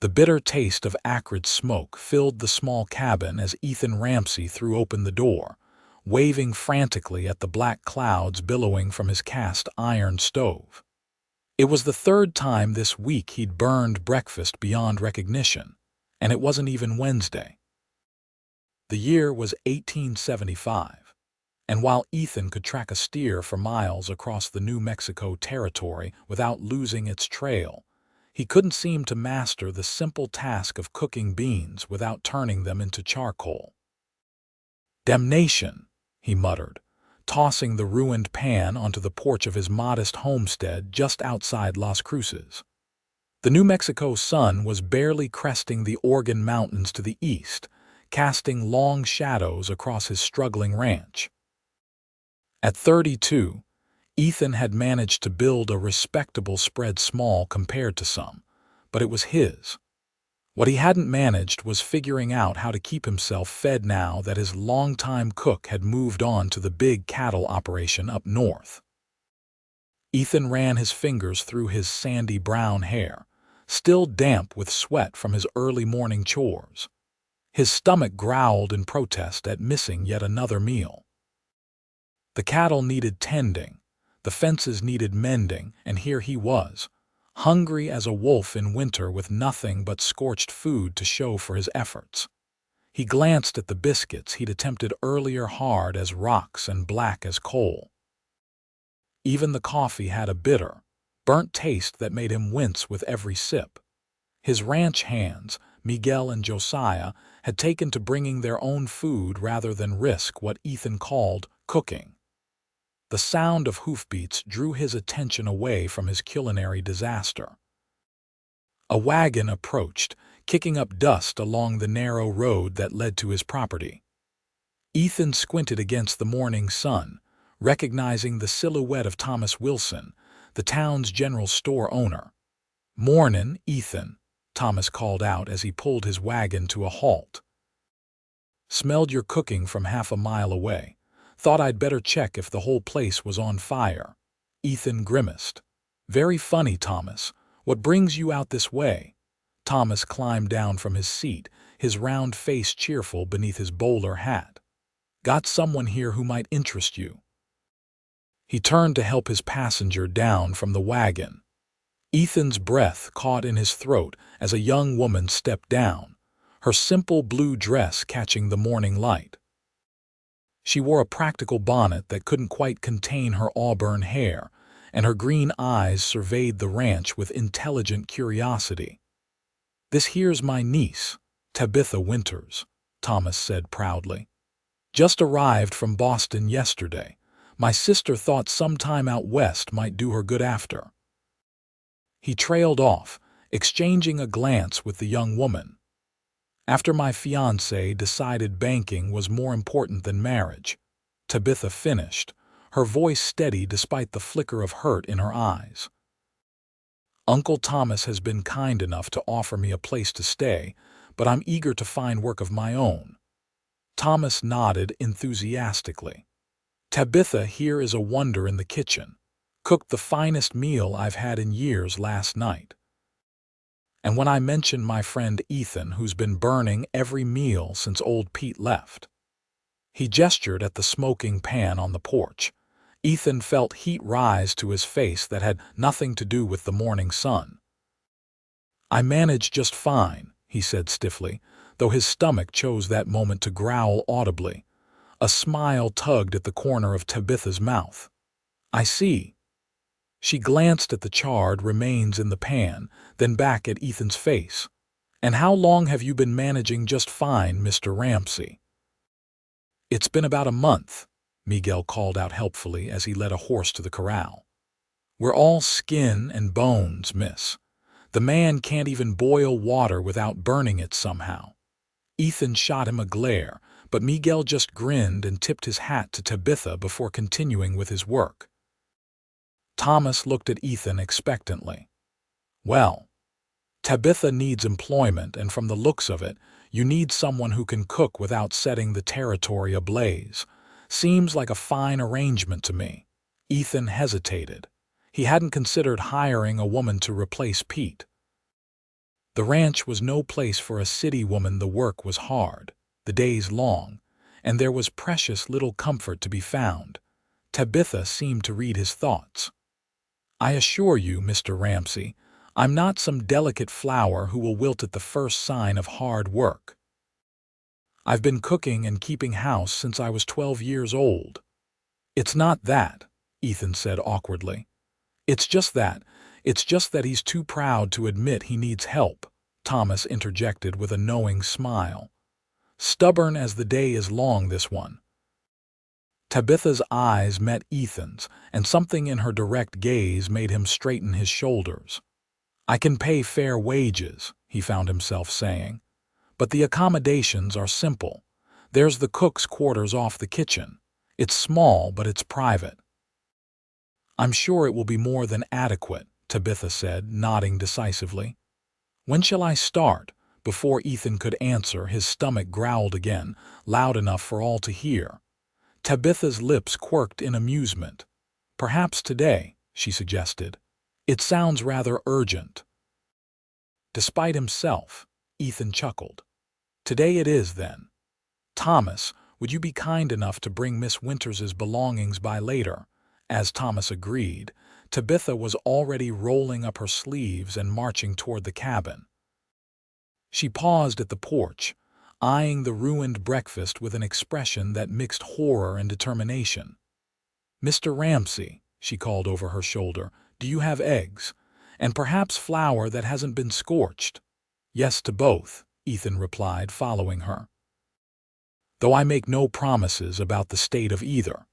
The bitter taste of acrid smoke filled the small cabin as Ethan Ramsey threw open the door, waving frantically at the black clouds billowing from his cast-iron stove. It was the third time this week he'd burned breakfast beyond recognition, and it wasn't even Wednesday. The year was 1875, and while Ethan could track a steer for miles across the New Mexico territory without losing its trail, he couldn't seem to master the simple task of cooking beans without turning them into charcoal. "Damnation," he muttered, tossing the ruined pan onto the porch of his modest homestead just outside Las Cruces. The New Mexico sun was barely cresting the Oregon mountains to the east, casting long shadows across his struggling ranch. At 32, Ethan had managed to build a respectable spread, small compared to some, but it was his. What he hadn't managed was figuring out how to keep himself fed now that his longtime cook had moved on to the big cattle operation up north. Ethan ran his fingers through his sandy brown hair, still damp with sweat from his early morning chores. His stomach growled in protest at missing yet another meal. The cattle needed tending, the fences needed mending, and here he was, hungry as a wolf in winter with nothing but scorched food to show for his efforts. He glanced at the biscuits he'd attempted earlier, hard as rocks and black as coal. Even the coffee had a bitter, burnt taste that made him wince with every sip. His ranch hands, Miguel and Josiah, had taken to bringing their own food rather than risk what Ethan called cooking. The sound of hoofbeats drew his attention away from his culinary disaster. A wagon approached, kicking up dust along the narrow road that led to his property. Ethan squinted against the morning sun, recognizing the silhouette of Thomas Wilson, the town's general store owner. "Mornin', Ethan," Thomas called out as he pulled his wagon to a halt. "Smelled your cooking from half a mile away. Thought I'd better check if the whole place was on fire." Ethan grimaced. "Very funny, Thomas. What brings you out this way?" Thomas climbed down from his seat, his round face cheerful beneath his bowler hat. "Got someone here who might interest you." He turned to help his passenger down from the wagon. Ethan's breath caught in his throat as a young woman stepped down, her simple blue dress catching the morning light. She wore a practical bonnet that couldn't quite contain her auburn hair, and her green eyes surveyed the ranch with intelligent curiosity. "This here's my niece, Tabitha Winters," Thomas said proudly. "Just arrived from Boston yesterday. My sister thought some time out west might do her good after." He trailed off, exchanging a glance with the young woman. "After my fiancé decided banking was more important than marriage," Tabitha finished, her voice steady despite the flicker of hurt in her eyes. "Uncle Thomas has been kind enough to offer me a place to stay, but I'm eager to find work of my own." Thomas nodded enthusiastically. "Tabitha here is a wonder in the kitchen. Cooked the finest meal I've had in years last night. And when I mentioned my friend Ethan, who's been burning every meal since old Pete left." He gestured at the smoking pan on the porch. Ethan felt heat rise to his face that had nothing to do with the morning sun. "I manage just fine," he said stiffly, though his stomach chose that moment to growl audibly. A smile tugged at the corner of Tabitha's mouth. "I see." She glanced at the charred remains in the pan, then back at Ethan's face. "And how long have you been managing just fine, Mr. Ramsey?" "It's been about a month," Miguel called out helpfully as he led a horse to the corral. "We're all skin and bones, miss. The man can't even boil water without burning it somehow." Ethan shot him a glare, but Miguel just grinned and tipped his hat to Tabitha before continuing with his work. Thomas looked at Ethan expectantly. "Well, Tabitha needs employment, and from the looks of it, you need someone who can cook without setting the territory ablaze. Seems like a fine arrangement to me." Ethan hesitated. He hadn't considered hiring a woman to replace Pete. The ranch was no place for a city woman. The work was hard, the days long, and there was precious little comfort to be found. Tabitha seemed to read his thoughts. "I assure you, Mr. Ramsey, I'm not some delicate flower who will wilt at the first sign of hard work. I've been cooking and keeping house since I was 12 years old." "It's not that," Ethan said awkwardly. It's just that he's too proud to admit he needs help," Thomas interjected with a knowing smile. "Stubborn as the day is long, this one." Tabitha's eyes met Ethan's, and something in her direct gaze made him straighten his shoulders. "I can pay fair wages," he found himself saying, "but the accommodations are simple. There's the cook's quarters off the kitchen. It's small, but it's private." "I'm sure it will be more than adequate," Tabitha said, nodding decisively. "When shall I start?" Before Ethan could answer, his stomach growled again, loud enough for all to hear. Tabitha's lips quirked in amusement. "Perhaps today," she suggested. "It sounds rather urgent." Despite himself, Ethan chuckled. "Today it is, then. Thomas, would you be kind enough to bring Miss Winters's belongings by later?" As Thomas agreed, Tabitha was already rolling up her sleeves and marching toward the cabin. She paused at the porch, eyeing the ruined breakfast with an expression that mixed horror and determination. "Mr. Ramsey," she called over her shoulder, "do you have eggs? And perhaps flour that hasn't been scorched?" "Yes to both," Ethan replied, following her. "Though I make no promises about the state of either."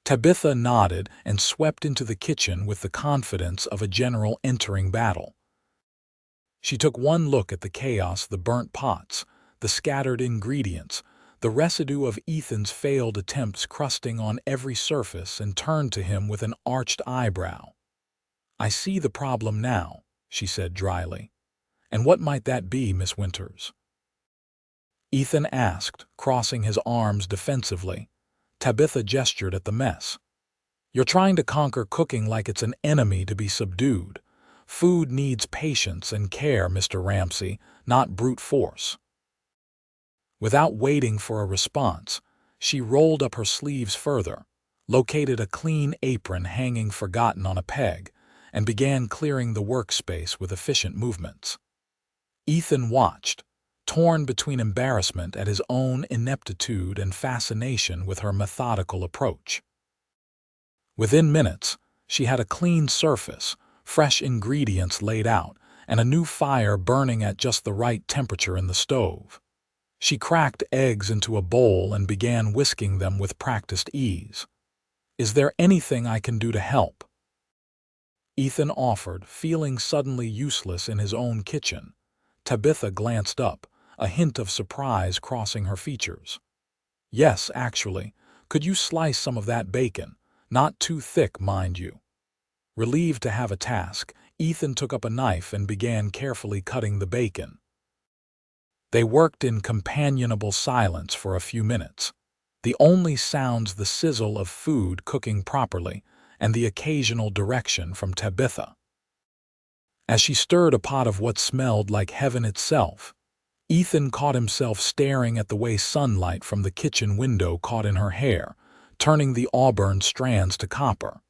Tabitha nodded and swept into the kitchen with the confidence of a general entering battle. She took one look at the chaos, the burnt pots, the scattered ingredients, the residue of Ethan's failed attempts crusting on every surface, and turned to him with an arched eyebrow. "I see the problem now," she said dryly. "And what might that be, Miss Winters?" Ethan asked, crossing his arms defensively. Tabitha gestured at the mess. "You're trying to conquer cooking like it's an enemy to be subdued. Food needs patience and care, Mr. Ramsey, not brute force." Without waiting for a response, she rolled up her sleeves further, located a clean apron hanging forgotten on a peg, and began clearing the workspace with efficient movements. Ethan watched, torn between embarrassment at his own ineptitude and fascination with her methodical approach. Within minutes, she had a clean surface, fresh ingredients laid out, and a new fire burning at just the right temperature in the stove. She cracked eggs into a bowl and began whisking them with practiced ease. "Is there anything I can do to help?" Ethan offered, feeling suddenly useless in his own kitchen. Tabitha glanced up, a hint of surprise crossing her features. "Yes, actually. Could you slice some of that bacon? Not too thick, mind you." Relieved to have a task, Ethan took up a knife and began carefully cutting the bacon. They worked in companionable silence for a few minutes. The only sounds the sizzle of food cooking properly and the occasional direction from Tabitha. As she stirred a pot of what smelled like heaven itself, Ethan caught himself staring at the way sunlight from the kitchen window caught in her hair, turning the auburn strands to copper.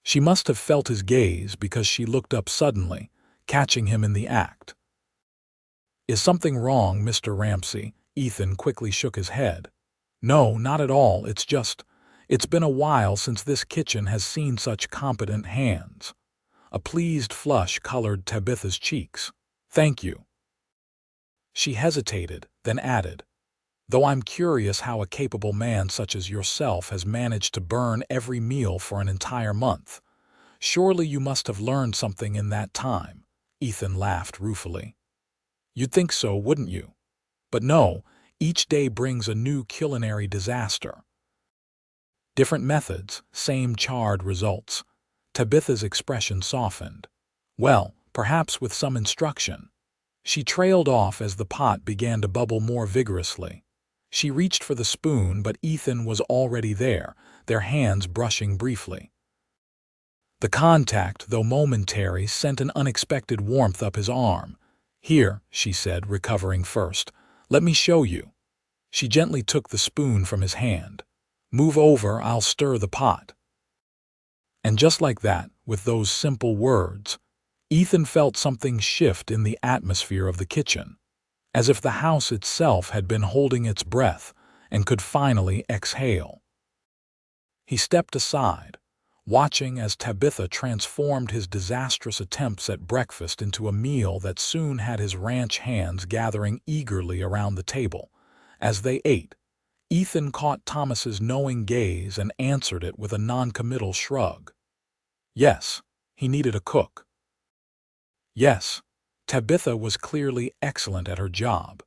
She must have felt his gaze because she looked up suddenly, catching him in the act. "Is something wrong, Mr. Ramsey?" Ethan quickly shook his head. "No, not at all. It's been a while since this kitchen has seen such competent hands." A pleased flush colored Tabitha's cheeks. "Thank you." She hesitated, then added, "Though I'm curious how a capable man such as yourself has managed to burn every meal for an entire month. Surely you must have learned something in that time." Ethan laughed ruefully. "You'd think so, wouldn't you? But no, each day brings a new culinary disaster. Different methods, same charred results." Tabitha's expression softened. "Well, perhaps with some instruction." She trailed off as the pot began to bubble more vigorously. She reached for the spoon, but Ethan was already there, their hands brushing briefly. The contact, though momentary, sent an unexpected warmth up his arm. "Here," she said, recovering first. "Let me show you." She gently took the spoon from his hand. "Move over, I'll stir the pot." And just like that, with those simple words, Ethan felt something shift in the atmosphere of the kitchen, as if the house itself had been holding its breath and could finally exhale. He stepped aside, watching as Tabitha transformed his disastrous attempts at breakfast into a meal that soon had his ranch hands gathering eagerly around the table. As they ate, Ethan caught Thomas's knowing gaze and answered it with a noncommittal shrug. Yes, he needed a cook. Yes, Tabitha was clearly excellent at her job,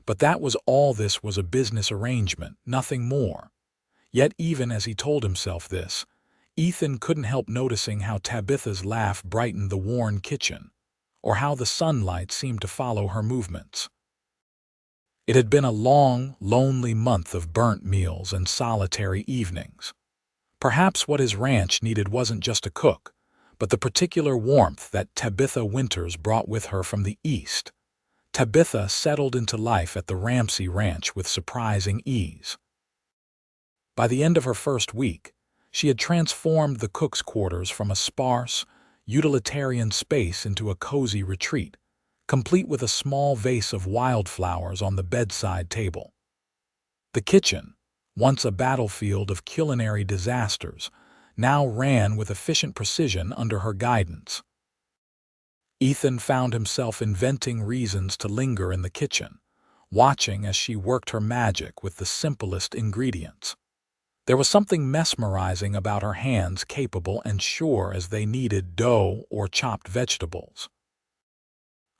but that was all. This was a business arrangement, nothing more. Yet even as he told himself this, Ethan couldn't help noticing how Tabitha's laugh brightened the worn kitchen, or how the sunlight seemed to follow her movements. It had been a long, lonely month of burnt meals and solitary evenings. Perhaps what his ranch needed wasn't just a cook, but the particular warmth that Tabitha Winters brought with her from the East. Tabitha settled into life at the Ramsey ranch with surprising ease. By the end of her first week, she had transformed the cook's quarters from a sparse, utilitarian space into a cozy retreat, complete with a small vase of wildflowers on the bedside table. The kitchen, once a battlefield of culinary disasters, now ran with efficient precision under her guidance. Ethan found himself inventing reasons to linger in the kitchen, watching as she worked her magic with the simplest ingredients. There was something mesmerizing about her hands, capable and sure as they kneaded dough or chopped vegetables.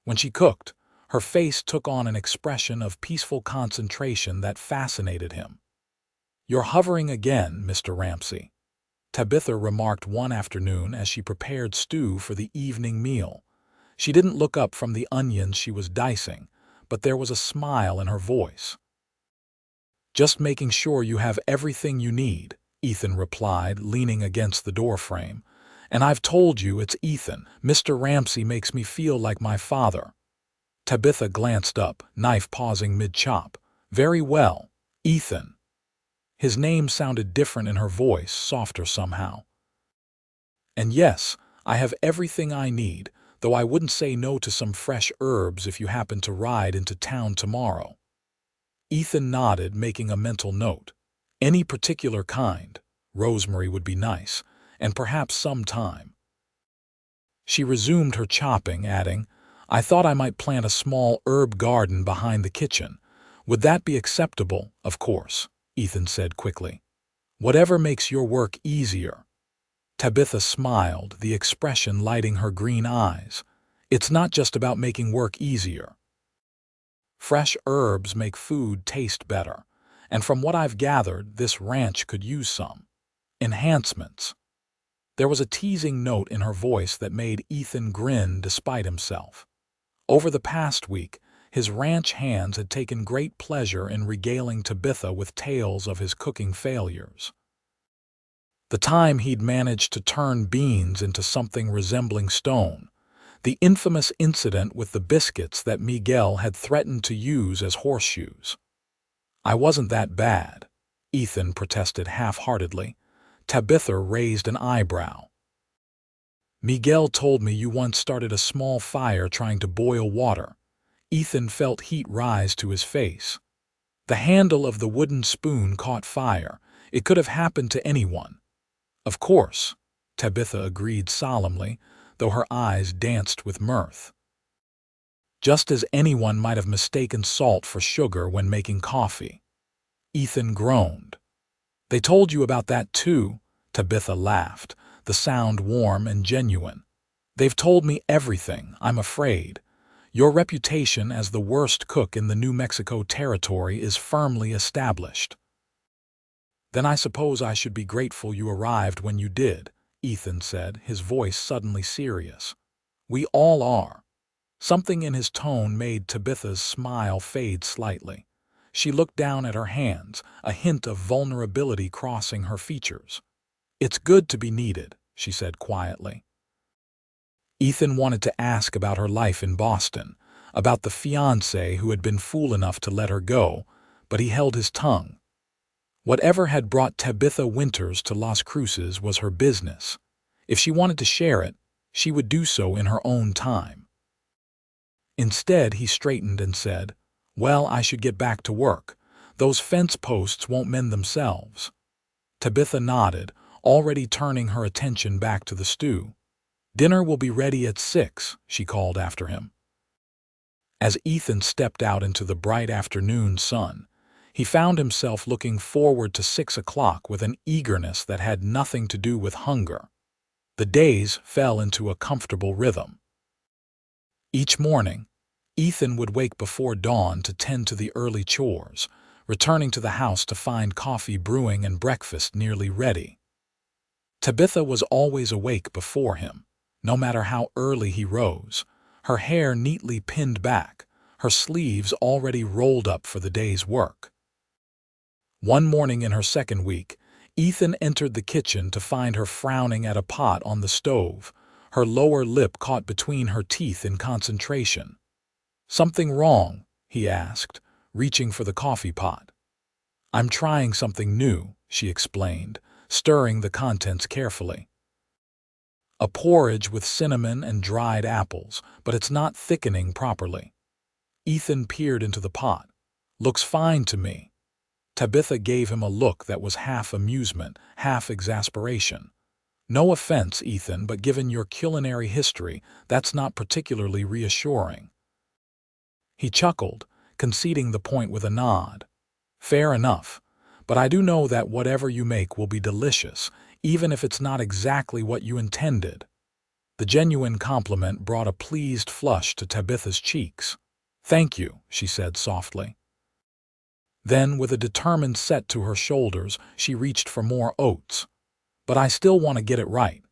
When she cooked, her face took on an expression of peaceful concentration that fascinated him. "You're hovering again, Mr. Ramsey," Tabitha remarked one afternoon as she prepared stew for the evening meal. She didn't look up from the onions she was dicing, but there was a smile in her voice. "Just making sure you have everything you need," Ethan replied, leaning against the doorframe. "And I've told you it's Ethan. Mr. Ramsey makes me feel like my father." Tabitha glanced up, knife pausing mid-chop. "Very well, Ethan." His name sounded different in her voice, softer somehow. "And yes, I have everything I need, though I wouldn't say no to some fresh herbs if you happen to ride into town tomorrow." Ethan nodded, making a mental note. Any particular kind. Rosemary would be nice, and perhaps some thyme. She resumed her chopping, adding, "I thought I might plant a small herb garden behind the kitchen. Would that be acceptable?" "Of course," Ethan said quickly. "Whatever makes your work easier." Tabitha smiled, the expression lighting her green eyes. "It's not just about making work easier. Fresh herbs make food taste better, and from what I've gathered, this ranch could use some enhancements." There was a teasing note in her voice that made Ethan grin despite himself. Over the past week, his ranch hands had taken great pleasure in regaling Tabitha with tales of his cooking failures. The time he'd managed to turn beans into something resembling stone, the infamous incident with the biscuits that Miguel had threatened to use as horseshoes. "I wasn't that bad," Ethan protested half-heartedly. Tabitha raised an eyebrow. "Miguel told me you once started a small fire trying to boil water." Ethan felt heat rise to his face. The handle of the wooden spoon caught fire. It could have happened to anyone. "Of course," Tabitha agreed solemnly, though her eyes danced with mirth. "Just as anyone might have mistaken salt for sugar when making coffee." Ethan groaned. "They told you about that too?" Tabitha laughed, the sound warm and genuine. "They've told me everything, I'm afraid. Your reputation as the worst cook in the New Mexico territory is firmly established." "Then I suppose I should be grateful you arrived when you did," Ethan said, his voice suddenly serious. "We all are." Something in his tone made Tabitha's smile fade slightly. She looked down at her hands, a hint of vulnerability crossing her features. "It's good to be needed," she said quietly. Ethan wanted to ask about her life in Boston, about the fiancé who had been fool enough to let her go, but he held his tongue. Whatever had brought Tabitha Winters to Las Cruces was her business. If she wanted to share it, she would do so in her own time. Instead, he straightened and said, "Well, I should get back to work. Those fence posts won't mend themselves." Tabitha nodded, already turning her attention back to the stew. "Dinner will be ready at 6, she called after him. As Ethan stepped out into the bright afternoon sun, he found himself looking forward to 6 o'clock with an eagerness that had nothing to do with hunger. The days fell into a comfortable rhythm. Each morning, Ethan would wake before dawn to tend to the early chores, returning to the house to find coffee brewing and breakfast nearly ready. Tabitha was always awake before him, no matter how early he rose, her hair neatly pinned back, her sleeves already rolled up for the day's work. One morning in her second week, Ethan entered the kitchen to find her frowning at a pot on the stove, her lower lip caught between her teeth in concentration. "Something wrong?" he asked, reaching for the coffee pot. "I'm trying something new," she explained, stirring the contents carefully. "A porridge with cinnamon and dried apples, but it's not thickening properly." Ethan peered into the pot. "Looks fine to me." Tabitha gave him a look that was half amusement, half exasperation. "No offense, Ethan, but given your culinary history, that's not particularly reassuring." He chuckled, conceding the point with a nod. "Fair enough, but I do know that whatever you make will be delicious, even if it's not exactly what you intended." The genuine compliment brought a pleased flush to Tabitha's cheeks. "Thank you," she said softly. Then, with a determined set to her shoulders, she reached for more oats. "But I still want to get it right."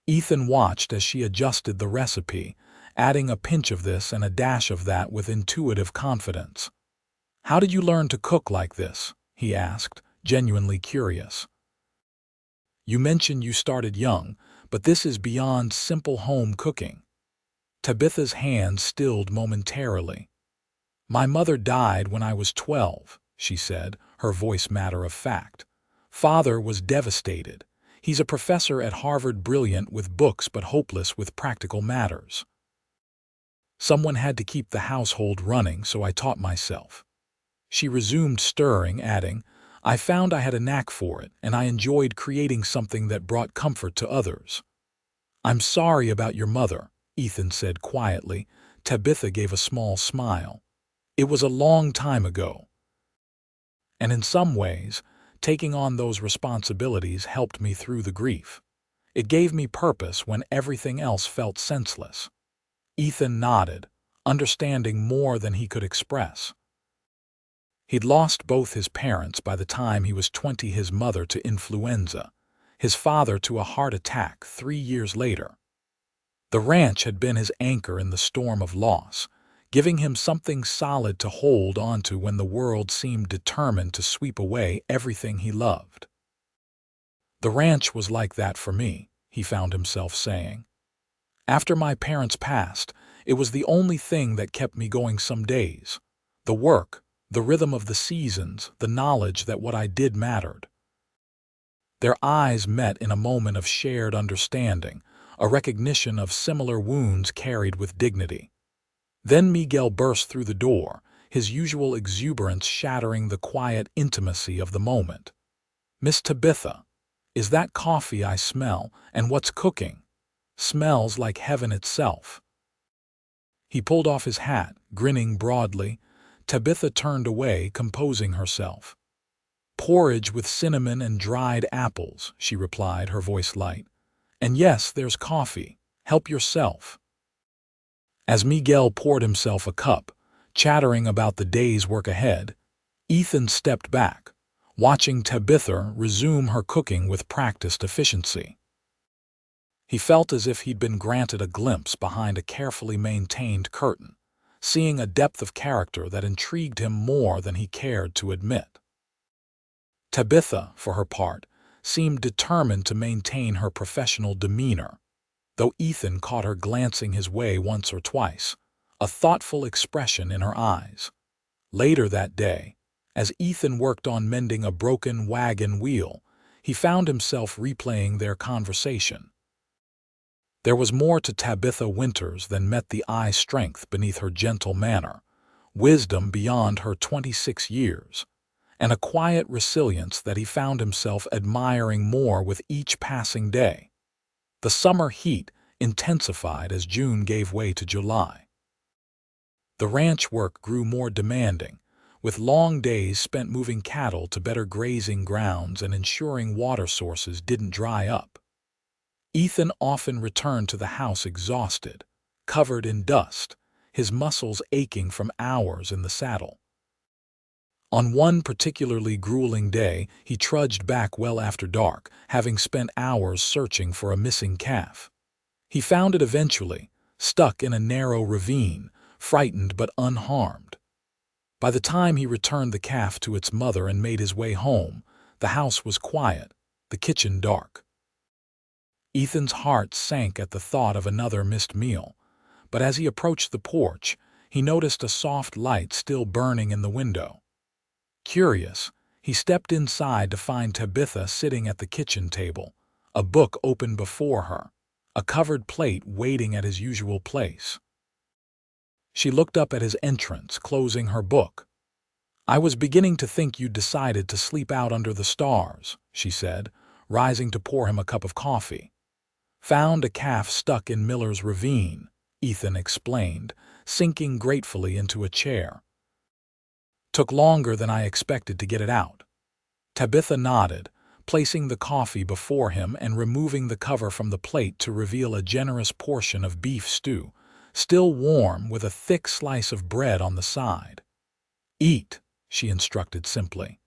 Ethan watched as she adjusted the recipe, adding a pinch of this and a dash of that with intuitive confidence. "How did you learn to cook like this?" he asked, genuinely curious. "You mentioned you started young, but this is beyond simple home cooking." Tabitha's hand stilled momentarily. "My mother died when I was 12, she said, her voice matter of fact. "Father was devastated. He's a professor at Harvard, brilliant with books but hopeless with practical matters. Someone had to keep the household running, so I taught myself." She resumed stirring, adding, "I found I had a knack for it, and I enjoyed creating something that brought comfort to others." "I'm sorry about your mother," Ethan said quietly. Tabitha gave a small smile. "It was a long time ago. And in some ways, taking on those responsibilities helped me through the grief. It gave me purpose when everything else felt senseless." Ethan nodded, understanding more than he could express. He'd lost both his parents by the time he was 20, his mother to influenza, his father to a heart attack 3 years later. The ranch had been his anchor in the storm of loss, giving him something solid to hold onto when the world seemed determined to sweep away everything he loved. "The ranch was like that for me," he found himself saying. "After my parents passed, it was the only thing that kept me going some days. The work, the rhythm of the seasons, the knowledge that what I did mattered." Their eyes met in a moment of shared understanding, a recognition of similar wounds carried with dignity. Then Miguel burst through the door, his usual exuberance shattering the quiet intimacy of the moment. "Miss Tabitha, is that coffee I smell, and what's cooking? Smells like heaven itself." He pulled off his hat, grinning broadly. Tabitha turned away, composing herself. "Porridge with cinnamon and dried apples," she replied, her voice light. "And yes, there's coffee. Help yourself." As Miguel poured himself a cup, chattering about the day's work ahead, Ethan stepped back, watching Tabitha resume her cooking with practiced efficiency. He felt as if he'd been granted a glimpse behind a carefully maintained curtain, seeing a depth of character that intrigued him more than he cared to admit. Tabitha, for her part, seemed determined to maintain her professional demeanor, though Ethan caught her glancing his way once or twice, a thoughtful expression in her eyes. Later that day, as Ethan worked on mending a broken wagon wheel, he found himself replaying their conversation. There was more to Tabitha Winters than met the eye strength beneath her gentle manner, wisdom beyond her 26 years, and a quiet resilience that he found himself admiring more with each passing day. The summer heat intensified as June gave way to July. The ranch work grew more demanding, with long days spent moving cattle to better grazing grounds and ensuring water sources didn't dry up. Ethan often returned to the house exhausted, covered in dust, his muscles aching from hours in the saddle. On one particularly grueling day, he trudged back well after dark, having spent hours searching for a missing calf. He found it eventually, stuck in a narrow ravine, frightened but unharmed. By the time he returned the calf to its mother and made his way home, the house was quiet, the kitchen dark. Ethan's heart sank at the thought of another missed meal, but as he approached the porch, he noticed a soft light still burning in the window. Curious, he stepped inside to find Tabitha sitting at the kitchen table, a book open before her, a covered plate waiting at his usual place. She looked up at his entrance, closing her book. "I was beginning to think you'd decided to sleep out under the stars," she said, rising to pour him a cup of coffee. "Found a calf stuck in Miller's ravine," Ethan explained, sinking gratefully into a chair. "Took longer than I expected to get it out." Tabitha nodded, placing the coffee before him and removing the cover from the plate to reveal a generous portion of beef stew, still warm with a thick slice of bread on the side. "Eat," she instructed simply.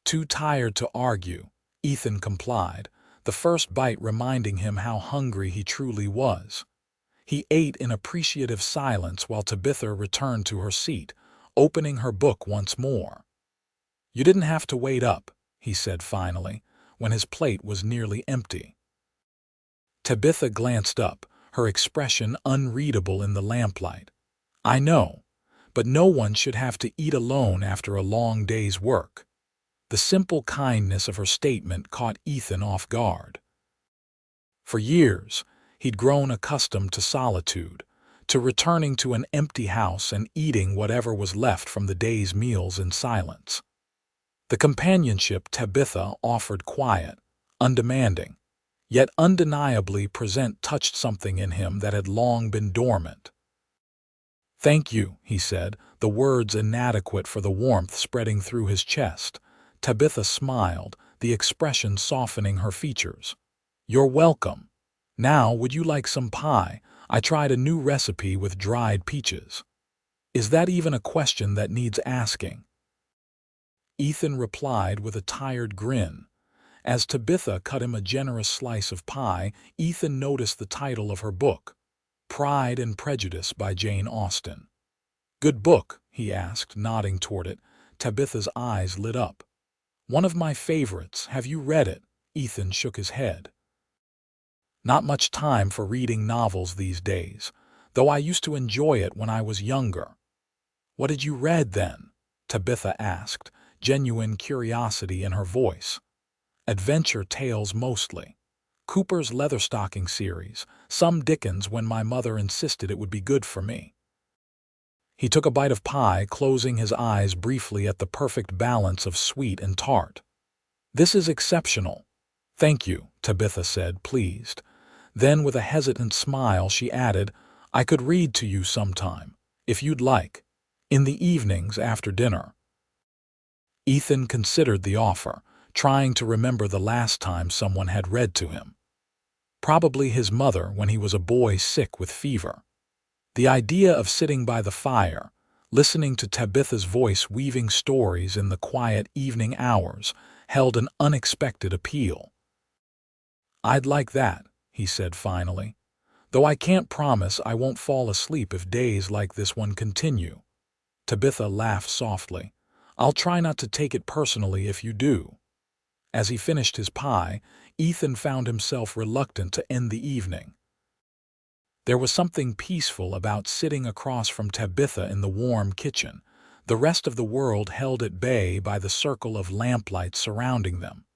Too tired to argue, Ethan complied, the first bite reminding him how hungry he truly was. He ate in appreciative silence while Tabitha returned to her seat, opening her book once more. "You didn't have to wait up," he said finally, when his plate was nearly empty. Tabitha glanced up, her expression unreadable in the lamplight. "I know, but no one should have to eat alone after a long day's work." The simple kindness of her statement caught Ethan off guard. For years, he'd grown accustomed to solitude, to returning to an empty house and eating whatever was left from the day's meals in silence. The companionship Tabitha offered quiet, undemanding, yet undeniably present touched something in him that had long been dormant. "Thank you," he said, the words inadequate for the warmth spreading through his chest. Tabitha smiled, the expression softening her features. "You're welcome. Now, would you like some pie? I tried a new recipe with dried peaches." "Is that even a question that needs asking?" Ethan replied with a tired grin. As Tabitha cut him a generous slice of pie, Ethan noticed the title of her book, Pride and Prejudice by Jane Austen. "Good book?" he asked, nodding toward it. Tabitha's eyes lit up. "One of my favorites. Have you read it?" Ethan shook his head. "Not much time for reading novels these days, though I used to enjoy it when I was younger." "What did you read then?" Tabitha asked, genuine curiosity in her voice. "Adventure tales mostly. Cooper's Leatherstocking series, some Dickens when my mother insisted it would be good for me." He took a bite of pie, closing his eyes briefly at the perfect balance of sweet and tart. "This is exceptional." "Thank you," Tabitha said, pleased. Then, with a hesitant smile, she added, "I could read to you sometime, if you'd like, in the evenings after dinner." Ethan considered the offer, trying to remember the last time someone had read to him. Probably his mother when he was a boy sick with fever. The idea of sitting by the fire, listening to Tabitha's voice weaving stories in the quiet evening hours, held an unexpected appeal. "I'd like that," he said finally, "though I can't promise I won't fall asleep if days like this one continue." Tabitha laughed softly. "I'll try not to take it personally if you do." As he finished his pie, Ethan found himself reluctant to end the evening. There was something peaceful about sitting across from Tabitha in the warm kitchen, the rest of the world held at bay by the circle of lamplight surrounding them.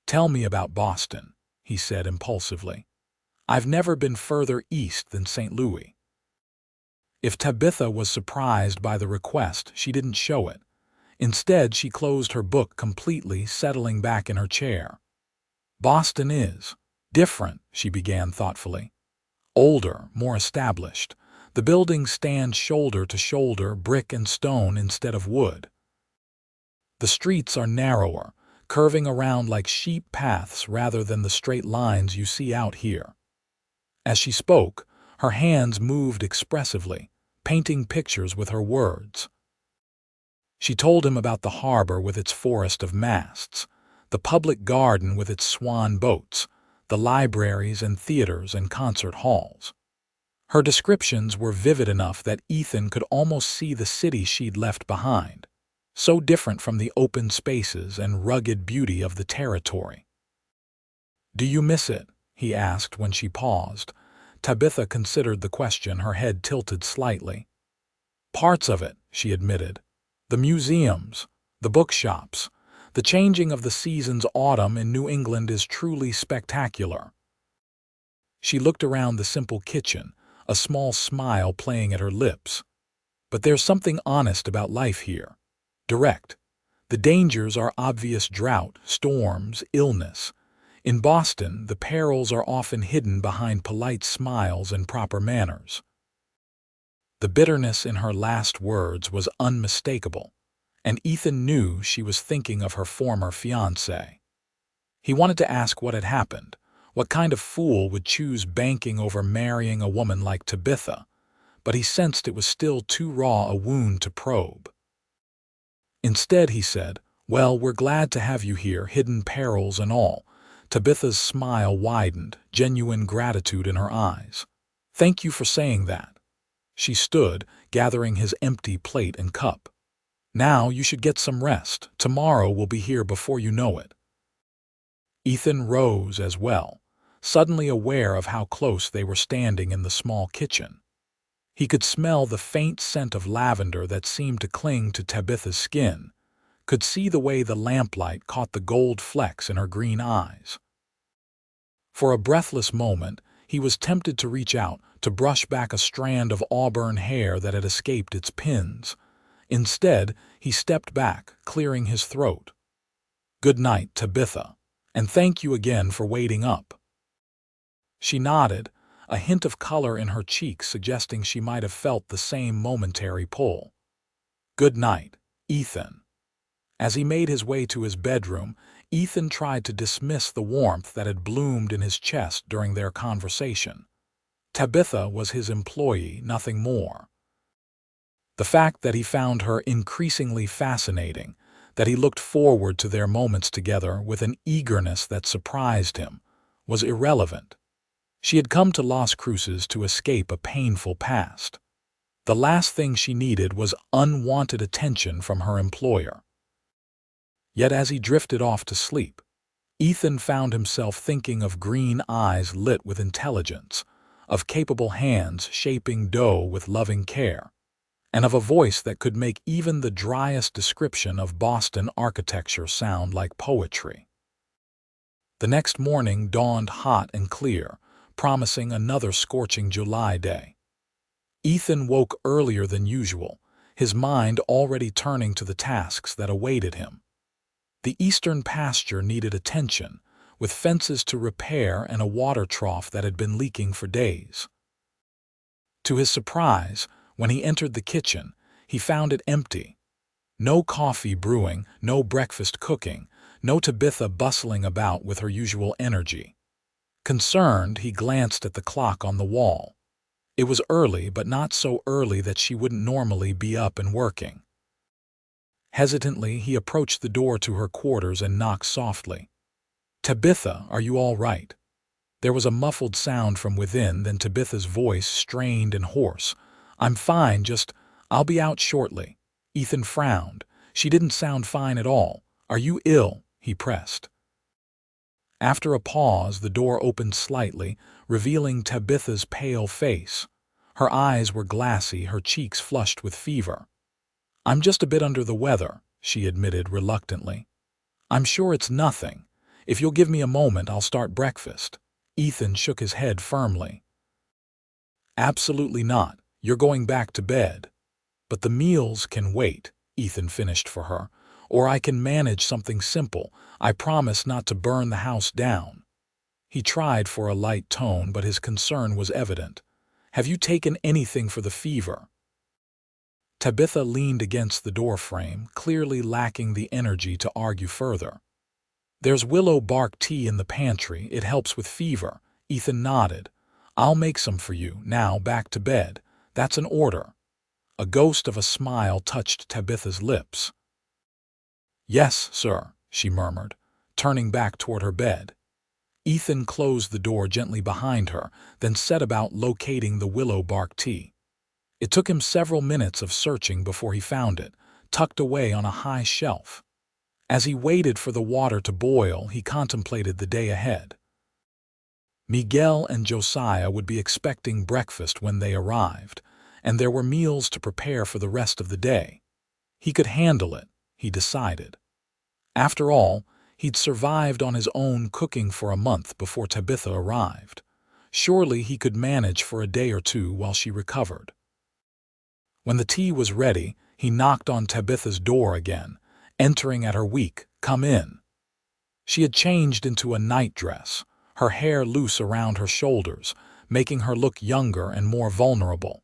"Tell me about Boston," he said impulsively. "I've never been further east than St. Louis." If Tabitha was surprised by the request, she didn't show it. Instead, she closed her book completely, settling back in her chair. "Boston is different," she began thoughtfully. "Older, more established. The buildings stand shoulder to shoulder, brick and stone instead of wood. The streets are narrower, curving around like sheep paths rather than the straight lines you see out here." As she spoke, her hands moved expressively, painting pictures with her words. She told him about the harbor with its forest of masts, the public garden with its swan boats, the libraries and theaters and concert halls. Her descriptions were vivid enough that Ethan could almost see the city she'd left behind, so different from the open spaces and rugged beauty of the territory. "Do you miss it?" he asked when she paused. Tabitha considered the question, her head tilted slightly. "Parts of it," she admitted. "The museums, the bookshops. The changing of the seasons. Autumn in New England is truly spectacular." She looked around the simple kitchen, a small smile playing at her lips. "But there's something honest about life here. Direct. The dangers are obvious: drought, storms, illness. In Boston, the perils are often hidden behind polite smiles and proper manners." The bitterness in her last words was unmistakable, and Ethan knew she was thinking of her former fiancé. He wanted to ask what had happened, what kind of fool would choose banking over marrying a woman like Tabitha, but he sensed it was still too raw a wound to probe. Instead, he said, "Well, we're glad to have you here, hidden perils and all." Tabitha's smile widened, genuine gratitude in her eyes. "Thank you for saying that." She stood, gathering his empty plate and cup. "Now you should get some rest. Tomorrow we'll be here before you know it." Ethan rose as well, suddenly aware of how close they were standing in the small kitchen. He could smell the faint scent of lavender that seemed to cling to Tabitha's skin, could see the way the lamplight caught the gold flecks in her green eyes. For a breathless moment, he was tempted to reach out, to brush back a strand of auburn hair that had escaped its pins. Instead, he stepped back, clearing his throat. "Good night, Tabitha, and thank you again for waiting up." She nodded, a hint of color in her cheeks suggesting she might have felt the same momentary pull. "Good night, Ethan." As he made his way to his bedroom, Ethan tried to dismiss the warmth that had bloomed in his chest during their conversation. Tabitha was his employee, nothing more. The fact that he found her increasingly fascinating, that he looked forward to their moments together with an eagerness that surprised him, was irrelevant. She had come to Las Cruces to escape a painful past. The last thing she needed was unwanted attention from her employer. Yet as he drifted off to sleep, Ethan found himself thinking of green eyes lit with intelligence, of capable hands shaping dough with loving care, and of a voice that could make even the driest description of Boston architecture sound like poetry. The next morning dawned hot and clear, promising another scorching July day. Ethan woke earlier than usual, his mind already turning to the tasks that awaited him. The eastern pasture needed attention, with fences to repair and a water trough that had been leaking for days. To his surprise, when he entered the kitchen, he found it empty. No coffee brewing, no breakfast cooking, no Tabitha bustling about with her usual energy. Concerned, he glanced at the clock on the wall. It was early, but not so early that she wouldn't normally be up and working. Hesitantly, he approached the door to her quarters and knocked softly. "Tabitha, are you all right?" There was a muffled sound from within, then Tabitha's voice, strained and hoarse. "I'm fine, I'll be out shortly." Ethan frowned. She didn't sound fine at all. "Are you ill?" he pressed. After a pause, the door opened slightly, revealing Tabitha's pale face. Her eyes were glassy, her cheeks flushed with fever. "I'm just a bit under the weather," she admitted reluctantly. "I'm sure it's nothing. If you'll give me a moment, I'll start breakfast." Ethan shook his head firmly. "Absolutely not. You're going back to bed." "But the meals can wait," Ethan finished for her. "Or I can manage something simple. I promise not to burn the house down." He tried for a light tone, but his concern was evident. "Have you taken anything for the fever?" Tabitha leaned against the doorframe, clearly lacking the energy to argue further. "There's willow bark tea in the pantry. It helps with fever." Ethan nodded. "I'll make some for you. Now back to bed. That's an order." A ghost of a smile touched Tabitha's lips. "Yes, sir," she murmured, turning back toward her bed. Ethan closed the door gently behind her, then set about locating the willow bark tea. It took him several minutes of searching before he found it, tucked away on a high shelf. As he waited for the water to boil, he contemplated the day ahead. Miguel and Josiah would be expecting breakfast when they arrived, and there were meals to prepare for the rest of the day. He could handle it, he decided. After all, he'd survived on his own cooking for a month before Tabitha arrived. Surely he could manage for a day or two while she recovered. When the tea was ready, he knocked on Tabitha's door again, entering at her weak, "Come in." She had changed into a nightdress, her hair loose around her shoulders, making her look younger and more vulnerable.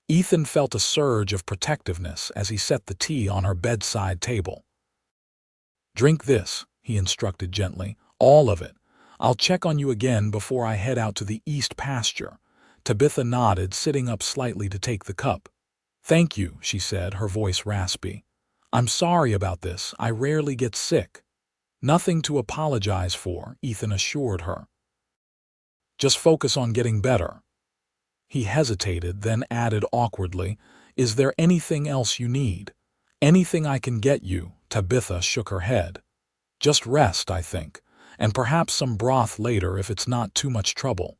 Ethan felt a surge of protectiveness as he set the tea on her bedside table. "Drink this," he instructed gently, "all of it. I'll check on you again before I head out to the east pasture." Tabitha nodded, sitting up slightly to take the cup. "Thank you," she said, her voice raspy. "I'm sorry about this. I rarely get sick." "Nothing to apologize for," Ethan assured her. "Just focus on getting better." He hesitated, then added awkwardly, "Is there anything else you need?" "Anything I can get you," Tabitha shook her head. "Just rest, I think, and perhaps some broth later if it's not too much trouble."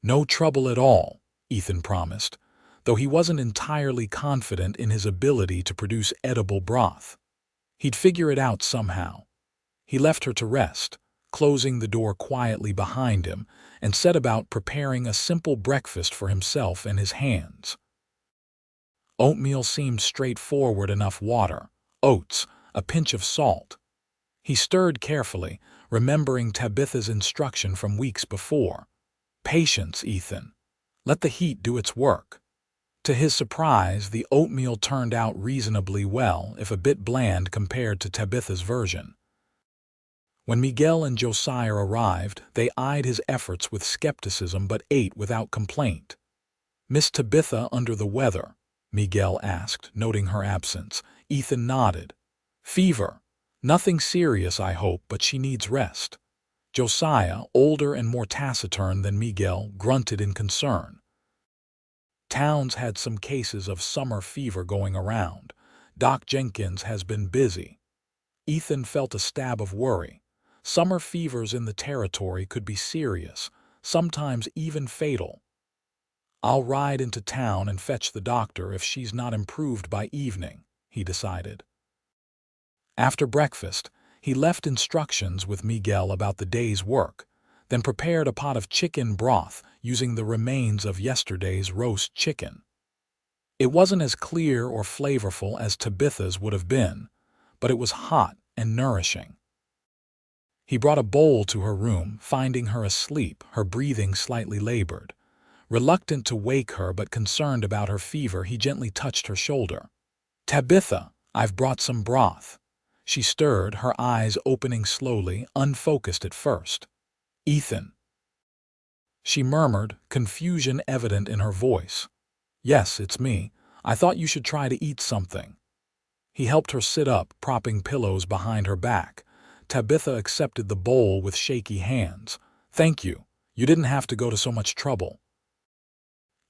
"No trouble at all," Ethan promised, though he wasn't entirely confident in his ability to produce edible broth. He'd figure it out somehow. He left her to rest, closing the door quietly behind him, and set about preparing a simple breakfast for himself and his hands. Oatmeal seemed straightforward enough: water, oats, a pinch of salt. He stirred carefully, remembering Tabitha's instruction from weeks before. "Patience, Ethan. Let the heat do its work." To his surprise, the oatmeal turned out reasonably well, if a bit bland compared to Tabitha's version. When Miguel and Josiah arrived, they eyed his efforts with skepticism but ate without complaint. "Miss Tabitha under the weather?" Miguel asked, noting her absence. Ethan nodded. "Fever. Nothing serious, I hope, but she needs rest." Josiah, older and more taciturn than Miguel, grunted in concern. "Town's had some cases of summer fever going around. Doc Jenkins has been busy." Ethan felt a stab of worry. Summer fevers in the territory could be serious, sometimes even fatal. "I'll ride into town and fetch the doctor if she's not improved by evening," he decided. After breakfast, he left instructions with Miguel about the day's work, then prepared a pot of chicken broth using the remains of yesterday's roast chicken. It wasn't as clear or flavorful as Tabitha's would have been, but it was hot and nourishing. He brought a bowl to her room, finding her asleep, her breathing slightly labored. Reluctant to wake her but concerned about her fever, he gently touched her shoulder. "Tabitha, I've brought some broth." She stirred, her eyes opening slowly, unfocused at first. "Ethan," she murmured, confusion evident in her voice. "Yes, it's me. I thought you should try to eat something." He helped her sit up, propping pillows behind her back. Tabitha accepted the bowl with shaky hands. "Thank you. You didn't have to go to so much trouble."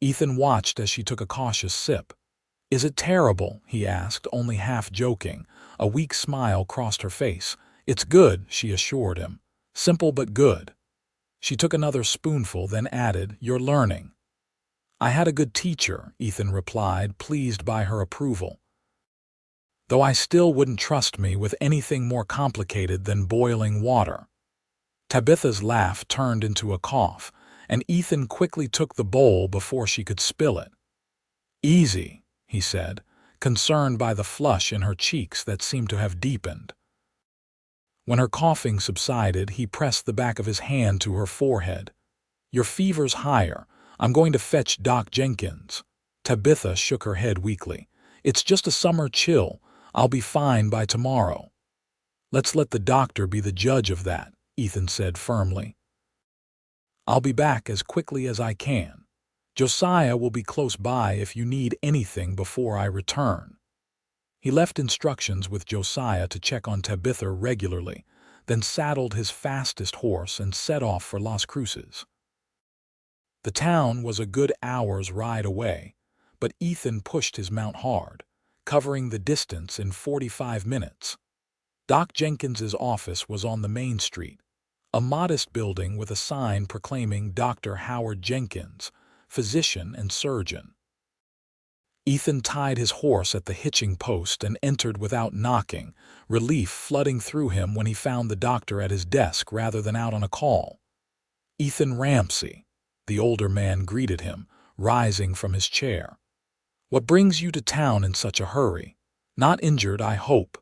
Ethan watched as she took a cautious sip. "Is it terrible?" he asked, only half joking. A weak smile crossed her face. "It's good," she assured him. "Simple but good." She took another spoonful, then added, "You're learning." "I had a good teacher," Ethan replied, pleased by her approval. "Though I still wouldn't trust me with anything more complicated than boiling water." Tabitha's laugh turned into a cough, and Ethan quickly took the bowl before she could spill it. "Easy," he said, concerned by the flush in her cheeks that seemed to have deepened. When her coughing subsided, he pressed the back of his hand to her forehead. "Your fever's higher. I'm going to fetch Doc Jenkins." Tabitha shook her head weakly. "It's just a summer chill. I'll be fine by tomorrow." "Let's let the doctor be the judge of that," Ethan said firmly. "I'll be back as quickly as I can. Josiah will be close by if you need anything before I return." He left instructions with Josiah to check on Tabitha regularly, then saddled his fastest horse and set off for Las Cruces. The town was a good hour's ride away, but Ethan pushed his mount hard, covering the distance in 45 minutes. Doc Jenkins's office was on the main street, a modest building with a sign proclaiming Dr. Howard Jenkins, physician and surgeon. Ethan tied his horse at the hitching post and entered without knocking, relief flooding through him when he found the doctor at his desk rather than out on a call. "Ethan Ramsey," the older man greeted him, rising from his chair. "What brings you to town in such a hurry? Not injured, I hope."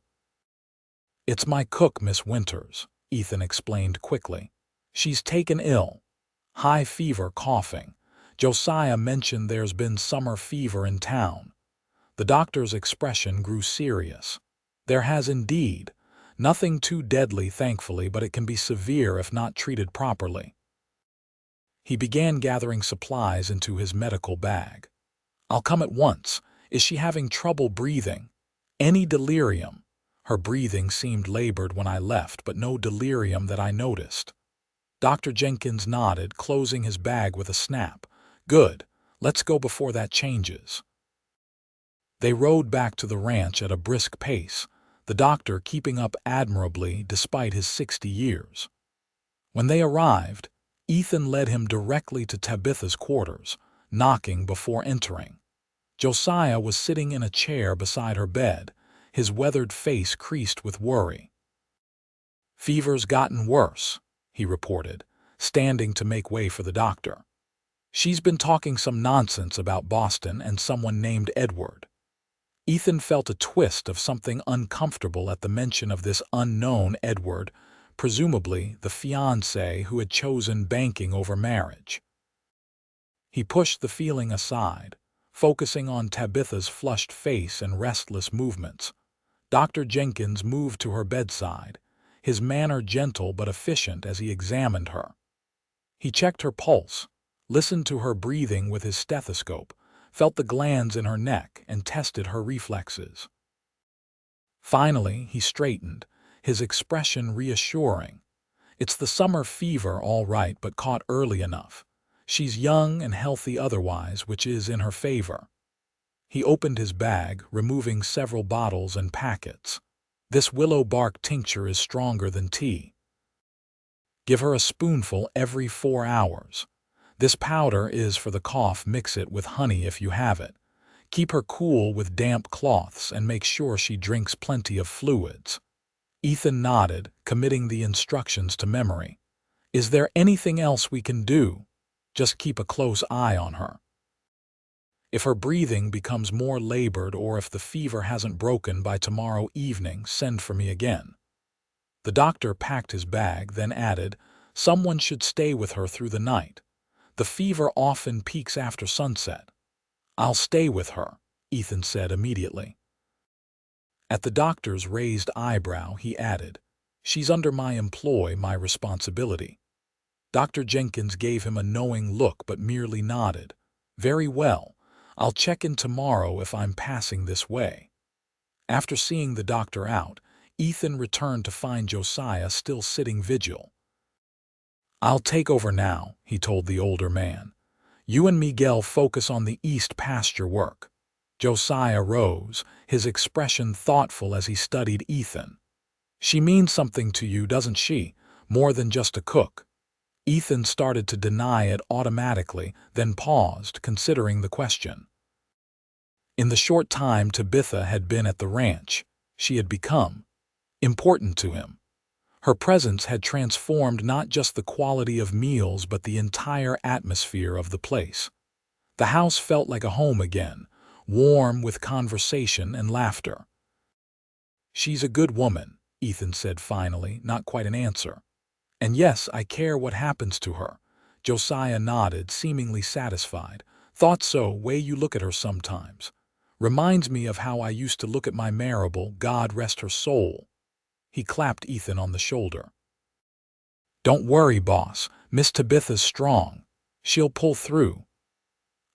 "It's my cook, Miss Winters," Ethan explained quickly. "She's taken ill. High fever, coughing. Josiah mentioned there's been summer fever in town." The doctor's expression grew serious. "There has indeed. Nothing too deadly, thankfully, but it can be severe if not treated properly." He began gathering supplies into his medical bag. "I'll come at once. Is she having trouble breathing? Any delirium?" "Her breathing seemed labored when I left, but no delirium that I noticed." Dr. Jenkins nodded, closing his bag with a snap. "Good. Let's go before that changes." They rode back to the ranch at a brisk pace, the doctor keeping up admirably despite his 60 years. When they arrived, Ethan led him directly to Tabitha's quarters, knocking before entering. Josiah was sitting in a chair beside her bed, his weathered face creased with worry. "Fever's gotten worse," he reported, standing to make way for the doctor. "She's been talking some nonsense about Boston and someone named Edward." Ethan felt a twist of something uncomfortable at the mention of this unknown Edward, presumably the fiancé who had chosen banking over marriage. He pushed the feeling aside, focusing on Tabitha's flushed face and restless movements. Dr. Jenkins moved to her bedside, his manner gentle but efficient as he examined her. He checked her pulse, listened to her breathing with his stethoscope, felt the glands in her neck, and tested her reflexes. Finally, he straightened, his expression reassuring. "It's the summer fever, all right, but caught early enough. She's young and healthy otherwise, which is in her favor." He opened his bag, removing several bottles and packets. "This willow bark tincture is stronger than tea. Give her a spoonful every 4 hours. This powder is for the cough. Mix it with honey if you have it. Keep her cool with damp cloths and make sure she drinks plenty of fluids." Ethan nodded, committing the instructions to memory. "Is there anything else we can do?" "Just keep a close eye on her. If her breathing becomes more labored or if the fever hasn't broken by tomorrow evening, send for me again." The doctor packed his bag, then added, "Someone should stay with her through the night. The fever often peaks after sunset." "I'll stay with her," Ethan said immediately. At the doctor's raised eyebrow, he added, "She's under my employ, my responsibility." Dr. Jenkins gave him a knowing look but merely nodded. "Very well. I'll check in tomorrow if I'm passing this way." After seeing the doctor out, Ethan returned to find Josiah still sitting vigil. "I'll take over now," he told the older man. "You and Miguel focus on the east pasture work." Josiah rose, his expression thoughtful as he studied Ethan. "She means something to you, doesn't she? More than just a cook?" Ethan started to deny it automatically, then paused, considering the question. In the short time Tabitha had been at the ranch, she had become important to him. Her presence had transformed not just the quality of meals but the entire atmosphere of the place. The house felt like a home again, warm with conversation and laughter. "She's a good woman," Ethan said finally, not quite an answer. "And yes, I care what happens to her." Josiah nodded, seemingly satisfied. "Thought so, way you look at her sometimes. Reminds me of how I used to look at my Marable, God rest her soul." He clapped Ethan on the shoulder. "Don't worry, boss. Miss Tabitha's strong. She'll pull through."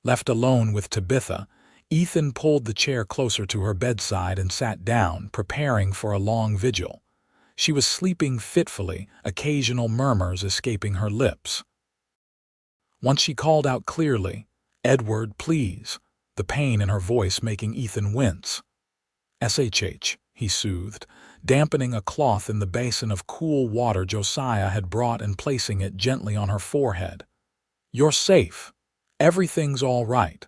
Left alone with Tabitha, Ethan pulled the chair closer to her bedside and sat down, preparing for a long vigil. She was sleeping fitfully, occasional murmurs escaping her lips. Once she called out clearly, "Edward, please," the pain in her voice making Ethan wince. "SHH," he soothed, dampening a cloth in the basin of cool water Josiah had brought and placing it gently on her forehead. "You're safe. Everything's all right."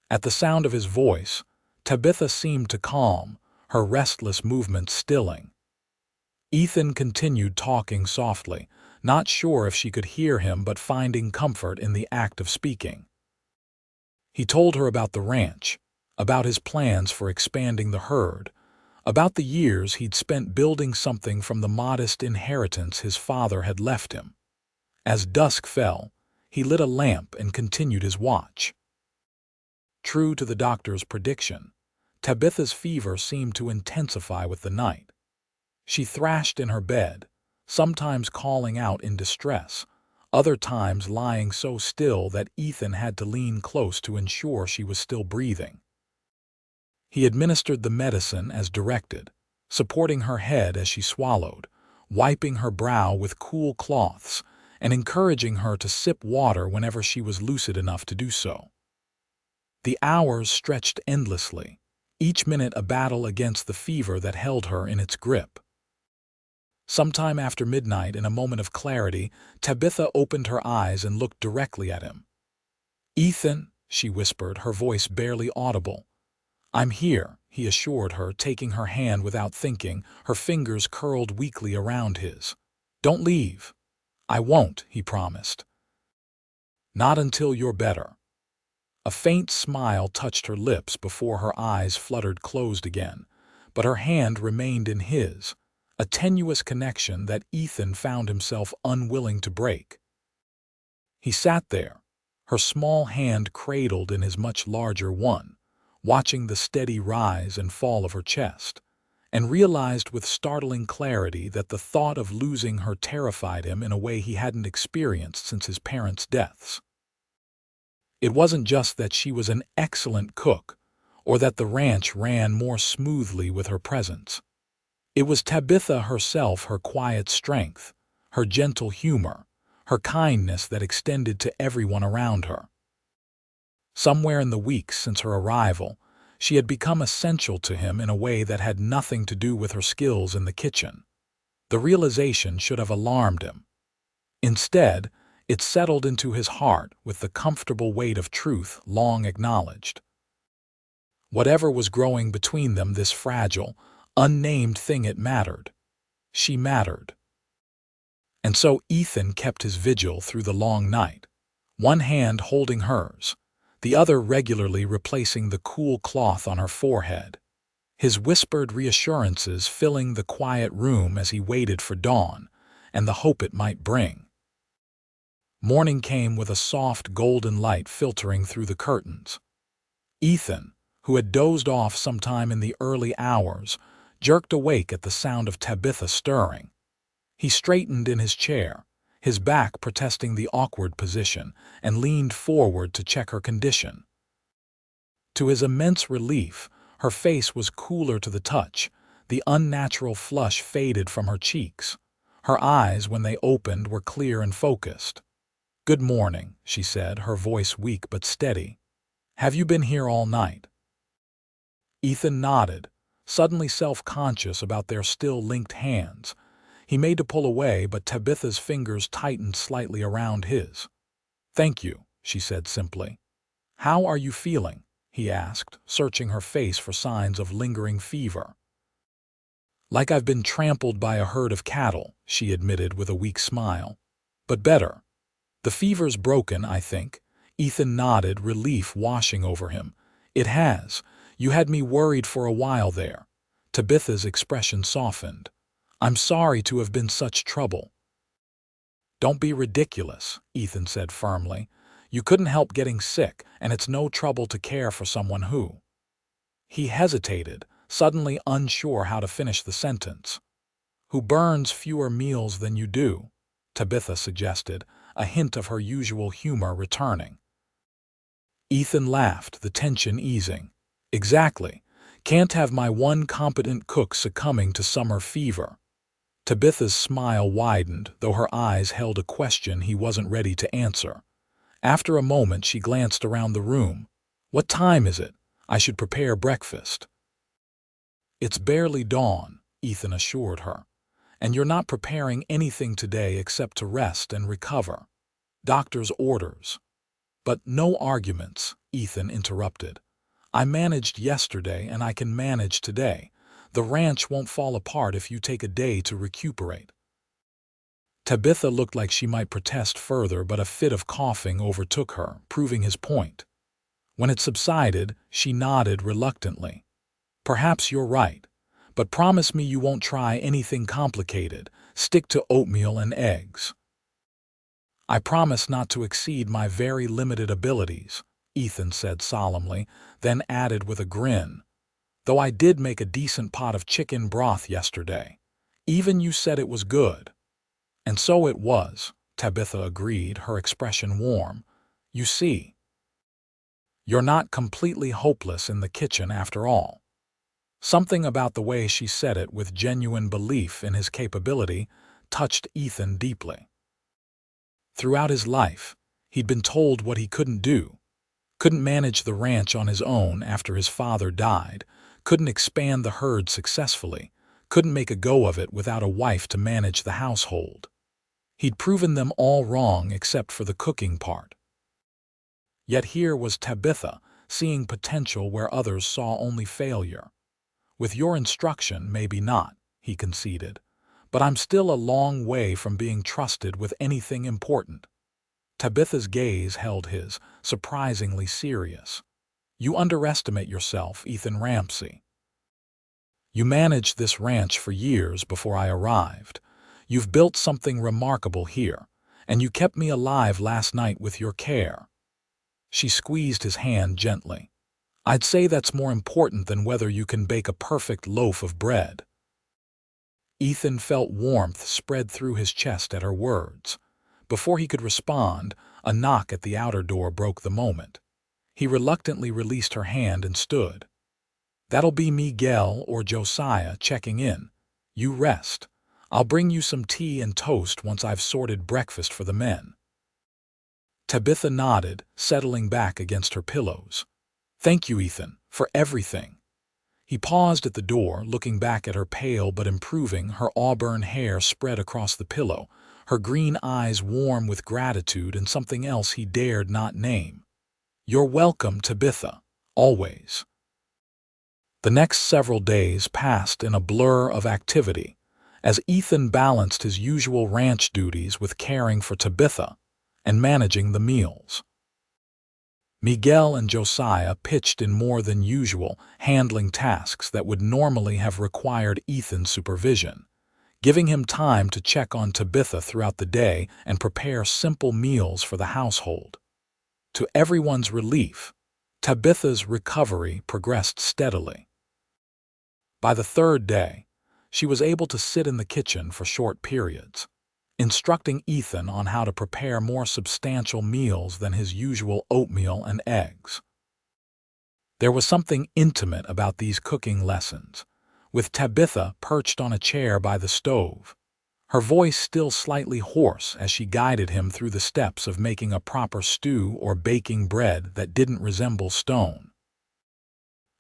At the sound of his voice, Tabitha seemed to calm, her restless movements stilling. Ethan continued talking softly, not sure if she could hear him but finding comfort in the act of speaking. He told her about the ranch, about his plans for expanding the herd, about the years he'd spent building something from the modest inheritance his father had left him. As dusk fell, he lit a lamp and continued his watch. True to the doctor's prediction, Tabitha's fever seemed to intensify with the night. She thrashed in her bed, sometimes calling out in distress, other times lying so still that Ethan had to lean close to ensure she was still breathing. He administered the medicine as directed, supporting her head as she swallowed, wiping her brow with cool cloths, and encouraging her to sip water whenever she was lucid enough to do so. The hours stretched endlessly, each minute a battle against the fever that held her in its grip. Sometime after midnight, in a moment of clarity, Tabitha opened her eyes and looked directly at him. "Ethan," she whispered, her voice barely audible. "I'm here," he assured her, taking her hand without thinking, her fingers curled weakly around his. "Don't leave." "I won't," he promised. "Not until you're better." A faint smile touched her lips before her eyes fluttered closed again, but her hand remained in his, a tenuous connection that Ethan found himself unwilling to break. He sat there, her small hand cradled in his much larger one, watching the steady rise and fall of her chest, and realized with startling clarity that the thought of losing her terrified him in a way he hadn't experienced since his parents' deaths. It wasn't just that she was an excellent cook, or that the ranch ran more smoothly with her presence. It was Tabitha herself, her quiet strength, her gentle humor, her kindness that extended to everyone around her. Somewhere in the weeks since her arrival, she had become essential to him in a way that had nothing to do with her skills in the kitchen. The realization should have alarmed him. Instead, it settled into his heart with the comfortable weight of truth long acknowledged. Whatever was growing between them, this fragile, unnamed thing, it mattered. She mattered. And so Ethan kept his vigil through the long night, one hand holding hers, the other regularly replacing the cool cloth on her forehead, his whispered reassurances filling the quiet room as he waited for dawn and the hope it might bring. Morning came with a soft golden light filtering through the curtains. Ethan, who had dozed off sometime in the early hours, jerked awake at the sound of Tabitha stirring. He straightened in his chair, his back protesting the awkward position, and leaned forward to check her condition. To his immense relief, her face was cooler to the touch, the unnatural flush faded from her cheeks. Her eyes, when they opened, were clear and focused. "Good morning," she said, her voice weak but steady. "Have you been here all night?" Ethan nodded, suddenly self-conscious about their still linked hands. He made to pull away, but Tabitha's fingers tightened slightly around his. "Thank you," she said simply. "How are you feeling?" he asked, searching her face for signs of lingering fever. "Like I've been trampled by a herd of cattle," she admitted with a weak smile. "But better. The fever's broken, I think." Ethan nodded, relief washing over him. "It has. You had me worried for a while there." Tabitha's expression softened. "I'm sorry to have been such trouble." "Don't be ridiculous," Ethan said firmly. "You couldn't help getting sick, and it's no trouble to care for someone who—" He hesitated, suddenly unsure how to finish the sentence. "Who burns fewer meals than you do," Tabitha suggested, a hint of her usual humor returning. Ethan laughed, the tension easing. "Exactly. Can't have my one competent cook succumbing to summer fever." Tabitha's smile widened, though her eyes held a question he wasn't ready to answer. After a moment, she glanced around the room. "What time is it? I should prepare breakfast." "It's barely dawn," Ethan assured her. "And you're not preparing anything today except to rest and recover. Doctor's orders." "But no arguments," Ethan interrupted. "I managed yesterday and I can manage today. The ranch won't fall apart if you take a day to recuperate." Tabitha looked like she might protest further, but a fit of coughing overtook her, proving his point. When it subsided, she nodded reluctantly. "Perhaps you're right, but promise me you won't try anything complicated. Stick to oatmeal and eggs." "I promise not to exceed my very limited abilities," Ethan said solemnly, then added with a grin, "though I did make a decent pot of chicken broth yesterday. Even you said it was good." "And so it was," Tabitha agreed, her expression warm. "You see, you're not completely hopeless in the kitchen after all." Something about the way she said it, with genuine belief in his capability, touched Ethan deeply. Throughout his life, he'd been told what he couldn't do. Couldn't manage the ranch on his own after his father died, couldn't expand the herd successfully, couldn't make a go of it without a wife to manage the household. He'd proven them all wrong except for the cooking part. Yet here was Tabitha, seeing potential where others saw only failure. "With your instruction, maybe not," he conceded, "but I'm still a long way from being trusted with anything important." Tabitha's gaze held his, surprisingly serious. "You underestimate yourself, Ethan Ramsey. You managed this ranch for years before I arrived. You've built something remarkable here, and you kept me alive last night with your care." She squeezed his hand gently. "I'd say that's more important than whether you can bake a perfect loaf of bread." Ethan felt warmth spread through his chest at her words. Before he could respond, a knock at the outer door broke the moment. He reluctantly released her hand and stood. "That'll be Miguel or Josiah checking in. You rest. I'll bring you some tea and toast once I've sorted breakfast for the men." Tabitha nodded, settling back against her pillows. "Thank you, Ethan, for everything." He paused at the door, looking back at her pale but improving, her auburn hair spread across the pillow, her green eyes warm with gratitude and something else he dared not name. "You're welcome, Tabitha, always." The next several days passed in a blur of activity, as Ethan balanced his usual ranch duties with caring for Tabitha and managing the meals. Miguel and Josiah pitched in more than usual, handling tasks that would normally have required Ethan's supervision, giving him time to check on Tabitha throughout the day and prepare simple meals for the household. To everyone's relief, Tabitha's recovery progressed steadily. By the third day, she was able to sit in the kitchen for short periods, instructing Ethan on how to prepare more substantial meals than his usual oatmeal and eggs. There was something intimate about these cooking lessons, with Tabitha perched on a chair by the stove, her voice still slightly hoarse as she guided him through the steps of making a proper stew or baking bread that didn't resemble stone.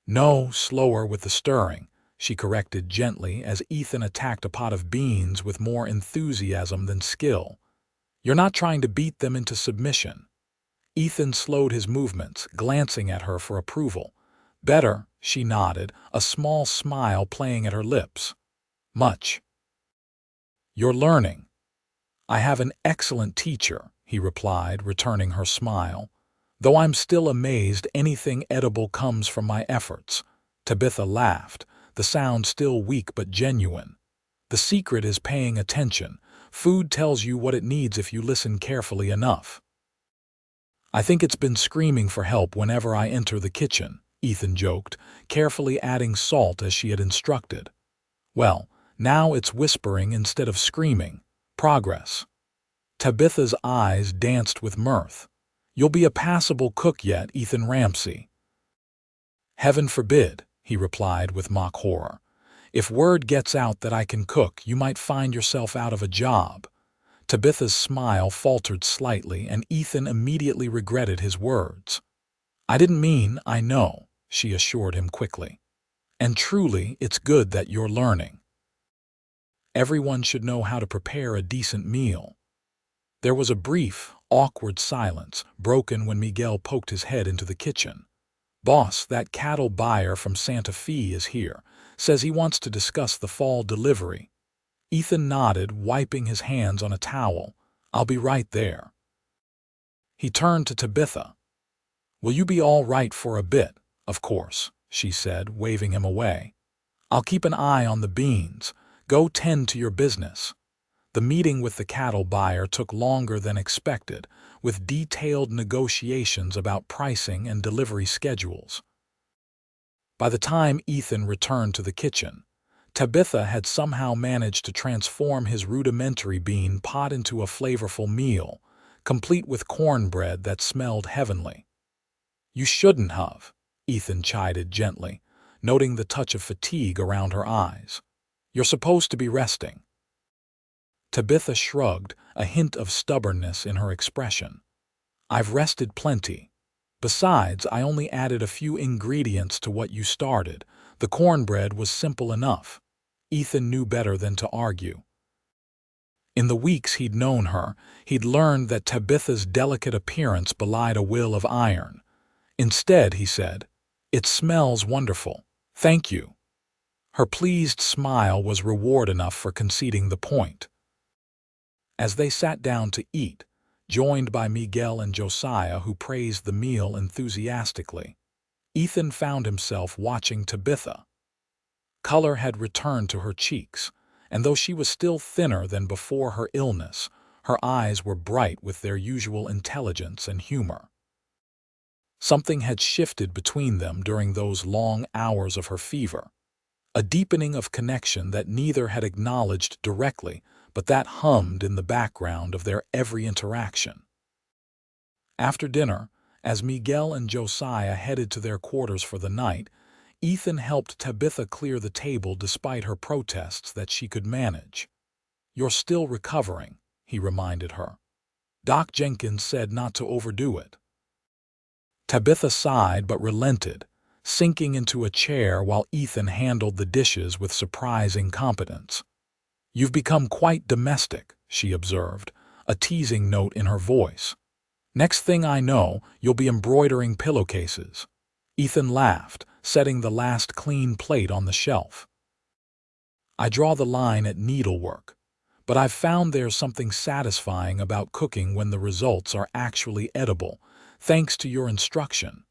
"No, slower with the stirring," she corrected gently as Ethan attacked a pot of beans with more enthusiasm than skill. "You're not trying to beat them into submission." Ethan slowed his movements, glancing at her for approval. "Better," she nodded, a small smile playing at her lips. "Much." "You're learning." "I have an excellent teacher," he replied, returning her smile. "Though I'm still amazed anything edible comes from my efforts." Tabitha laughed, the sound still weak but genuine. "The secret is paying attention. Food tells you what it needs if you listen carefully enough." "I think it's been screaming for help whenever I enter the kitchen," Ethan joked, carefully adding salt as she had instructed. "Well, now it's whispering instead of screaming. Progress." Tabitha's eyes danced with mirth. "You'll be a passable cook yet, Ethan Ramsey." "Heaven forbid," he replied with mock horror. "If word gets out that I can cook, you might find yourself out of a job." Tabitha's smile faltered slightly, and Ethan immediately regretted his words. "I didn't mean, I know," she assured him quickly. "And truly, it's good that you're learning. Everyone should know how to prepare a decent meal." There was a brief, awkward silence, broken when Miguel poked his head into the kitchen. "Boss, that cattle buyer from Santa Fe is here. Says he wants to discuss the fall delivery." Ethan nodded, wiping his hands on a towel. "I'll be right there." He turned to Tabitha. "Will you be all right for a bit?" "Of course," she said, waving him away. "I'll keep an eye on the beans. Go tend to your business." The meeting with the cattle buyer took longer than expected, with detailed negotiations about pricing and delivery schedules. By the time Ethan returned to the kitchen, Tabitha had somehow managed to transform his rudimentary bean pot into a flavorful meal, complete with cornbread that smelled heavenly. "You shouldn't have," Ethan chided gently, noting the touch of fatigue around her eyes. "You're supposed to be resting." Tabitha shrugged, a hint of stubbornness in her expression. "I've rested plenty. Besides, I only added a few ingredients to what you started. The cornbread was simple enough." Ethan knew better than to argue. In the weeks he'd known her, he'd learned that Tabitha's delicate appearance belied a will of iron. Instead, he said, "It smells wonderful. Thank you." Her pleased smile was reward enough for conceding the point. As they sat down to eat, joined by Miguel and Josiah, who praised the meal enthusiastically, Ethan found himself watching Tabitha. Color had returned to her cheeks, and though she was still thinner than before her illness, her eyes were bright with their usual intelligence and humor. Something had shifted between them during those long hours of her fever, a deepening of connection that neither had acknowledged directly, but that hummed in the background of their every interaction. After dinner, as Miguel and Josiah headed to their quarters for the night, Ethan helped Tabitha clear the table despite her protests that she could manage. "You're still recovering," he reminded her. "Doc Jenkins said not to overdo it." Tabitha sighed but relented, sinking into a chair while Ethan handled the dishes with surprising competence. "You've become quite domestic," she observed, a teasing note in her voice. "Next thing I know, you'll be embroidering pillowcases." Ethan laughed, setting the last clean plate on the shelf. "I draw the line at needlework, but I've found there's something satisfying about cooking when the results are actually edible, thanks to your instruction."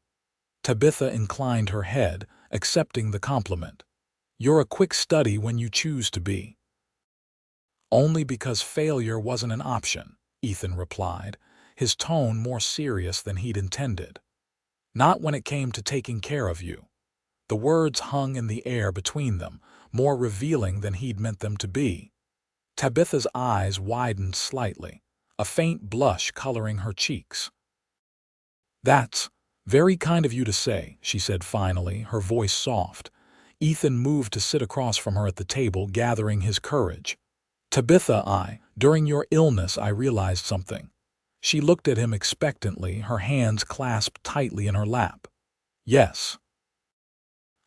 Tabitha inclined her head, accepting the compliment. "You're a quick study when you choose to be." "Only because failure wasn't an option," Ethan replied, his tone more serious than he'd intended. "Not when it came to taking care of you." The words hung in the air between them, more revealing than he'd meant them to be. Tabitha's eyes widened slightly, a faint blush coloring her cheeks. "That's very kind of you to say," she said finally, her voice soft. Ethan moved to sit across from her at the table, gathering his courage. "Tabitha, during your illness I realized something." She looked at him expectantly, her hands clasped tightly in her lap. "Yes."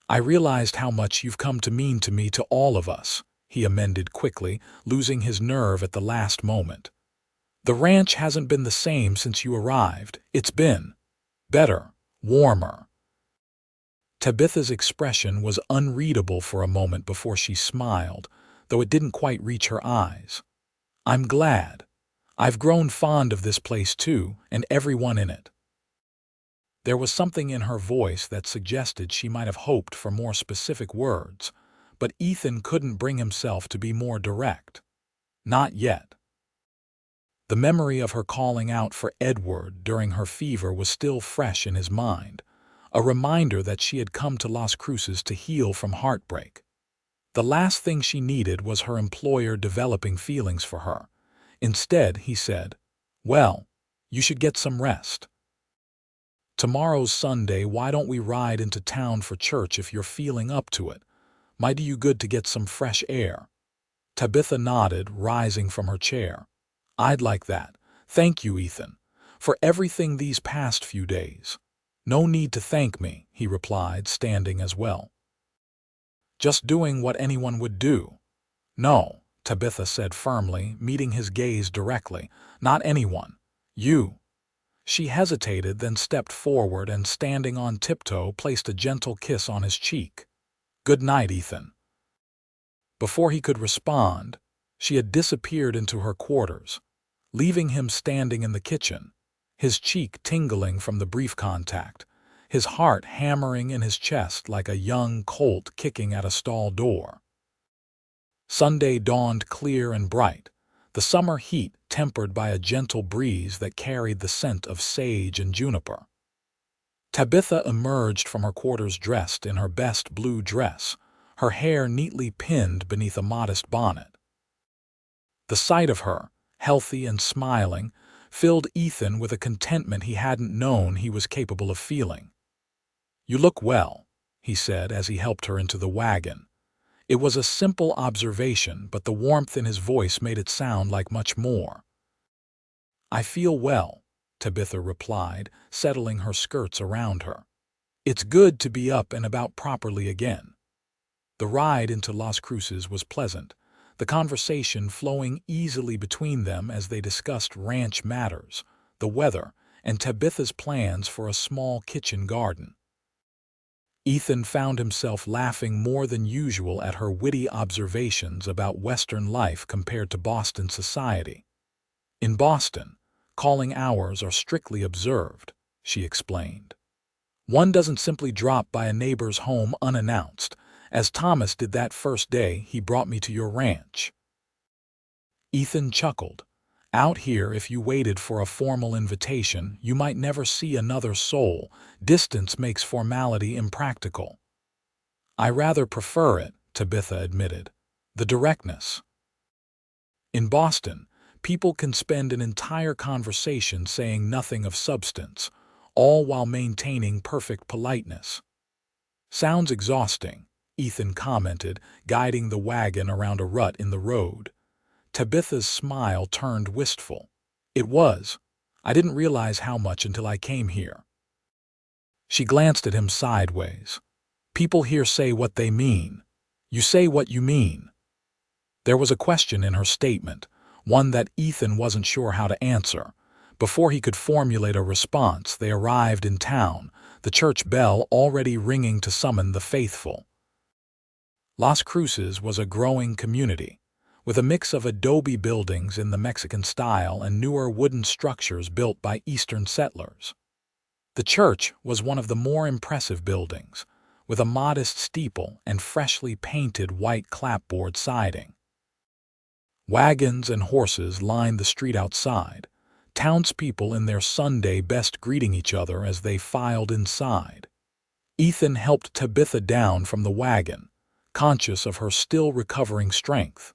I realized how much you've come to mean to me, to all of us, he amended quickly, losing his nerve at the last moment. The ranch hasn't been the same since you arrived. It's been better, warmer. Tabitha's expression was unreadable for a moment before she smiled, though it didn't quite reach her eyes. I'm glad. I've grown fond of this place too, and everyone in it. There was something in her voice that suggested she might have hoped for more specific words, but Ethan couldn't bring himself to be more direct. Not yet. The memory of her calling out for Edward during her fever was still fresh in his mind, a reminder that she had come to Las Cruces to heal from heartbreak. The last thing she needed was her employer developing feelings for her. Instead, he said, "Well, you should get some rest. Tomorrow's Sunday, why don't we ride into town for church if you're feeling up to it? Might do you good to get some fresh air." Tabitha nodded, rising from her chair. "I'd like that. Thank you, Ethan, for everything these past few days." "No need to thank me," he replied, standing as well. "Just doing what anyone would do." "No," Tabitha said firmly, meeting his gaze directly. "Not anyone. You." She hesitated, then stepped forward and, standing on tiptoe, placed a gentle kiss on his cheek. "Good night, Ethan." Before he could respond, she had disappeared into her quarters, leaving him standing in the kitchen, his cheek tingling from the brief contact, his heart hammering in his chest like a young colt kicking at a stall door. Sunday dawned clear and bright, the summer heat tempered by a gentle breeze that carried the scent of sage and juniper. Tabitha emerged from her quarters dressed in her best blue dress, her hair neatly pinned beneath a modest bonnet. The sight of her, healthy and smiling, filled Ethan with a contentment he hadn't known he was capable of feeling. "You look well," he said as he helped her into the wagon. It was a simple observation, but the warmth in his voice made it sound like much more. "I feel well," Tabitha replied, settling her skirts around her. "It's good to be up and about properly again." The ride into Las Cruces was pleasant, the conversation flowing easily between them as they discussed ranch matters, the weather, and Tabitha's plans for a small kitchen garden. Ethan found himself laughing more than usual at her witty observations about Western life compared to Boston society. "In Boston, calling hours are strictly observed," she explained. "One doesn't simply drop by a neighbor's home unannounced, as Thomas did that first day he brought me to your ranch." Ethan chuckled. "Out here, if you waited for a formal invitation, you might never see another soul. Distance makes formality impractical." "I rather prefer it," Tabitha admitted. "The directness." In Boston, people can spend an entire conversation saying nothing of substance, all while maintaining perfect politeness. "Sounds exhausting," Ethan commented, guiding the wagon around a rut in the road. Tabitha's smile turned wistful. "It was. I didn't realize how much until I came here." She glanced at him sideways. "People here say what they mean. You say what you mean." There was a question in her statement, one that Ethan wasn't sure how to answer. Before he could formulate a response, they arrived in town, the church bell already ringing to summon the faithful. Las Cruces was a growing community, with a mix of adobe buildings in the Mexican style and newer wooden structures built by Eastern settlers. The church was one of the more impressive buildings, with a modest steeple and freshly painted white clapboard siding. Wagons and horses lined the street outside, townspeople in their Sunday best greeting each other as they filed inside. Ethan helped Tabitha down from the wagon, conscious of her still recovering strength.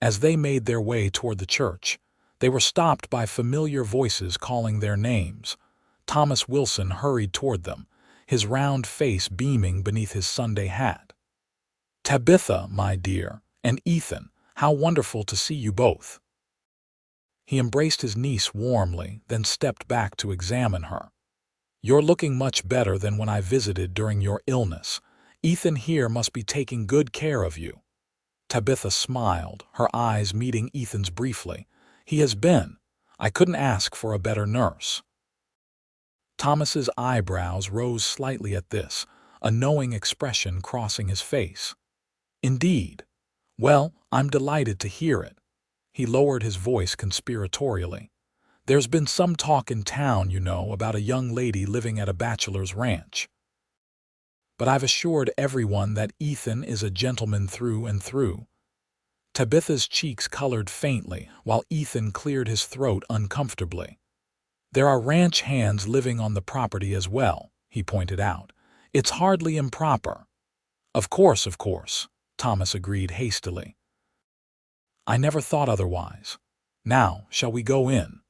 As they made their way toward the church, they were stopped by familiar voices calling their names. Thomas Wilson hurried toward them, his round face beaming beneath his Sunday hat. "Tabitha, my dear, and Ethan, how wonderful to see you both." He embraced his niece warmly, then stepped back to examine her. You're looking much better than when I visited during your illness. Ethan here must be taking good care of you." Tabitha smiled, her eyes meeting Ethan's briefly. "He has been. I couldn't ask for a better nurse." Thomas's eyebrows rose slightly at this, a knowing expression crossing his face. "Indeed. Well, I'm delighted to hear it." He lowered his voice conspiratorially. "There's been some talk in town, you know, about a young lady living at a bachelor's ranch. But I've assured everyone that Ethan is a gentleman through and through." Tabitha's cheeks colored faintly, while Ethan cleared his throat uncomfortably. "There are ranch hands living on the property as well," he pointed out. "It's hardly improper." Of course," Thomas agreed hastily. "I never thought otherwise. Now, shall we go in?"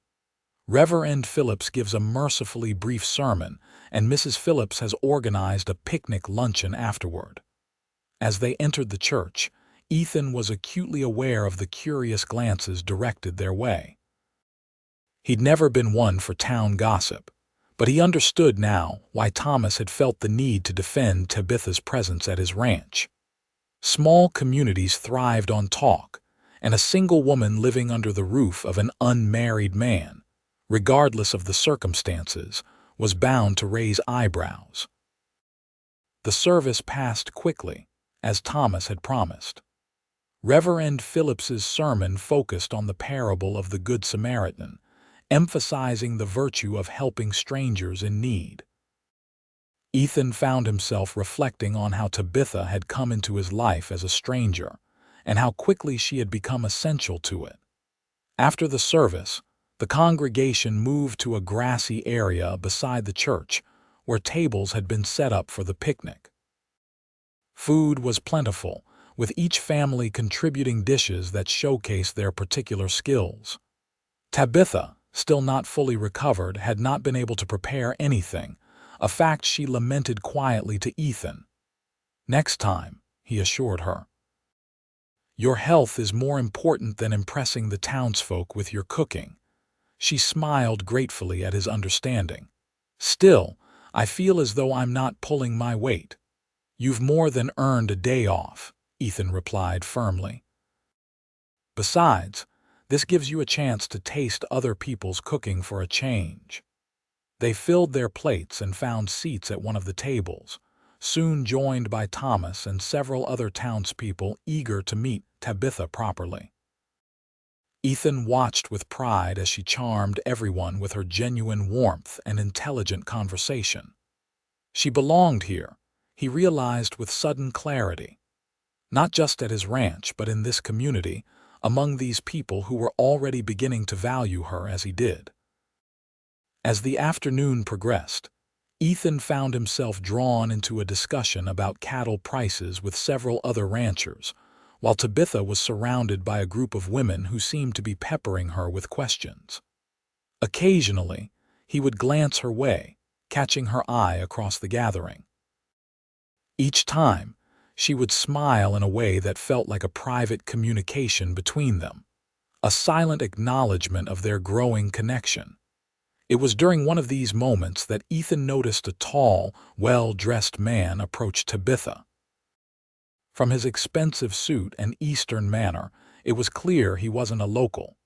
Reverend Phillips gives a mercifully brief sermon, and Mrs. Phillips has organized a picnic luncheon afterward. As they entered the church, Ethan was acutely aware of the curious glances directed their way. He'd never been one for town gossip, but he understood now why Thomas had felt the need to defend Tabitha's presence at his ranch. Small communities thrived on talk, and a single woman living under the roof of an unmarried man, regardless of the circumstances, was bound to raise eyebrows. The service passed quickly, as Thomas had promised. Reverend Phillips's sermon focused on the parable of the Good Samaritan, emphasizing the virtue of helping strangers in need. Ethan found himself reflecting on how Tabitha had come into his life as a stranger, and how quickly she had become essential to it. After the service, the congregation moved to a grassy area beside the church, where tables had been set up for the picnic. Food was plentiful, with each family contributing dishes that showcased their particular skills. Tabitha, still not fully recovered, had not been able to prepare anything, a fact she lamented quietly to Ethan. "Next time," he assured her. "Your health is more important than impressing the townsfolk with your cooking." She smiled gratefully at his understanding. "Still, I feel as though I'm not pulling my weight." "You've more than earned a day off," Ethan replied firmly. "Besides, this gives you a chance to taste other people's cooking for a change." They filled their plates and found seats at one of the tables, soon joined by Thomas and several other townspeople eager to meet Tabitha properly. Ethan watched with pride as she charmed everyone with her genuine warmth and intelligent conversation. She belonged here, he realized with sudden clarity. Not just at his ranch, but in this community, among these people who were already beginning to value her as he did. As the afternoon progressed, Ethan found himself drawn into a discussion about cattle prices with several other ranchers, while Tabitha was surrounded by a group of women who seemed to be peppering her with questions. Occasionally, he would glance her way, catching her eye across the gathering. Each time, she would smile in a way that felt like a private communication between them, a silent acknowledgement of their growing connection. It was during one of these moments that Ethan noticed a tall, well-dressed man approach Tabitha. From his expensive suit and Eastern manner, it was clear he wasn't a local.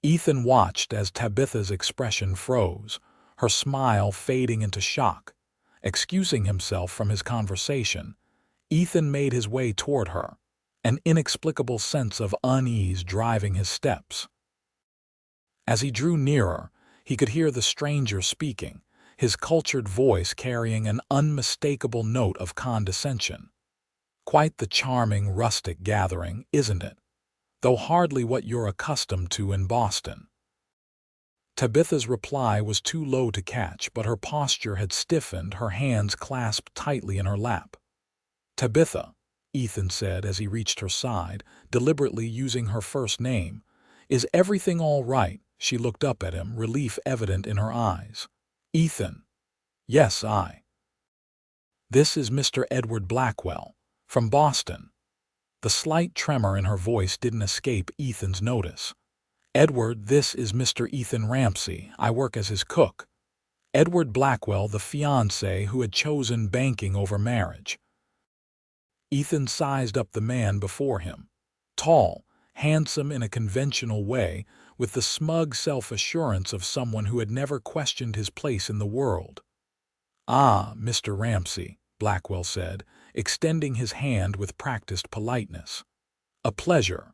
Ethan watched as Tabitha's expression froze, her smile fading into shock. Excusing himself from his conversation, Ethan made his way toward her, an inexplicable sense of unease driving his steps. As he drew nearer, he could hear the stranger speaking, his cultured voice carrying an unmistakable note of condescension. "Quite the charming rustic gathering, isn't it? Though hardly what you're accustomed to in Boston." Tabitha's reply was too low to catch, but her posture had stiffened, her hands clasped tightly in her lap. "Tabitha," Ethan said as he reached her side, deliberately using her first name, "is everything all right?" She looked up at him, relief evident in her eyes. "Ethan." "Yes, This is Mr. Edward Blackwell, from Boston." The slight tremor in her voice didn't escape Ethan's notice. "Edward, this is Mr. Ethan Ramsey. I work as his cook." Edward Blackwell, the fiancé who had chosen banking over marriage. Ethan sized up the man before him. Tall, handsome in a conventional way, with the smug self-assurance of someone who had never questioned his place in the world. "Ah, Mr. Ramsey," Blackwell said, extending his hand with practiced politeness. "A pleasure.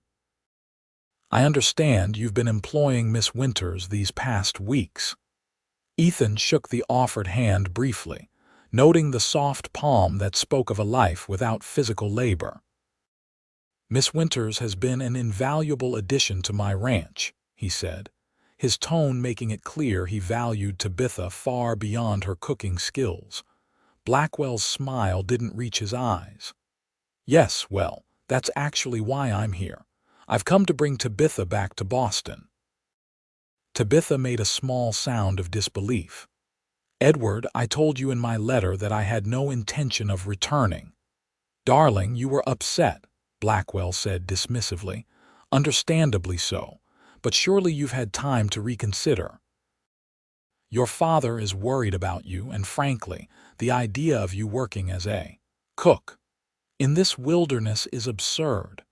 I understand you've been employing Miss Winters these past weeks." Ethan shook the offered hand briefly, noting the soft palm that spoke of a life without physical labor. "Miss Winters has been an invaluable addition to my ranch," he said, his tone making it clear he valued Tabitha far beyond her cooking skills. Blackwell's smile didn't reach his eyes. "Yes, well, that's actually why I'm here. I've come to bring Tabitha back to Boston." Tabitha made a small sound of disbelief. "Edward, I told you in my letter that I had no intention of returning." "Darling, you were upset," Blackwell said dismissively. "Understandably so, but surely you've had time to reconsider. Your father is worried about you, and frankly, the idea of you working as a cook in this wilderness is absurd."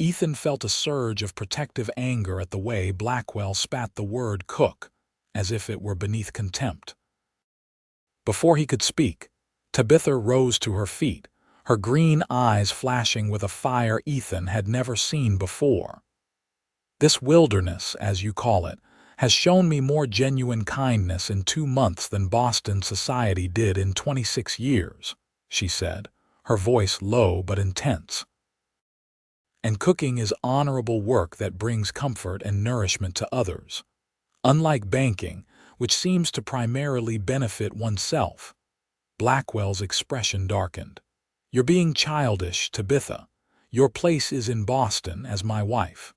Ethan felt a surge of protective anger at the way Blackwell spat the word cook, as if it were beneath contempt. Before he could speak, Tabitha rose to her feet, her green eyes flashing with a fire Ethan had never seen before. "This wilderness, as you call it, has shown me more genuine kindness in 2 months than Boston society did in 26 years, she said, her voice low but intense. "And cooking is honorable work that brings comfort and nourishment to others. Unlike banking, which seems to primarily benefit oneself." Blackwell's expression darkened. "You're being childish, Tabitha. Your place is in Boston as my wife.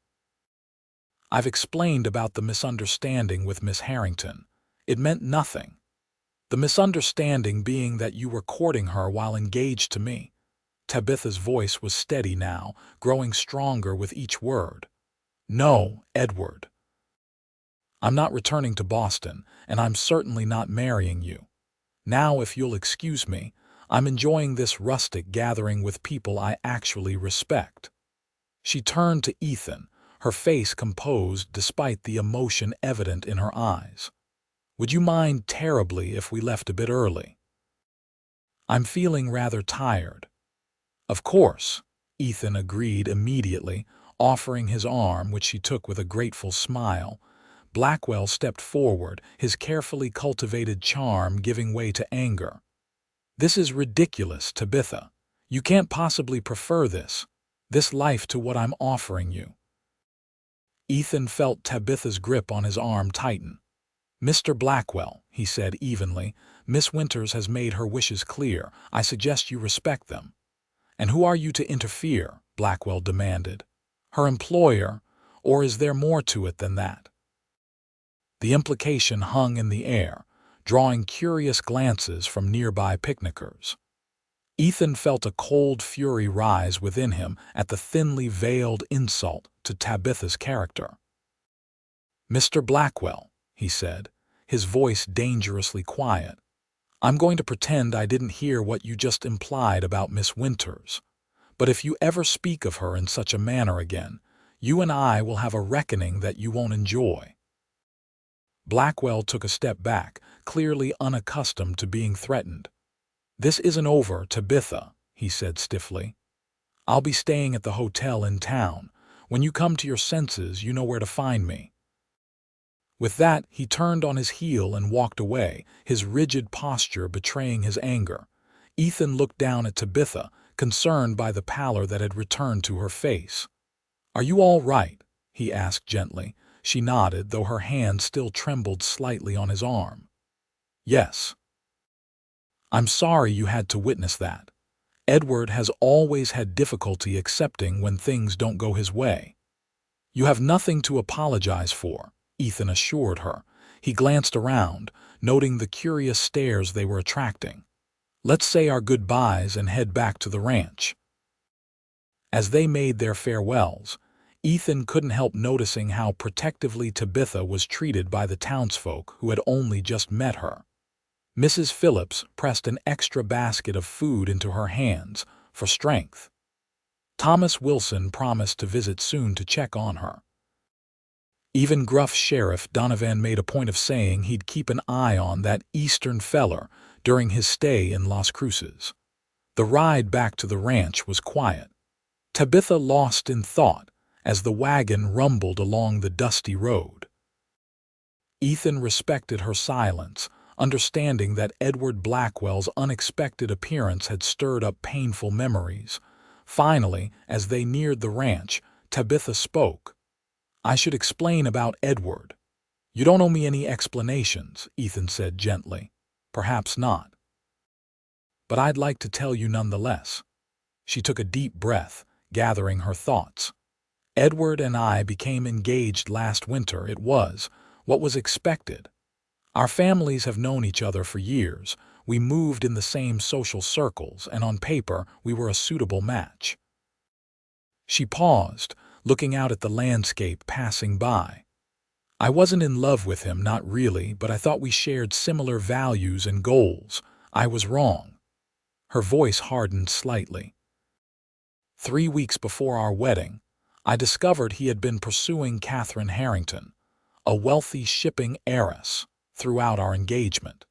I've explained about the misunderstanding with Miss Harrington. It meant nothing. The misunderstanding being that you were courting her while engaged to me." Tabitha's voice was steady now, growing stronger with each word. "No, Edward. I'm not returning to Boston, and I'm certainly not marrying you. Now, if you'll excuse me, I'm enjoying this rustic gathering with people I actually respect." She turned to Ethan, her face composed despite the emotion evident in her eyes. "Would you mind terribly if we left a bit early? I'm feeling rather tired." "Of course," Ethan agreed immediately, offering his arm, which she took with a grateful smile. Blackwell stepped forward, his carefully cultivated charm giving way to anger. "This is ridiculous, Tabitha. You can't possibly prefer this life to what I'm offering you." Ethan felt Tabitha's grip on his arm tighten. "Mr. Blackwell," he said evenly, "Miss Winters has made her wishes clear. I suggest you respect them." "And who are you to interfere?" Blackwell demanded. "Her employer, or is there more to it than that?" The implication hung in the air, drawing curious glances from nearby picnickers. Ethan felt a cold fury rise within him at the thinly veiled insult to Tabitha's character. "Mr. Blackwell," he said, his voice dangerously quiet, "I'm going to pretend I didn't hear what you just implied about Miss Winters. But if you ever speak of her in such a manner again, you and I will have a reckoning that you won't enjoy." Blackwell took a step back, clearly unaccustomed to being threatened. "This isn't over, Tabitha," he said stiffly. "I'll be staying at the hotel in town. When you come to your senses, you know where to find me." With that, he turned on his heel and walked away, his rigid posture betraying his anger. Ethan looked down at Tabitha, concerned by the pallor that had returned to her face. "Are you all right?" he asked gently. She nodded, though her hand still trembled slightly on his arm. "Yes." "I'm sorry you had to witness that. Edward has always had difficulty accepting when things don't go his way." "You have nothing to apologize for," Ethan assured her. He glanced around, noting the curious stares they were attracting. "Let's say our goodbyes and head back to the ranch." As they made their farewells, Ethan couldn't help noticing how protectively Tabitha was treated by the townsfolk who had only just met her. Mrs. Phillips pressed an extra basket of food into her hands for strength. Thomas Wilson promised to visit soon to check on her. Even gruff Sheriff Donovan made a point of saying he'd keep an eye on that Eastern feller during his stay in Las Cruces. The ride back to the ranch was quiet. Tabitha lost in thought as the wagon rumbled along the dusty road. Ethan respected her silence, understanding that Edward Blackwell's unexpected appearance had stirred up painful memories. Finally, as they neared the ranch, Tabitha spoke. "I should explain about Edward." "You don't owe me any explanations," Ethan said gently. "Perhaps not. But I'd like to tell you nonetheless." She took a deep breath, gathering her thoughts. "Edward and I became engaged last winter. It was what was expected. Our families have known each other for years. We moved in the same social circles, and on paper we were a suitable match." She paused, looking out at the landscape passing by. "I wasn't in love with him, not really, but I thought we shared similar values and goals. I was wrong." Her voice hardened slightly. 3 weeks before our wedding, I discovered he had been pursuing Catherine Harrington, a wealthy shipping heiress, throughout our engagement.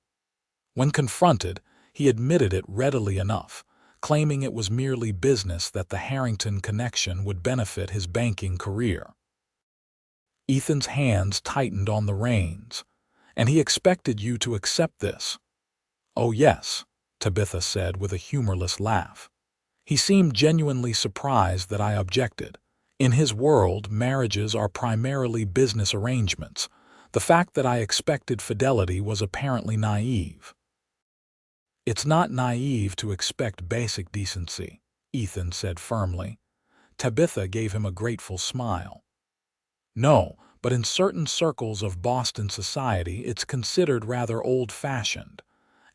When confronted, he admitted it readily enough, claiming it was merely business, that the Harrington connection would benefit his banking career. Ethan's hands tightened on the reins. "And he expected you to accept this?" "Oh yes," Tabitha said with a humorless laugh. "He seemed genuinely surprised that I objected. In his world, marriages are primarily business arrangements. The fact that I expected fidelity was apparently naive." "It's not naive to expect basic decency," Ethan said firmly. Tabitha gave him a grateful smile. "No, but in certain circles of Boston society it's considered rather old-fashioned.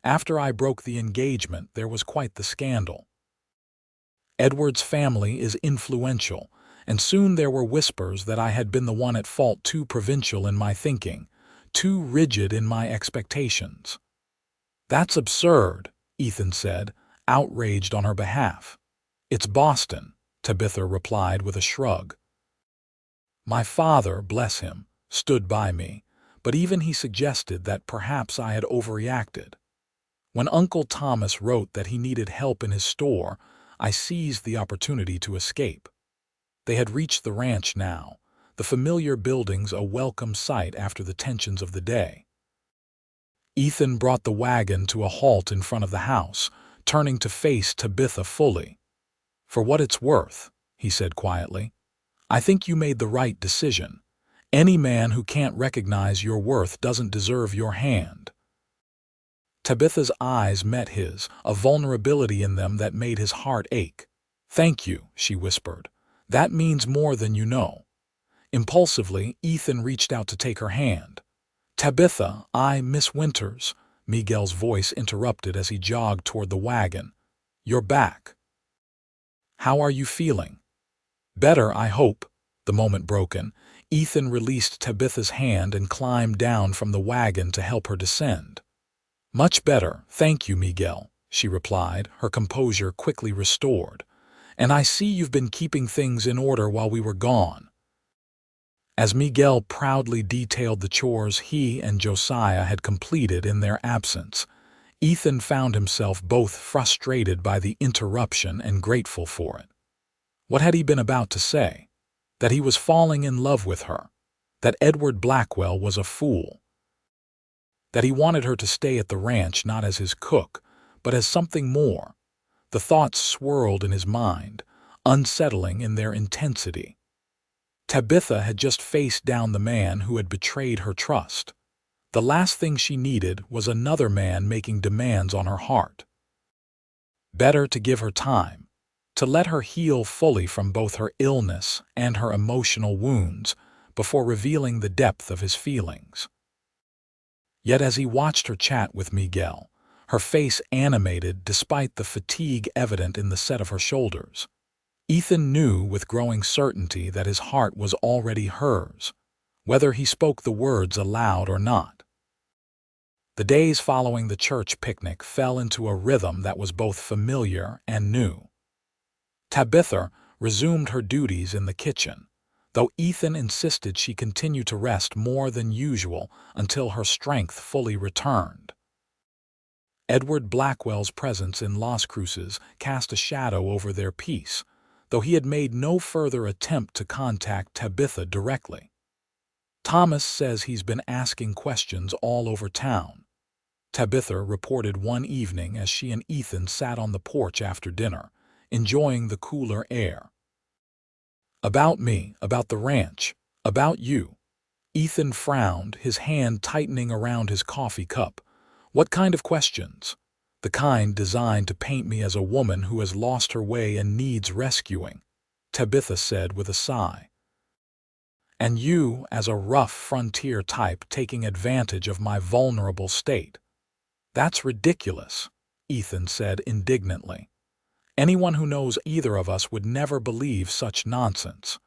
After I broke the engagement, there was quite the scandal. Edward's family is influential, and soon there were whispers that I had been the one at fault, too provincial in my thinking, too rigid in my expectations." "That's absurd," Ethan said, outraged on her behalf. "It's Boston," Tabitha replied with a shrug. "My father, bless him, stood by me, but even he suggested that perhaps I had overreacted. When Uncle Thomas wrote that he needed help in his store, I seized the opportunity to escape." They had reached the ranch now, the familiar buildings a welcome sight after the tensions of the day. Ethan brought the wagon to a halt in front of the house, turning to face Tabitha fully. "For what it's worth," he said quietly, "I think you made the right decision. Any man who can't recognize your worth doesn't deserve your hand." Tabitha's eyes met his, a vulnerability in them that made his heart ache. "Thank you," she whispered. "That means more than you know." Impulsively, Ethan reached out to take her hand. "Tabitha, Miss Winters," Miguel's voice interrupted as he jogged toward the wagon. "You're back. How are you feeling?" "Better, I hope." The moment broken, Ethan released Tabitha's hand and climbed down from the wagon to help her descend. "Much better, thank you, Miguel," she replied, her composure quickly restored. "And I see you've been keeping things in order while we were gone." As Miguel proudly detailed the chores he and Josiah had completed in their absence, Ethan found himself both frustrated by the interruption and grateful for it. What had he been about to say? That he was falling in love with her? That Edward Blackwell was a fool? That he wanted her to stay at the ranch not as his cook, but as something more? The thoughts swirled in his mind, unsettling in their intensity. Tabitha had just faced down the man who had betrayed her trust. The last thing she needed was another man making demands on her heart. Better to give her time, to let her heal fully from both her illness and her emotional wounds before revealing the depth of his feelings. Yet as he watched her chat with Miguel, her face animated despite the fatigue evident in the set of her shoulders, Ethan knew with growing certainty that his heart was already hers, whether he spoke the words aloud or not. The days following the church picnic fell into a rhythm that was both familiar and new. Tabitha resumed her duties in the kitchen, though Ethan insisted she continue to rest more than usual until her strength fully returned. Edward Blackwell's presence in Las Cruces cast a shadow over their peace, though he had made no further attempt to contact Tabitha directly. Thomas says he's been asking questions all over town, Tabitha reported one evening as she and Ethan sat on the porch after dinner, enjoying the cooler air. About me, about the ranch, about you. Ethan frowned, his hand tightening around his coffee cup. What kind of questions? The kind designed to paint me as a woman who has lost her way and needs rescuing, Tabitha said with a sigh. And you as a rough frontier type taking advantage of my vulnerable state. That's ridiculous, Ethan said indignantly. Anyone who knows either of us would never believe such nonsense.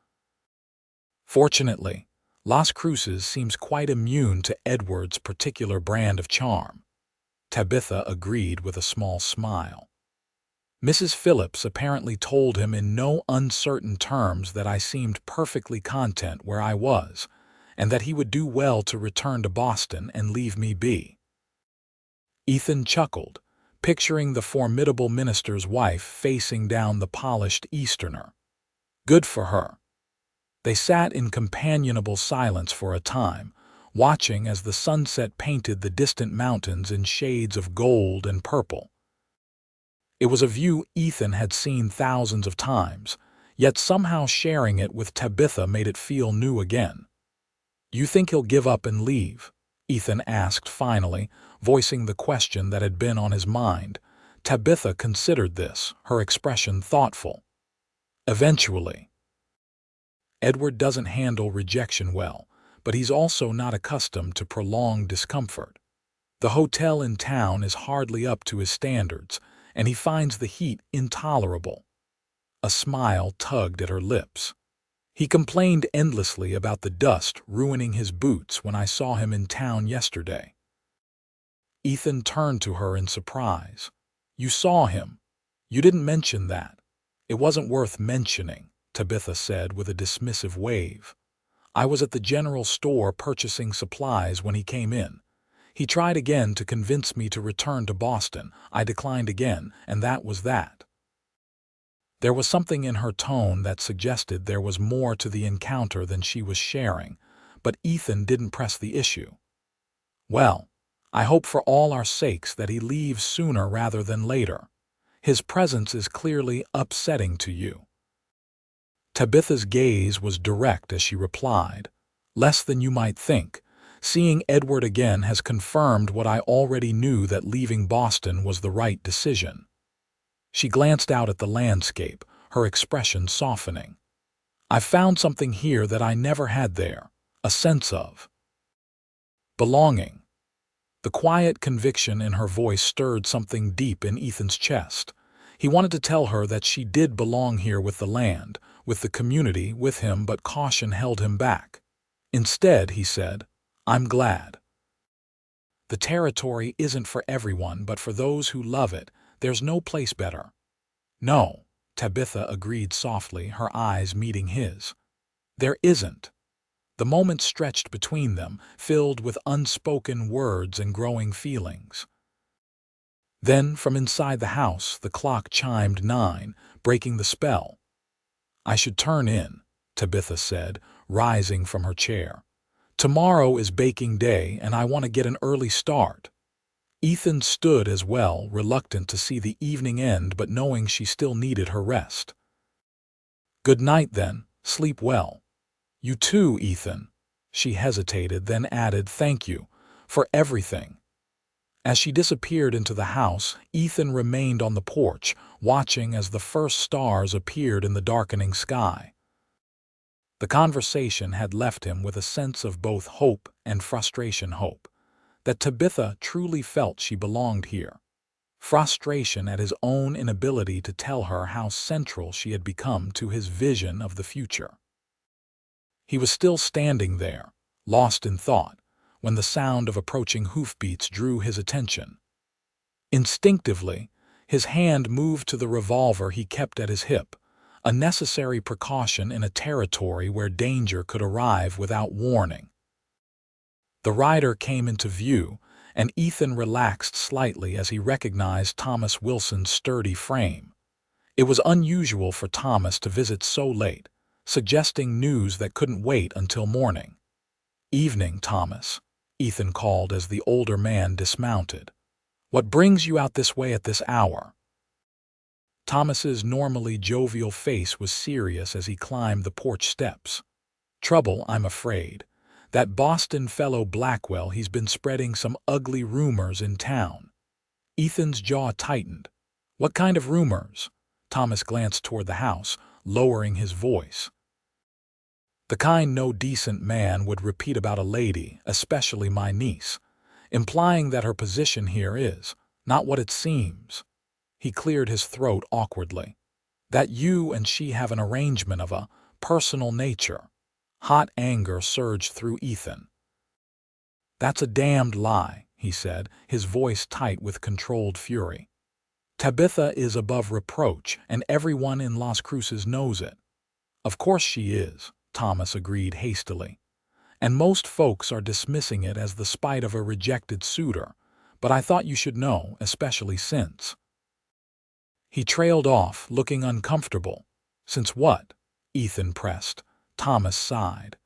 Fortunately, Las Cruces seems quite immune to Edward's particular brand of charm, Tabitha agreed with a small smile. Mrs. Phillips apparently told him in no uncertain terms that I seemed perfectly content where I was, and that he would do well to return to Boston and leave me be. Ethan chuckled, picturing the formidable minister's wife facing down the polished Easterner. Good for her. They sat in companionable silence for a time, watching as the sunset painted the distant mountains in shades of gold and purple. It was a view Ethan had seen thousands of times, yet somehow sharing it with Tabitha made it feel new again. You think he'll give up and leave? Ethan asked finally, voicing the question that had been on his mind. Tabitha considered this, her expression thoughtful. Eventually. Edward doesn't handle rejection well, but he's also not accustomed to prolonged discomfort. The hotel in town is hardly up to his standards, and he finds the heat intolerable. A smile tugged at her lips. He complained endlessly about the dust ruining his boots when I saw him in town yesterday. Ethan turned to her in surprise. You saw him. You didn't mention that. It wasn't worth mentioning, Tabitha said with a dismissive wave. I was at the general store purchasing supplies when he came in. He tried again to convince me to return to Boston. I declined again, and that was that. There was something in her tone that suggested there was more to the encounter than she was sharing, but Ethan didn't press the issue. Well, I hope for all our sakes that he leaves sooner rather than later. His presence is clearly upsetting to you. Tabitha's gaze was direct as she replied, less than you might think. Seeing Edward again has confirmed what I already knew, that leaving Boston was the right decision. She glanced out at the landscape, her expression softening. I found something here that I never had there, a sense of belonging. The quiet conviction in her voice stirred something deep in Ethan's chest. He wanted to tell her that she did belong here with the land, with the community, with him, but caution held him back. Instead, he said, I'm glad. The territory isn't for everyone, but for those who love it, there's no place better. No, Tabitha agreed softly, her eyes meeting his. There isn't. The moment stretched between them, filled with unspoken words and growing feelings. Then, from inside the house, the clock chimed 9, breaking the spell. I should turn in, Tabitha said, rising from her chair. Tomorrow is baking day, and I want to get an early start. Ethan stood as well, reluctant to see the evening end, but knowing she still needed her rest. Good night, then. Sleep well. You too, Ethan. She hesitated, then added, thank you for everything. As she disappeared into the house, Ethan remained on the porch, watching as the first stars appeared in the darkening sky. The conversation had left him with a sense of both hope and frustration. Hope that Tabitha truly felt she belonged here. Frustration at his own inability to tell her how central she had become to his vision of the future. He was still standing there, lost in thought, when the sound of approaching hoofbeats drew his attention. Instinctively, his hand moved to the revolver he kept at his hip, a necessary precaution in a territory where danger could arrive without warning. The rider came into view, and Ethan relaxed slightly as he recognized Thomas Wilson's sturdy frame. It was unusual for Thomas to visit so late, suggesting news that couldn't wait until morning. "Evening, Thomas," Ethan called as the older man dismounted. "What brings you out this way at this hour?" Thomas's normally jovial face was serious as he climbed the porch steps. "Trouble, I'm afraid. That Boston fellow Blackwell, he's been spreading some ugly rumors in town." Ethan's jaw tightened. "What kind of rumors?" Thomas glanced toward the house, lowering his voice. "The kind no decent man would repeat about a lady, especially my niece, implying that her position here is not what it seems." He cleared his throat awkwardly. "That you and she have an arrangement of a personal nature." Hot anger surged through Ethan. "That's a damned lie," he said, his voice tight with controlled fury. "Tabitha is above reproach, and everyone in Las Cruces knows it." "Of course she is," Thomas agreed hastily. "And most folks are dismissing it as the spite of a rejected suitor, but I thought you should know, especially since—" He trailed off, looking uncomfortable. "Since what?" Ethan pressed. Thomas sighed.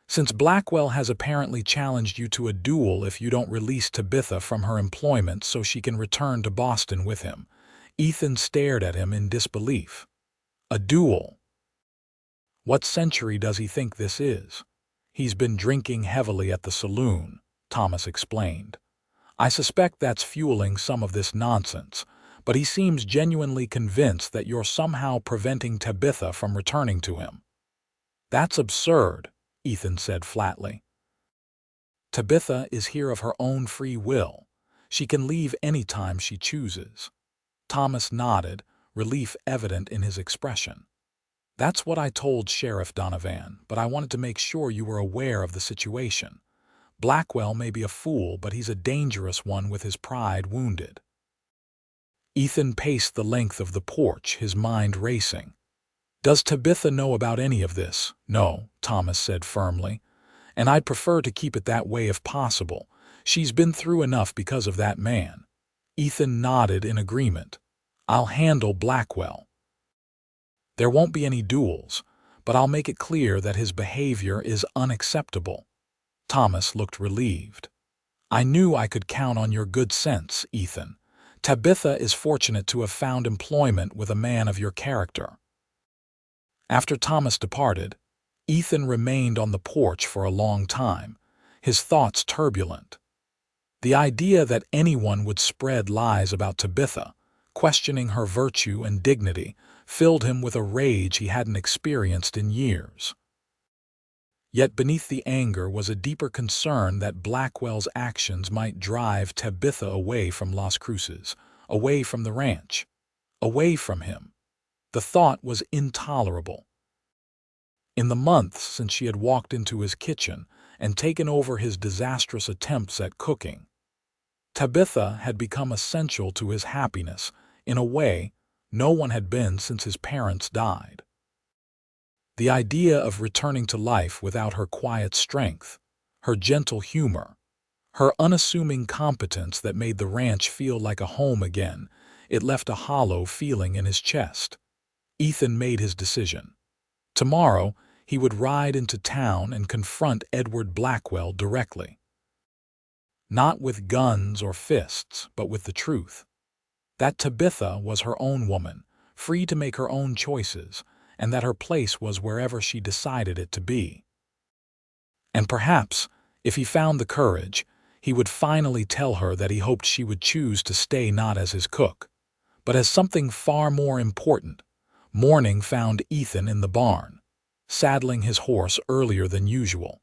"Since Blackwell has apparently challenged you to a duel if you don't release Tabitha from her employment so she can return to Boston with him." Ethan stared at him in disbelief. "A duel? What century does he think this is?" "He's been drinking heavily at the saloon," Thomas explained. "I suspect that's fueling some of this nonsense, but he seems genuinely convinced that you're somehow preventing Tabitha from returning to him." "That's absurd," Ethan said flatly. "Tabitha is here of her own free will. She can leave any time she chooses." Thomas nodded, relief evident in his expression. "That's what I told Sheriff Donovan, but I wanted to make sure you were aware of the situation. Blackwell may be a fool, but he's a dangerous one with his pride wounded." Ethan paced the length of the porch, his mind racing. "Does Tabitha know about any of this?" "No," Thomas said firmly. "And I'd prefer to keep it that way if possible. She's been through enough because of that man." Ethan nodded in agreement. "I'll handle Blackwell. There won't be any duels, but I'll make it clear that his behavior is unacceptable." Thomas looked relieved. "I knew I could count on your good sense, Ethan. Tabitha is fortunate to have found employment with a man of your character." After Thomas departed, Ethan remained on the porch for a long time, his thoughts turbulent. The idea that anyone would spread lies about Tabitha, questioning her virtue and dignity, filled him with a rage he hadn't experienced in years. Yet beneath the anger was a deeper concern that Blackwell's actions might drive Tabitha away from Las Cruces, away from the ranch, away from him. The thought was intolerable. In the months since she had walked into his kitchen and taken over his disastrous attempts at cooking, Tabitha had become essential to his happiness in a way no one had been since his parents died. The idea of returning to life without her quiet strength, her gentle humor, her unassuming competence that made the ranch feel like a home again, it left a hollow feeling in his chest. Ethan made his decision. Tomorrow, he would ride into town and confront Edward Blackwell directly. Not with guns or fists, but with the truth. That Tabitha was her own woman, free to make her own choices, and that her place was wherever she decided it to be. And perhaps, if he found the courage, he would finally tell her that he hoped she would choose to stay not as his cook, but as something far more important. Morning found Ethan in the barn, saddling his horse earlier than usual.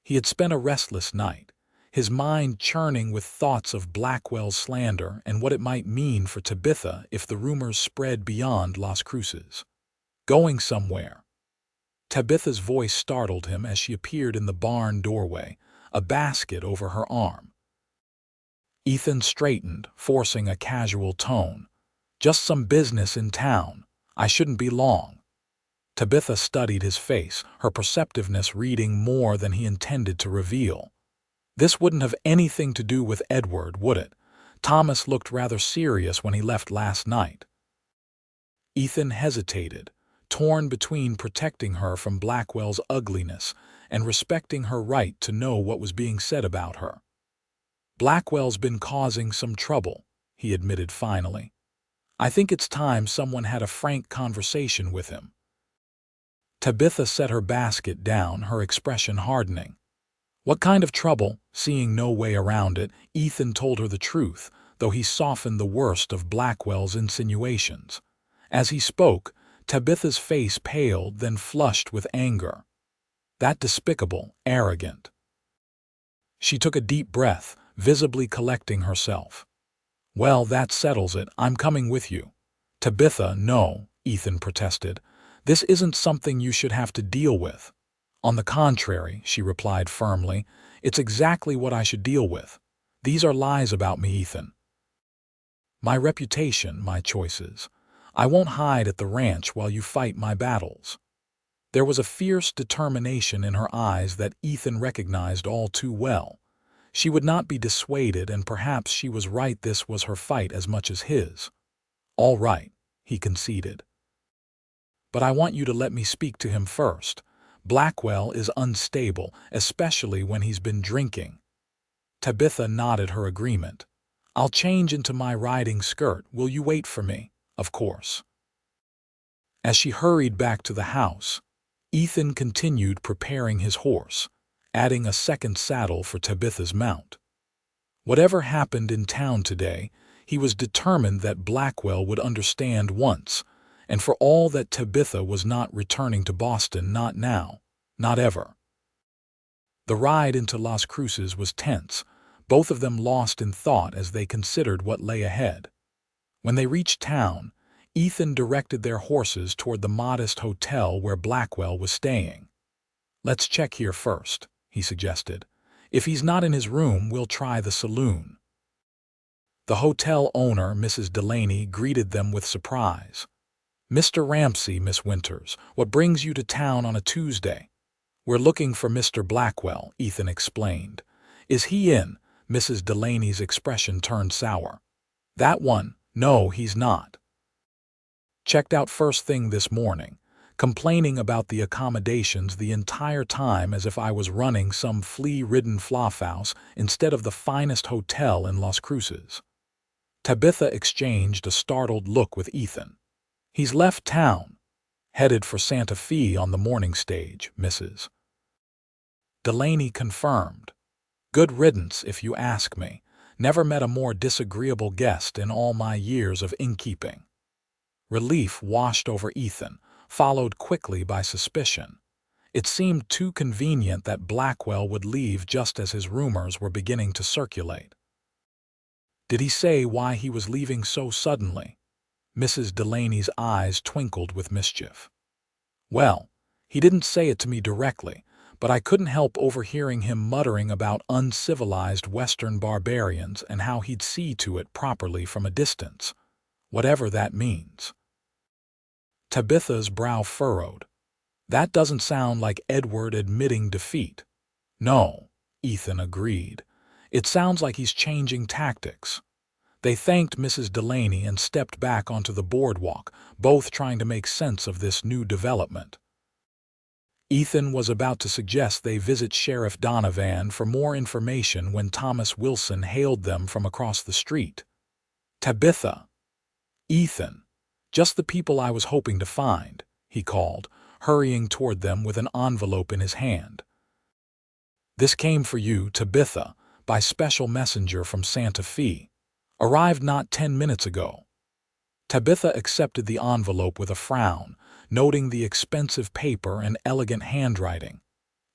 He had spent a restless night, his mind churning with thoughts of Blackwell's slander and what it might mean for Tabitha if the rumors spread beyond Las Cruces. "Going somewhere?" Tabitha's voice startled him as she appeared in the barn doorway, a basket over her arm. Ethan straightened, forcing a casual tone. "Just some business in town. I shouldn't be long." Tabitha studied his face, her perceptiveness reading more than he intended to reveal. "This wouldn't have anything to do with Edward, would it? Thomas looked rather serious when he left last night." Ethan hesitated, torn between protecting her from Blackwell's ugliness and respecting her right to know what was being said about her. "Blackwell's been causing some trouble," he admitted finally. "I think it's time someone had a frank conversation with him." Tabitha set her basket down, her expression hardening. "What kind of trouble?" Seeing no way around it, Ethan told her the truth, though he softened the worst of Blackwell's insinuations. As he spoke, Tabitha's face paled, then flushed with anger. That despicable, arrogant. She took a deep breath, visibly collecting herself. "Well, that settles it. I'm coming with you." "Tabitha, no," Ethan protested. "This isn't something you should have to deal with." "On the contrary," she replied firmly, "it's exactly what I should deal with. These are lies about me, Ethan. My reputation, my choices. I won't hide at the ranch while you fight my battles." There was a fierce determination in her eyes that Ethan recognized all too well. She would not be dissuaded, and perhaps she was right. This was her fight as much as his. "All right," he conceded. "But I want you to let me speak to him first. Blackwell is unstable, especially when he's been drinking." Tabitha nodded her agreement. "I'll change into my riding skirt. Will you wait for me?" "Of course." As she hurried back to the house, Ethan continued preparing his horse, adding a second saddle for Tabitha's mount. Whatever happened in town today, he was determined that Blackwell would understand once, and for all that Tabitha was not returning to Boston, not now, not ever. The ride into Las Cruces was tense, both of them lost in thought as they considered what lay ahead. When they reached town, Ethan directed their horses toward the modest hotel where Blackwell was staying. "Let's check here first," he suggested. "If he's not in his room, we'll try the saloon." The hotel owner, Mrs. Delaney, greeted them with surprise. "Mr. Ramsey, Miss Winters, what brings you to town on a Tuesday?" "We're looking for Mr. Blackwell," Ethan explained. "Is he in?" Mrs. Delaney's expression turned sour. "That one? No, he's not. Checked out first thing this morning, complaining about the accommodations the entire time as if I was running some flea-ridden flophouse instead of the finest hotel in Las Cruces." Tabitha exchanged a startled look with Ethan. "He's left town. Headed for Santa Fe on the morning stage, Mrs. Delaney confirmed. "Good riddance, if you ask me. Never met a more disagreeable guest in all my years of innkeeping." Relief washed over Ethan, followed quickly by suspicion. It seemed too convenient that Blackwell would leave just as his rumors were beginning to circulate. "Did he say why he was leaving so suddenly?" Mrs. Delaney's eyes twinkled with mischief. "Well, he didn't say it to me directly, but I couldn't help overhearing him muttering about uncivilized Western barbarians and how he'd see to it properly from a distance, whatever that means." Tabitha's brow furrowed. "That doesn't sound like Edward admitting defeat." "No," Ethan agreed. "It sounds like he's changing tactics." They thanked Mrs. Delaney and stepped back onto the boardwalk, both trying to make sense of this new development. Ethan was about to suggest they visit Sheriff Donovan for more information when Thomas Wilson hailed them from across the street. "Tabitha." "Ethan. Just the people I was hoping to find," he called, hurrying toward them with an envelope in his hand. "This came for you, Tabitha, by special messenger from Santa Fe. Arrived not 10 minutes ago." Tabitha accepted the envelope with a frown, noting the expensive paper and elegant handwriting.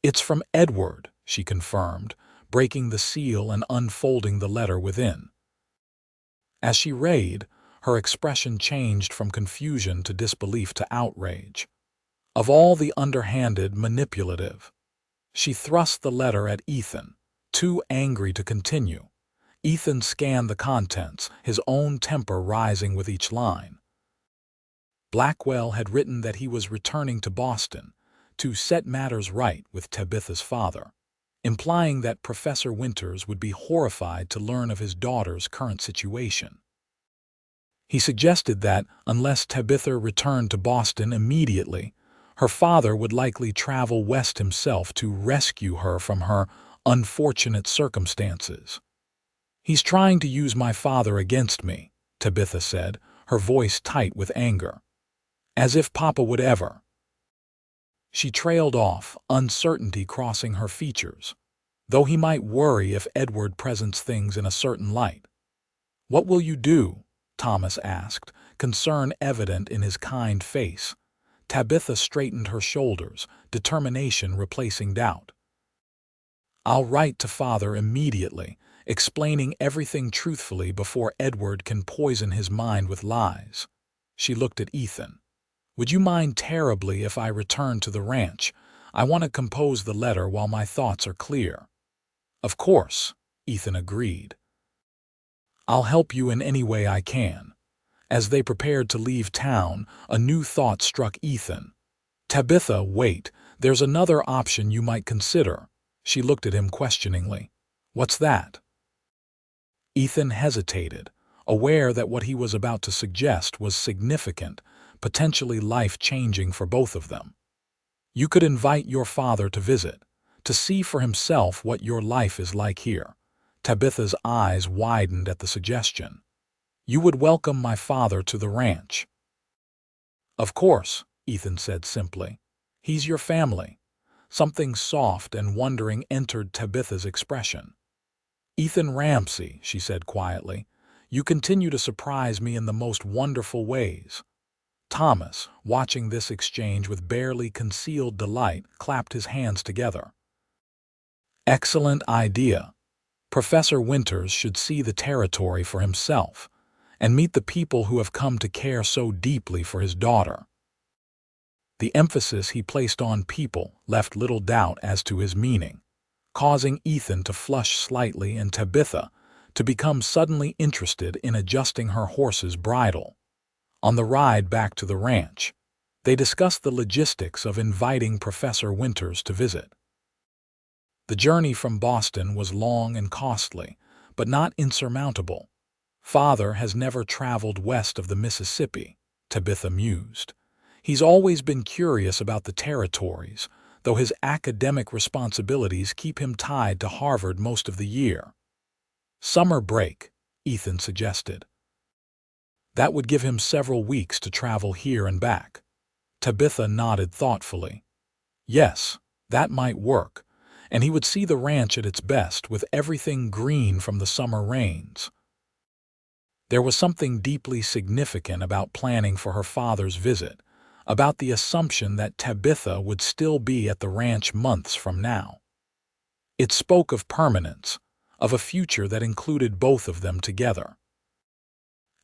"It's from Edward," she confirmed, breaking the seal and unfolding the letter within. As she read, her expression changed from confusion to disbelief to outrage. Of all the underhanded, manipulative. She thrust the letter at Ethan, Too angry to continue, Ethan scanned the contents, his own temper rising with each line. Blackwell had written that he was returning to Boston to set matters right with Tabitha's father, implying that Professor Winters would be horrified to learn of his daughter's current situation. He suggested that, unless Tabitha returned to Boston immediately, her father would likely travel west himself to rescue her from her unfortunate circumstances. "He's trying to use my father against me," Tabitha said, her voice tight with anger. "As if Papa would ever." She trailed off, uncertainty crossing her features, though he might worry if Edward presents things in a certain light. "What will you do?" Thomas asked, concern evident in his kind face. Tabitha straightened her shoulders, determination replacing doubt. "I'll write to Father immediately, explaining everything truthfully before Edward can poison his mind with lies." She looked at Ethan. "Would you mind terribly if I return to the ranch? I want to compose the letter while my thoughts are clear." "Of course," Ethan agreed. "I'll help you in any way I can." As they prepared to leave town, a new thought struck Ethan. "Tabitha, wait, there's another option you might consider." She looked at him questioningly. "What's that?" Ethan hesitated, aware that what he was about to suggest was significant, potentially life-changing for both of them. "You could invite your father to visit, to see for himself what your life is like here." Tabitha's eyes widened at the suggestion. "You would welcome my father to the ranch." "Of course," Ethan said simply. "He's your family." Something soft and wondering entered Tabitha's expression. "Ethan Ramsey," she said quietly, "you continue to surprise me in the most wonderful ways." Thomas, watching this exchange with barely concealed delight, clapped his hands together. "Excellent idea. Professor Winters should see the territory for himself and meet the people who have come to care so deeply for his daughter." The emphasis he placed on people left little doubt as to his meaning, causing Ethan to flush slightly and Tabitha to become suddenly interested in adjusting her horse's bridle. On the ride back to the ranch, they discussed the logistics of inviting Professor Winters to visit. The journey from Boston was long and costly, but not insurmountable. "Father has never traveled west of the Mississippi," Tabitha mused. "He's always been curious about the territories, though his academic responsibilities keep him tied to Harvard most of the year." "Summer break," Ethan suggested. "That would give him several weeks to travel here and back." Tabitha nodded thoughtfully. "Yes, that might work, and he would see the ranch at its best with everything green from the summer rains." There was something deeply significant about planning for her father's visit, about the assumption that Tabitha would still be at the ranch months from now. It spoke of permanence, of a future that included both of them together.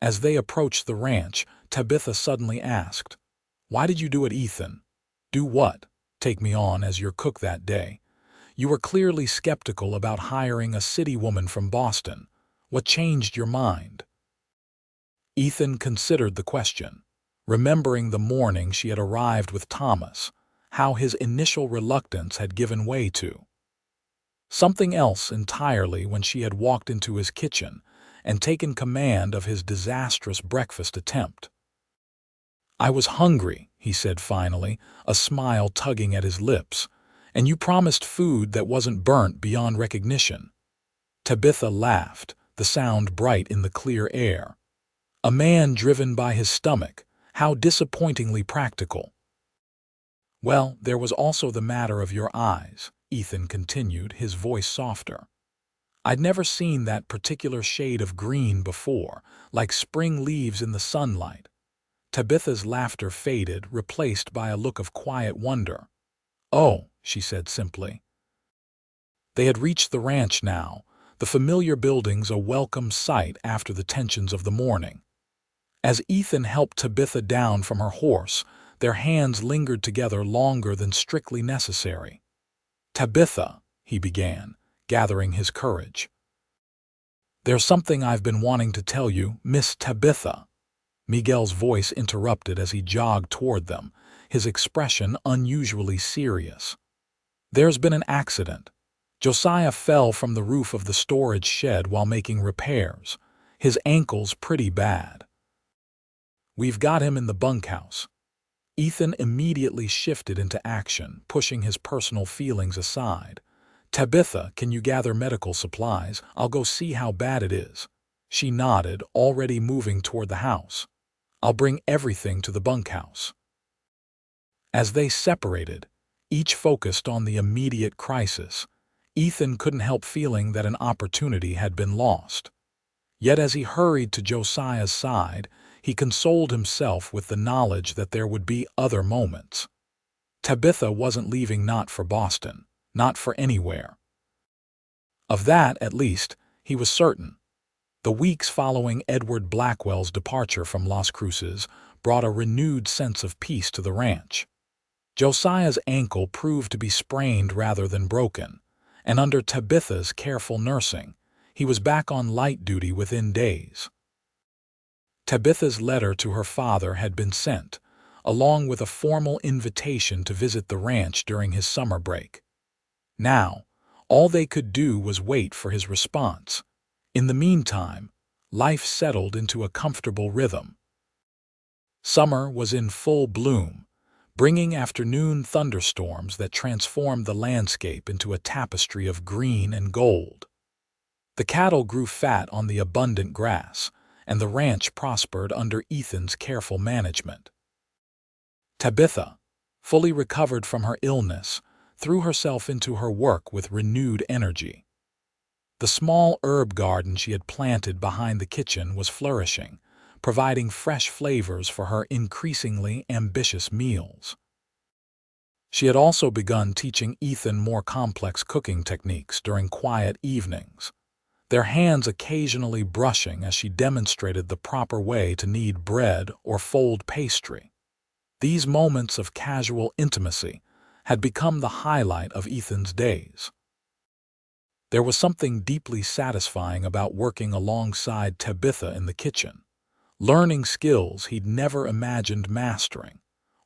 As they approached the ranch, Tabitha suddenly asked, "Why did you do it, Ethan?" "Do what?" "Take me on as your cook that day. You were clearly skeptical about hiring a city woman from Boston. What changed your mind?" Ethan considered the question, remembering the morning she had arrived with Thomas, how his initial reluctance had given way to something else entirely when she had walked into his kitchen and taken command of his disastrous breakfast attempt. "I was hungry," he said finally, a smile tugging at his lips, "and you promised food that wasn't burnt beyond recognition." Tabitha laughed, the sound bright in the clear air. "A man driven by his stomach, how disappointingly practical." "Well, there was also the matter of your eyes," Ethan continued, his voice softer. "I'd never seen that particular shade of green before, like spring leaves in the sunlight." Tabitha's laughter faded, replaced by a look of quiet wonder. "Oh," she said simply. They had reached the ranch now, the familiar buildings a welcome sight after the tensions of the morning. As Ethan helped Tabitha down from her horse, their hands lingered together longer than strictly necessary. "Tabitha," he began, gathering his courage. "There's something I've been wanting to tell you, Miss Tabitha." Miguel's voice interrupted as he jogged toward them, his expression unusually serious. "There's been an accident. Josiah fell from the roof of the storage shed while making repairs. His ankle's pretty bad. We've got him in the bunkhouse." Ethan immediately shifted into action, pushing his personal feelings aside. "Tabitha, can you gather medical supplies? I'll go see how bad it is." She nodded, already moving toward the house. "I'll bring everything to the bunkhouse." As they separated, each focused on the immediate crisis, Ethan couldn't help feeling that an opportunity had been lost. Yet as he hurried to Josiah's side, he consoled himself with the knowledge that there would be other moments. Tabitha wasn't leaving, not for Boston, not for anywhere. Of that, at least, he was certain. The weeks following Edward Blackwell's departure from Las Cruces brought a renewed sense of peace to the ranch. Josiah's ankle proved to be sprained rather than broken, and under Tabitha's careful nursing, he was back on light duty within days. Tabitha's letter to her father had been sent, along with a formal invitation to visit the ranch during his summer break. Now, all they could do was wait for his response. In the meantime, life settled into a comfortable rhythm. Summer was in full bloom, bringing afternoon thunderstorms that transformed the landscape into a tapestry of green and gold. The cattle grew fat on the abundant grass, and the ranch prospered under Ethan's careful management. Tabitha, fully recovered from her illness, threw herself into her work with renewed energy. The small herb garden she had planted behind the kitchen was flourishing, providing fresh flavors for her increasingly ambitious meals. She had also begun teaching Ethan more complex cooking techniques during quiet evenings, their hands occasionally brushing as she demonstrated the proper way to knead bread or fold pastry. These moments of casual intimacy had become the highlight of Ethan's days. There was something deeply satisfying about working alongside Tabitha in the kitchen, learning skills he'd never imagined mastering,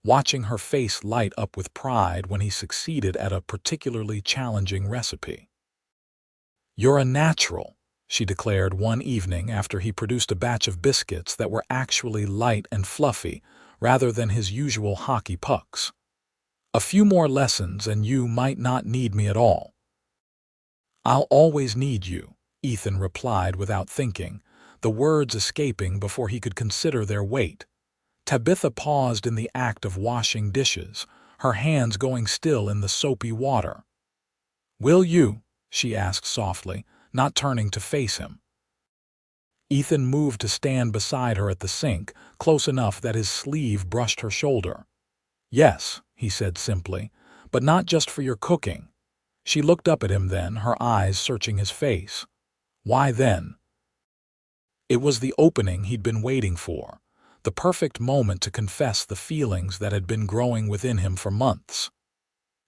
watching her face light up with pride when he succeeded at a particularly challenging recipe. "You're a natural," she declared one evening after he produced a batch of biscuits that were actually light and fluffy rather than his usual hockey pucks. "A few more lessons and you might not need me at all." "I'll always need you," Ethan replied without thinking, the words escaping before he could consider their weight. Tabitha paused in the act of washing dishes, her hands going still in the soapy water. "Will you?" she asked softly, not turning to face him. Ethan moved to stand beside her at the sink, close enough that his sleeve brushed her shoulder. "Yes," he said simply, "but not just for your cooking." She looked up at him then, her eyes searching his face. "Why then?" It was the opening he'd been waiting for, the perfect moment to confess the feelings that had been growing within him for months.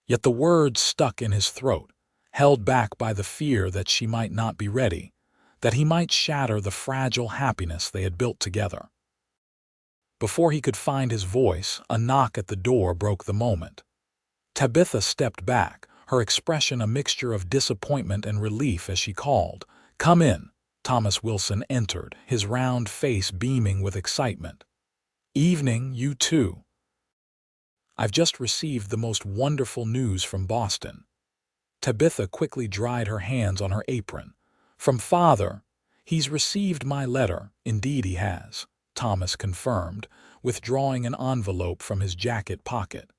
Yet the words stuck in his throat, held back by the fear that she might not be ready, that he might shatter the fragile happiness they had built together. Before he could find his voice, a knock at the door broke the moment. Tabitha stepped back, her expression a mixture of disappointment and relief as she called. "Come in." Thomas Wilson entered, his round face beaming with excitement. "Evening, you too. I've just received the most wonderful news from Boston." Tabitha quickly dried her hands on her apron. "From Father. He's received my letter." "Indeed he has," Thomas confirmed, withdrawing an envelope from his jacket pocket.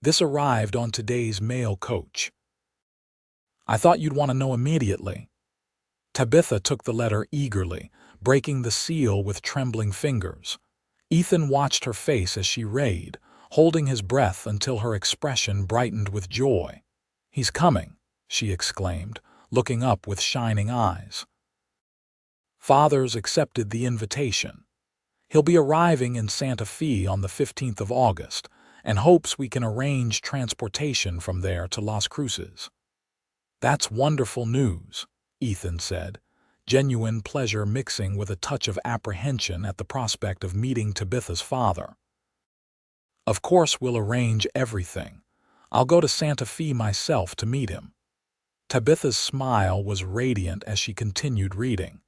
"This arrived on today's mail coach." "I thought you'd want to know immediately." Tabitha took the letter eagerly, breaking the seal with trembling fingers. Ethan watched her face as she read, holding his breath until her expression brightened with joy. "He's coming," she exclaimed, looking up with shining eyes. "Father's accepted the invitation. He'll be arriving in Santa Fe on the 15th of August, and hopes we can arrange transportation from there to Las Cruces." "That's wonderful news," Ethan said, genuine pleasure mixing with a touch of apprehension at the prospect of meeting Tabitha's father. "Of course we'll arrange everything. I'll go to Santa Fe myself to meet him." Tabitha's smile was radiant as she continued reading.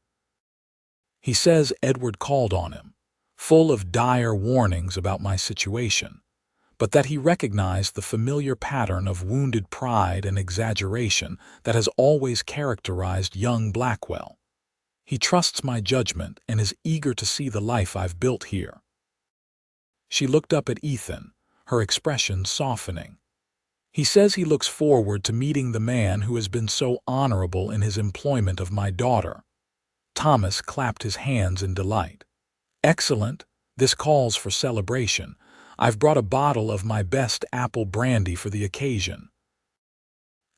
"He says Edward called on him, full of dire warnings about my situation, but that he recognized the familiar pattern of wounded pride and exaggeration that has always characterized young Blackwell. He trusts my judgment and is eager to see the life I've built here." She looked up at Ethan, her expression softening. "He says he looks forward to meeting the man who has been so honorable in his employment of my daughter." Thomas clapped his hands in delight. "Excellent. This calls for celebration. I've brought a bottle of my best apple brandy for the occasion."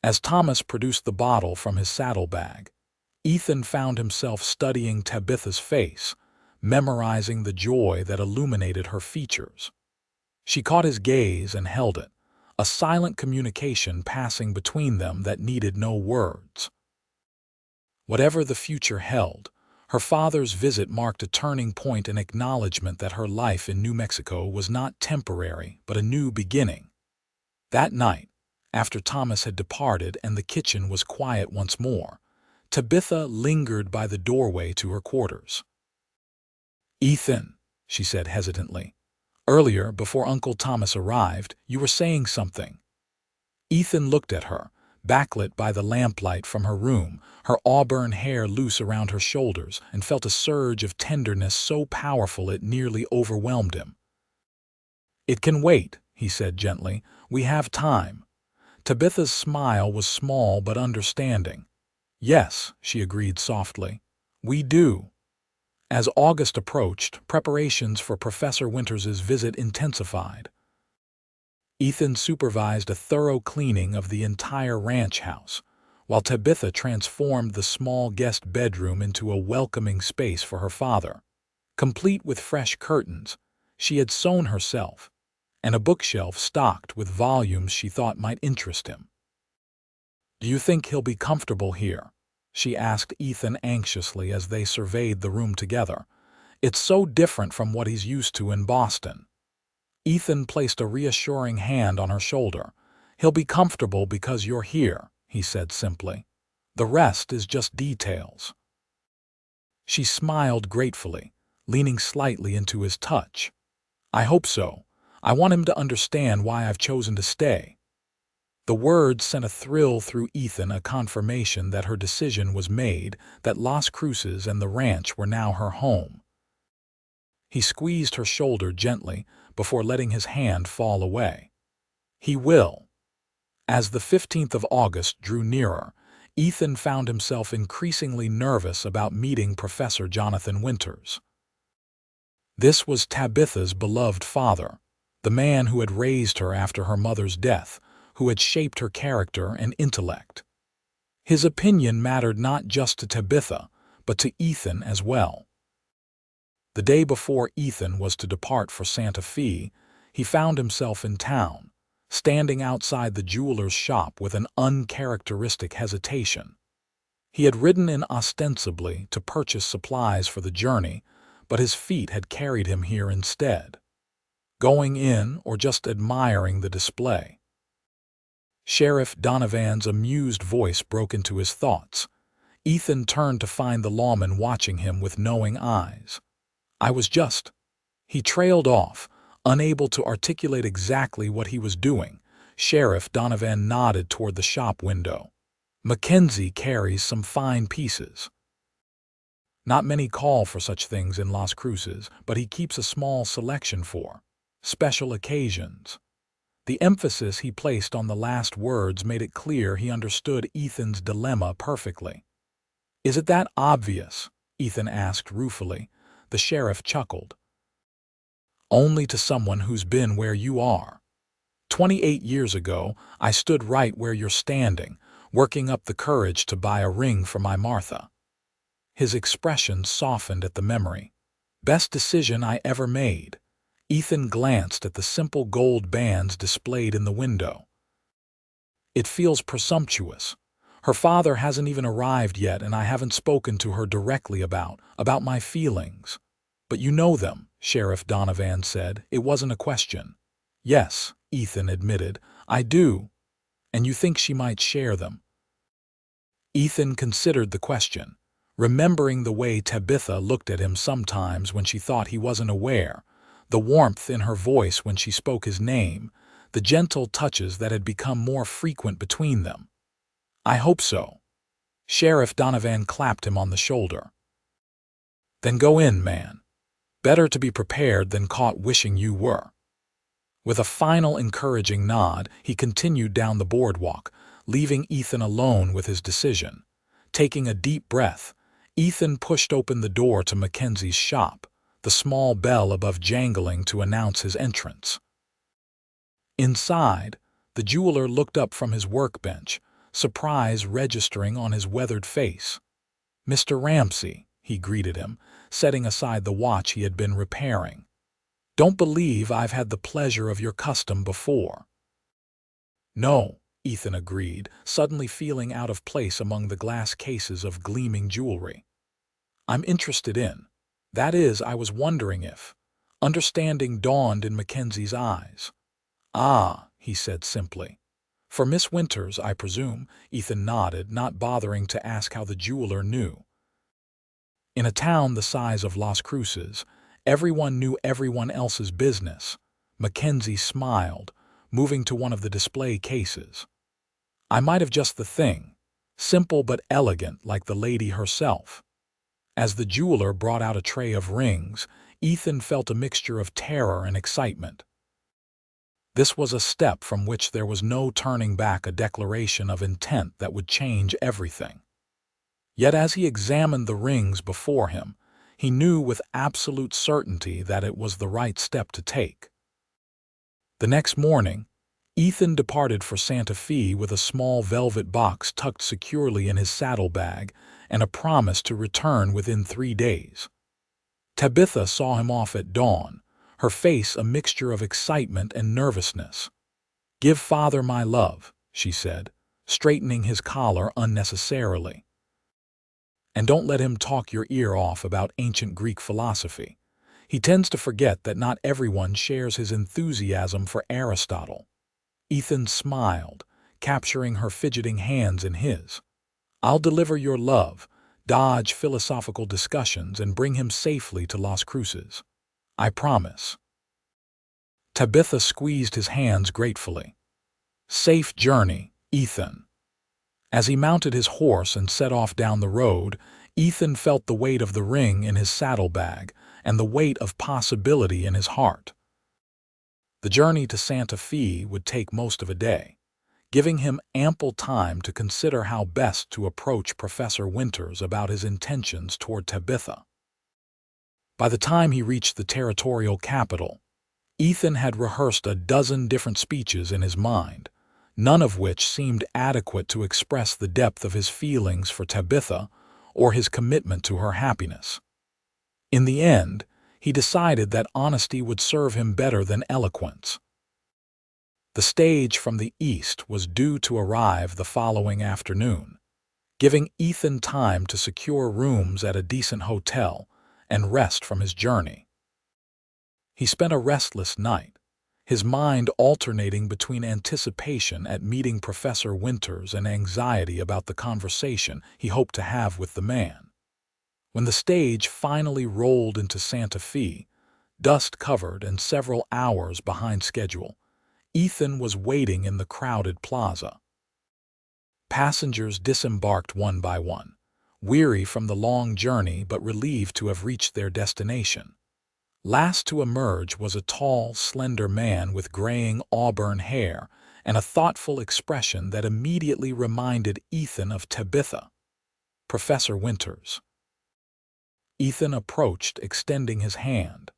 As Thomas produced the bottle from his saddlebag, Ethan found himself studying Tabitha's face, memorizing the joy that illuminated her features. She caught his gaze and held it, a silent communication passing between them that needed no words. Whatever the future held, her father's visit marked a turning point in acknowledgement that her life in New Mexico was not temporary but a new beginning. That night, after Thomas had departed and the kitchen was quiet once more, Tabitha lingered by the doorway to her quarters. "Ethan," she said hesitantly, "earlier, before Uncle Thomas arrived, you were saying something." Ethan looked at her, backlit by the lamplight from her room, her auburn hair loose around her shoulders, and felt a surge of tenderness so powerful it nearly overwhelmed him. "It can wait," he said gently. "We have time." Tabitha's smile was small but understanding. "Yes," she agreed softly, "we do." As August approached, preparations for Professor Winters's visit intensified. Ethan supervised a thorough cleaning of the entire ranch house, while Tabitha transformed the small guest bedroom into a welcoming space for her father. Complete with fresh curtains, she had sewn herself, and a bookshelf stocked with volumes she thought might interest him. "Do you think he'll be comfortable here?" she asked Ethan anxiously as they surveyed the room together. "It's so different from what he's used to in Boston." Ethan placed a reassuring hand on her shoulder. "He'll be comfortable because you're here," he said simply. "The rest is just details." She smiled gratefully, leaning slightly into his touch. "I hope so. I want him to understand why I've chosen to stay." The words sent a thrill through Ethan, a confirmation that her decision was made, that Las Cruces and the ranch were now her home. He squeezed her shoulder gently before letting his hand fall away. "He will." As the 15th of August drew nearer, Ethan found himself increasingly nervous about meeting Professor Jonathan Winters. This was Tabitha's beloved father, the man who had raised her after her mother's death, who had shaped her character and intellect. His opinion mattered not just to Tabitha, but to Ethan as well. The day before Ethan was to depart for Santa Fe, he found himself in town, standing outside the jeweler's shop with an uncharacteristic hesitation. He had ridden in ostensibly to purchase supplies for the journey, but his feet had carried him here instead. Going in or just admiring the display? Sheriff Donovan's amused voice broke into his thoughts. Ethan turned to find the lawman watching him with knowing eyes. "I was just—" He trailed off, unable to articulate exactly what he was doing. Sheriff Donovan nodded toward the shop window. "Mackenzie carries some fine pieces. Not many call for such things in Las Cruces, but he keeps a small selection for special occasions." The emphasis he placed on the last words made it clear he understood Ethan's dilemma perfectly. "Is it that obvious?" Ethan asked ruefully. The sheriff chuckled. "Only to someone who's been where you are. 28 years ago, I stood right where you're standing, working up the courage to buy a ring for my Martha." His expression softened at the memory. "Best decision I ever made." Ethan glanced at the simple gold bands displayed in the window. "It feels presumptuous. Her father hasn't even arrived yet, and I haven't spoken to her directly about my feelings. But you know them, Sheriff Donovan said. It wasn't a question. Yes, Ethan admitted. I do. And you think she might share them? Ethan considered the question, remembering the way Tabitha looked at him sometimes when she thought he wasn't aware, the warmth in her voice when she spoke his name, the gentle touches that had become more frequent between them. I hope so. Sheriff Donovan clapped him on the shoulder. Then go in, man. Better to be prepared than caught wishing you were. With a final encouraging nod, he continued down the boardwalk, leaving Ethan alone with his decision. Taking a deep breath, Ethan pushed open the door to Mackenzie's shop, the small bell above jangling to announce his entrance. Inside, the jeweler looked up from his workbench, surprise registering on his weathered face. "Mr. Ramsey," he greeted him, setting aside the watch he had been repairing. "Don't believe I've had the pleasure of your custom before." "No," Ethan agreed, suddenly feeling out of place among the glass cases of gleaming jewelry. "I'm interested in. That is, I was wondering if." Understanding dawned in Mackenzie's eyes. "Ah," he said simply. "For Miss Winters, I presume," Ethan nodded, not bothering to ask how the jeweler knew. In a town the size of Las Cruces, everyone knew everyone else's business. Mackenzie smiled, moving to one of the display cases. "I might have just the thing, simple but elegant like the lady herself." As the jeweler brought out a tray of rings, Ethan felt a mixture of terror and excitement. This was a step from which there was no turning back, a declaration of intent that would change everything. Yet as he examined the rings before him, he knew with absolute certainty that it was the right step to take. The next morning, Ethan departed for Santa Fe with a small velvet box tucked securely in his saddlebag and a promise to return within 3 days. Tabitha saw him off at dawn, her face a mixture of excitement and nervousness. "Give father my love," she said, straightening his collar unnecessarily. "And don't let him talk your ear off about ancient Greek philosophy. He tends to forget that not everyone shares his enthusiasm for Aristotle." Ethan smiled, capturing her fidgeting hands in his. "I'll deliver your love, dodge philosophical discussions, and bring him safely to Las Cruces. I promise." Tabitha squeezed his hands gratefully. "Safe journey, Ethan." As he mounted his horse and set off down the road, Ethan felt the weight of the ring in his saddlebag and the weight of possibility in his heart. The journey to Santa Fe would take most of a day, giving him ample time to consider how best to approach Professor Winters about his intentions toward Tabitha. By the time he reached the territorial capital, Ethan had rehearsed a dozen different speeches in his mind, none of which seemed adequate to express the depth of his feelings for Tabitha or his commitment to her happiness. In the end, he decided that honesty would serve him better than eloquence. The stage from the east was due to arrive the following afternoon, giving Ethan time to secure rooms at a decent hotel and rest from his journey. He spent a restless night, his mind alternating between anticipation at meeting Professor Winters and anxiety about the conversation he hoped to have with the man. When the stage finally rolled into Santa Fe, dust-covered and several hours behind schedule, Ethan was waiting in the crowded plaza. Passengers disembarked one by one, weary from the long journey but relieved to have reached their destination. Last to emerge was a tall, slender man with graying auburn hair and a thoughtful expression that immediately reminded Ethan of Tabitha. Professor Winters. Ethan approached, extending his hand.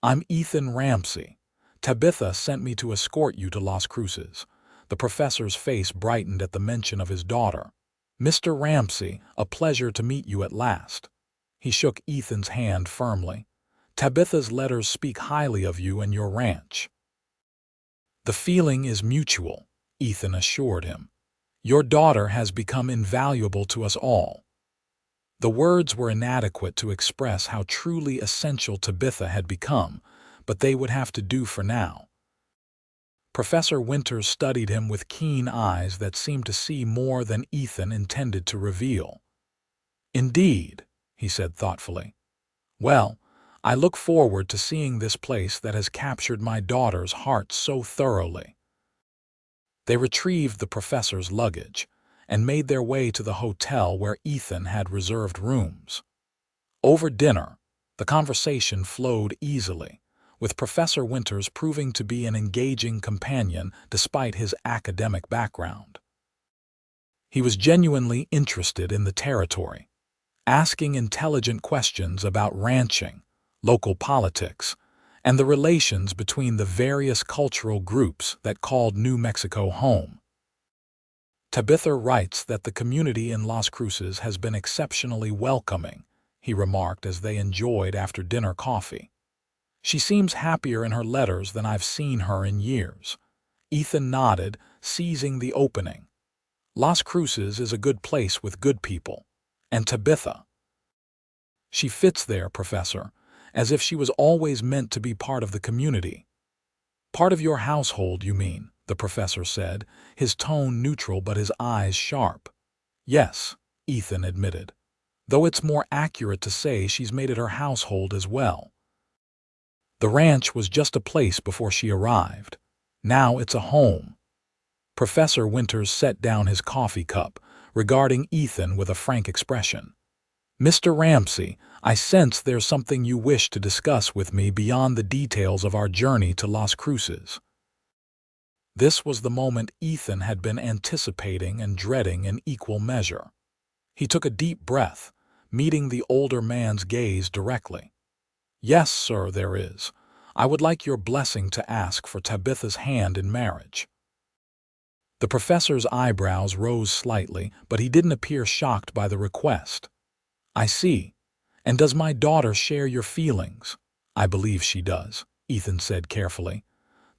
"I'm Ethan Ramsey. Tabitha sent me to escort you to Las Cruces." The professor's face brightened at the mention of his daughter. "Mr. Ramsey, a pleasure to meet you at last." He shook Ethan's hand firmly. "Tabitha's letters speak highly of you and your ranch." "The feeling is mutual," Ethan assured him. Your daughter has become invaluable to us all. The words were inadequate to express how truly essential Tabitha had become, but they would have to do for now. Professor Winters studied him with keen eyes that seemed to see more than Ethan intended to reveal. "Indeed," he said thoughtfully. "Well, I look forward to seeing this place that has captured my daughter's heart so thoroughly." They retrieved the professor's luggage and made their way to the hotel where Ethan had reserved rooms. Over dinner, the conversation flowed easily, with Professor Winters proving to be an engaging companion despite his academic background. He was genuinely interested in the territory, asking intelligent questions about ranching, local politics, and the relations between the various cultural groups that called New Mexico home. Tabitha writes that the community in Las Cruces has been exceptionally welcoming, he remarked as they enjoyed after-dinner coffee. "She seems happier in her letters than I've seen her in years." Ethan nodded, seizing the opening. "Las Cruces is a good place with good people. And Tabitha, she fits there, Professor, as if she was always meant to be part of the community." "Part of your household, you mean," the professor said, his tone neutral but his eyes sharp. "Yes," Ethan admitted, "though it's more accurate to say she's made it her household as well. The ranch was just a place before she arrived. Now it's a home." Professor Winters set down his coffee cup, regarding Ethan with a frank expression. "Mr. Ramsey, I sense there's something you wish to discuss with me beyond the details of our journey to Las Cruces." This was the moment Ethan had been anticipating and dreading in equal measure. He took a deep breath, meeting the older man's gaze directly. "Yes, sir, there is. I would like your blessing to ask for Tabitha's hand in marriage." The professor's eyebrows rose slightly, but he didn't appear shocked by the request. "I see. And does my daughter share your feelings?" "I believe she does," Ethan said carefully.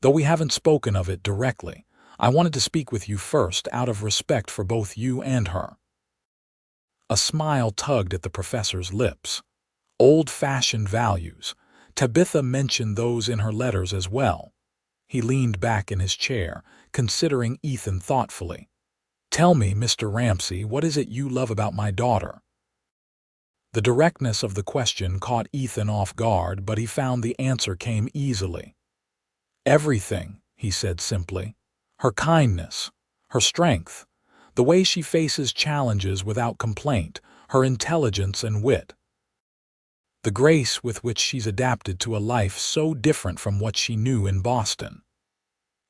"Though we haven't spoken of it directly, I wanted to speak with you first out of respect for both you and her." A smile tugged at the professor's lips. Old-fashioned values. Tabitha mentioned those in her letters as well. He leaned back in his chair, considering Ethan thoughtfully. "Tell me, Mr. Ramsey, what is it you love about my daughter?" The directness of the question caught Ethan off guard, but he found the answer came easily. "Everything," he said simply. "Her kindness, her strength, the way she faces challenges without complaint, her intelligence and wit. The grace with which she's adapted to a life so different from what she knew in Boston."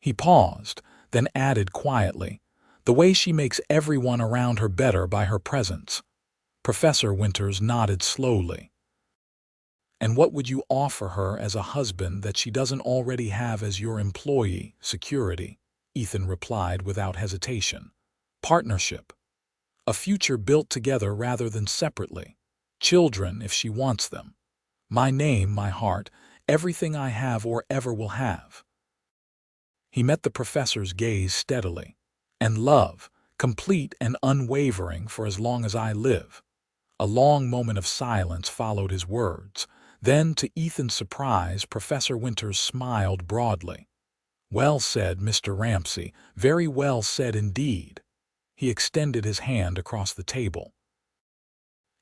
He paused, then added quietly, "The way she makes everyone around her better by her presence." Professor Winters nodded slowly. "And what would you offer her as a husband that she doesn't already have as your employee, security?" Ethan replied without hesitation. "Partnership. A future built together rather than separately. Children if she wants them. My name, my heart, everything I have or ever will have." He met the professor's gaze steadily. "And love, complete and unwavering for as long as I live." A long moment of silence followed his words. Then, to Ethan's surprise, Professor Winters smiled broadly. "Well said, Mr. Ramsey, very well said indeed." He extended his hand across the table.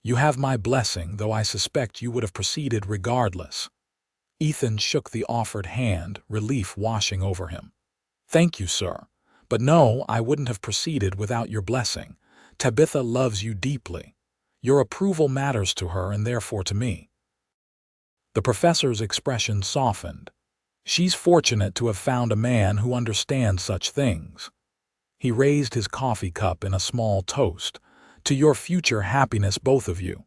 "You have my blessing, though I suspect you would have proceeded regardless." Ethan shook the offered hand, relief washing over him. "Thank you, sir. But no, I wouldn't have proceeded without your blessing. Tabitha loves you deeply. Your approval matters to her and therefore to me." The professor's expression softened. "She's fortunate to have found a man who understands such things." He raised his coffee cup in a small toast. "To your future happiness, both of you."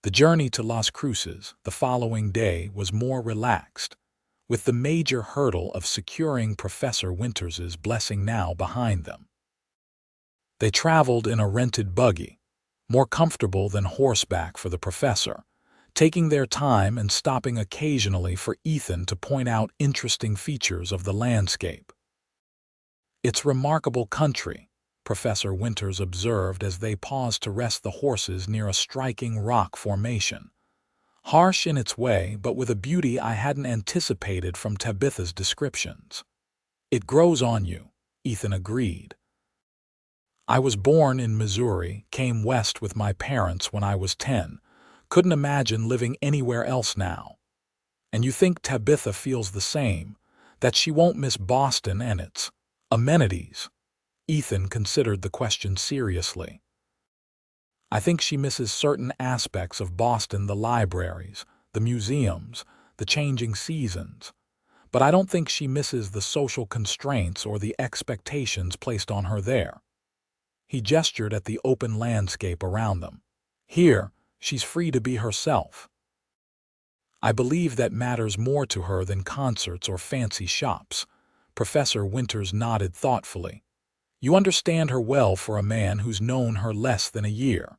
The journey to Las Cruces the following day was more relaxed, with the major hurdle of securing Professor Winters's blessing now behind them. They traveled in a rented buggy, more comfortable than horseback for the professor, taking their time and stopping occasionally for Ethan to point out interesting features of the landscape. "It's remarkable country," Professor Winters observed as they paused to rest the horses near a striking rock formation. Harsh in its way, but with a beauty I hadn't anticipated from Tabitha's descriptions. "It grows on you," Ethan agreed. "I was born in Missouri, came west with my parents when I was 10. Couldn't imagine living anywhere else now." "And you think Tabitha feels the same, that she won't miss Boston and its amenities?" Ethan considered the question seriously. "I think she misses certain aspects of Boston, the libraries, the museums, the changing seasons. But I don't think she misses the social constraints or the expectations placed on her there." He gestured at the open landscape around them. "Here, she's free to be herself." "I believe that matters more to her than concerts or fancy shops." Professor Winters nodded thoughtfully. "You understand her well for a man who's known her less than a year."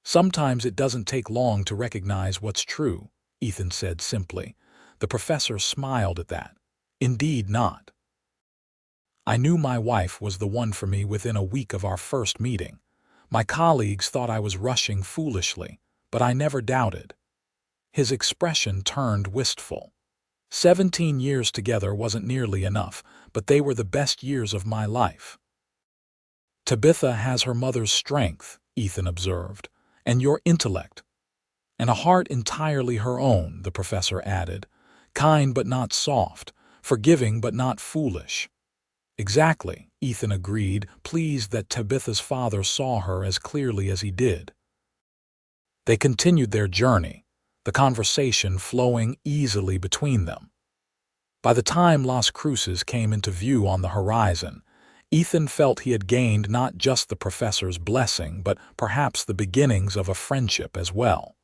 "Sometimes it doesn't take long to recognize what's true," Ethan said simply. The professor smiled at that. "Indeed not. I knew my wife was the one for me within a week of our first meeting. My colleagues thought I was rushing foolishly, but I never doubted." His expression turned wistful. 17 years together wasn't nearly enough, but they were the best years of my life." "Tabitha has her mother's strength," Ethan observed, "and your intellect. And a heart entirely her own," the professor added. "Kind but not soft, forgiving but not foolish." "Exactly," Ethan agreed, pleased that Tabitha's father saw her as clearly as he did. They continued their journey, the conversation flowing easily between them. By the time Las Cruces came into view on the horizon, Ethan felt he had gained not just the professor's blessing, but perhaps the beginnings of a friendship as well.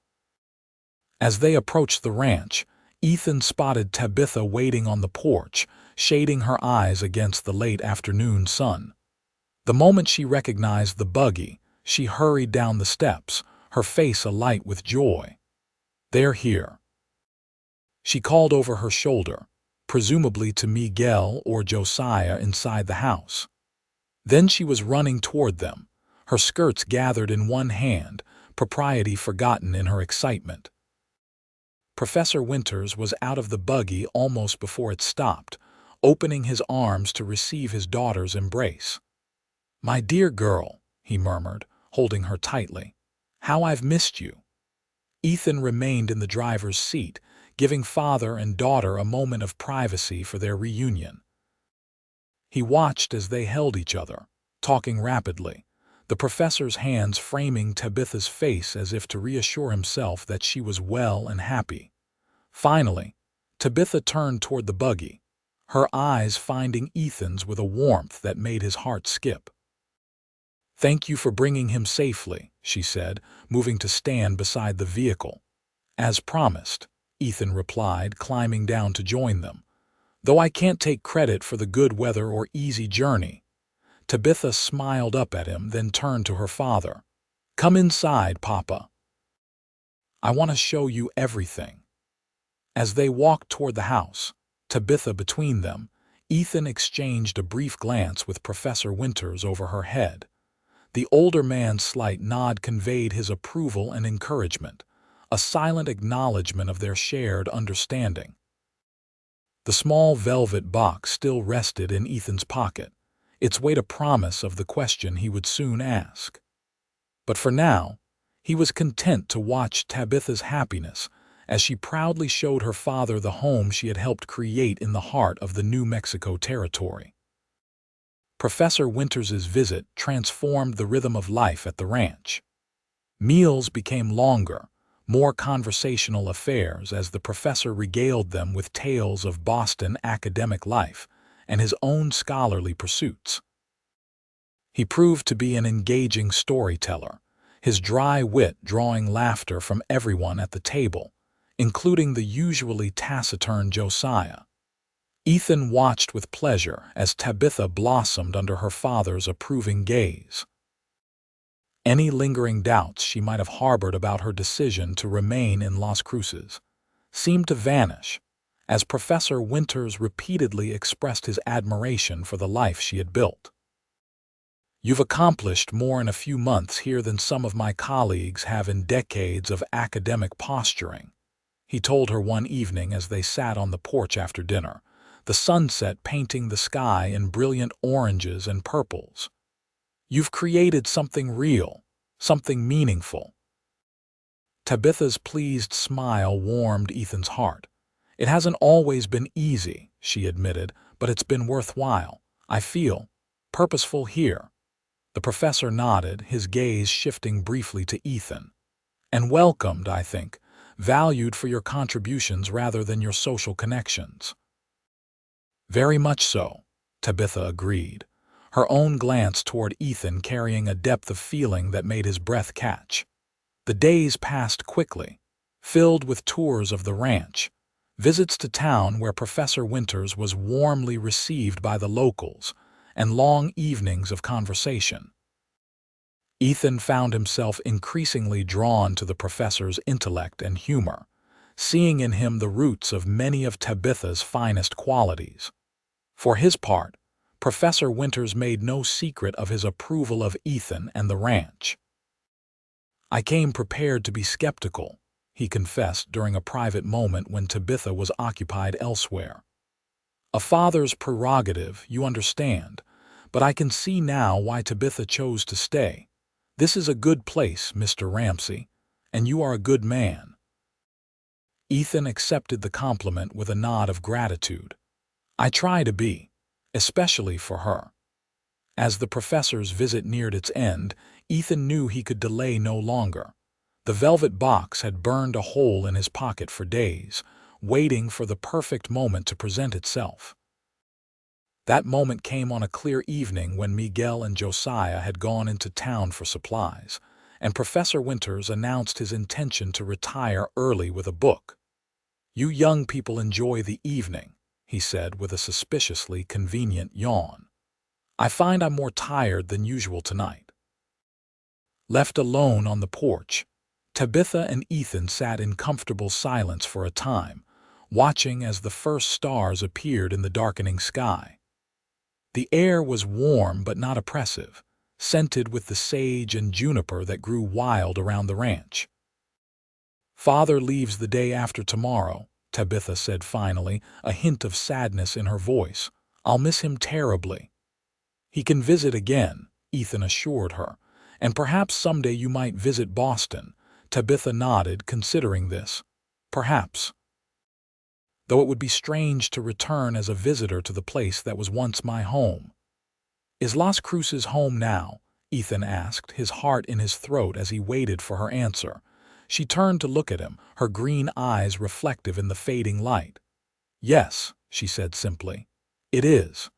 As they approached the ranch, Ethan spotted Tabitha waiting on the porch, shading her eyes against the late afternoon sun. The moment she recognized the buggy, she hurried down the steps, her face alight with joy. "They're here," she called over her shoulder, presumably to Miguel or Josiah inside the house. Then she was running toward them, her skirts gathered in one hand, propriety forgotten in her excitement. Professor Winters was out of the buggy almost before it stopped, opening his arms to receive his daughter's embrace. "My dear girl," he murmured, holding her tightly. "How I've missed you." Ethan remained in the driver's seat, giving father and daughter a moment of privacy for their reunion. He watched as they held each other, talking rapidly, the professor's hands framing Tabitha's face as if to reassure himself that she was well and happy. Finally, Tabitha turned toward the buggy, her eyes finding Ethan's with a warmth that made his heart skip. "Thank you for bringing him safely," she said, moving to stand beside the vehicle. "As promised," Ethan replied, climbing down to join them. "Though I can't take credit for the good weather or easy journey." Tabitha smiled up at him, then turned to her father. "Come inside, Papa. I want to show you everything." As they walked toward the house, Tabitha between them, Ethan exchanged a brief glance with Professor Winters over her head. The older man's slight nod conveyed his approval and encouragement, a silent acknowledgement of their shared understanding. The small velvet box still rested in Ethan's pocket, its weight a promise of the question he would soon ask. But for now, he was content to watch Tabitha's happiness as she proudly showed her father the home she had helped create in the heart of the New Mexico territory. Professor Winters's visit transformed the rhythm of life at the ranch. Meals became longer, more conversational affairs as the professor regaled them with tales of Boston academic life and his own scholarly pursuits. He proved to be an engaging storyteller, his dry wit drawing laughter from everyone at the table, including the usually taciturn Josiah. Ethan watched with pleasure as Tabitha blossomed under her father's approving gaze. Any lingering doubts she might have harbored about her decision to remain in Las Cruces seemed to vanish as Professor Winters repeatedly expressed his admiration for the life she had built. You've accomplished more in a few months here than some of my colleagues have in decades of academic posturing, he told her one evening as they sat on the porch after dinner, the sunset painting the sky in brilliant oranges and purples. You've created something real, something meaningful. Tabitha's pleased smile warmed Ethan's heart. It hasn't always been easy, she admitted, but it's been worthwhile. I feel purposeful here. The professor nodded, his gaze shifting briefly to Ethan. And welcomed, I think, valued for your contributions rather than your social connections. Very much so, Tabitha agreed, her own glance toward Ethan carrying a depth of feeling that made his breath catch. The days passed quickly, filled with tours of the ranch, visits to town where Professor Winters was warmly received by the locals, and long evenings of conversation. Ethan found himself increasingly drawn to the professor's intellect and humor, seeing in him the roots of many of Tabitha's finest qualities. For his part, Professor Winters made no secret of his approval of Ethan and the ranch. I came prepared to be skeptical, he confessed during a private moment when Tabitha was occupied elsewhere. A father's prerogative, you understand, but I can see now why Tabitha chose to stay. This is a good place, Mr. Ramsey, and you are a good man. Ethan accepted the compliment with a nod of gratitude. I try to be, especially for her. As the professor's visit neared its end, Ethan knew he could delay no longer. The velvet box had burned a hole in his pocket for days, waiting for the perfect moment to present itself. That moment came on a clear evening when Miguel and Josiah had gone into town for supplies, and Professor Winters announced his intention to retire early with a book. You young people enjoy the evening, he said with a suspiciously convenient yawn. I find I'm more tired than usual tonight. Left alone on the porch, Tabitha and Ethan sat in comfortable silence for a time, watching as the first stars appeared in the darkening sky. The air was warm but not oppressive, scented with the sage and juniper that grew wild around the ranch. Father leaves the day after tomorrow, Tabitha said finally, a hint of sadness in her voice. I'll miss him terribly. He can visit again, Ethan assured her, and perhaps someday you might visit Boston. Tabitha nodded, considering this. Perhaps. Though it would be strange to return as a visitor to the place that was once my home. Is Las Cruces home now? Ethan asked, his heart in his throat as he waited for her answer. She turned to look at him, her green eyes reflective in the fading light. Yes, she said simply. It is.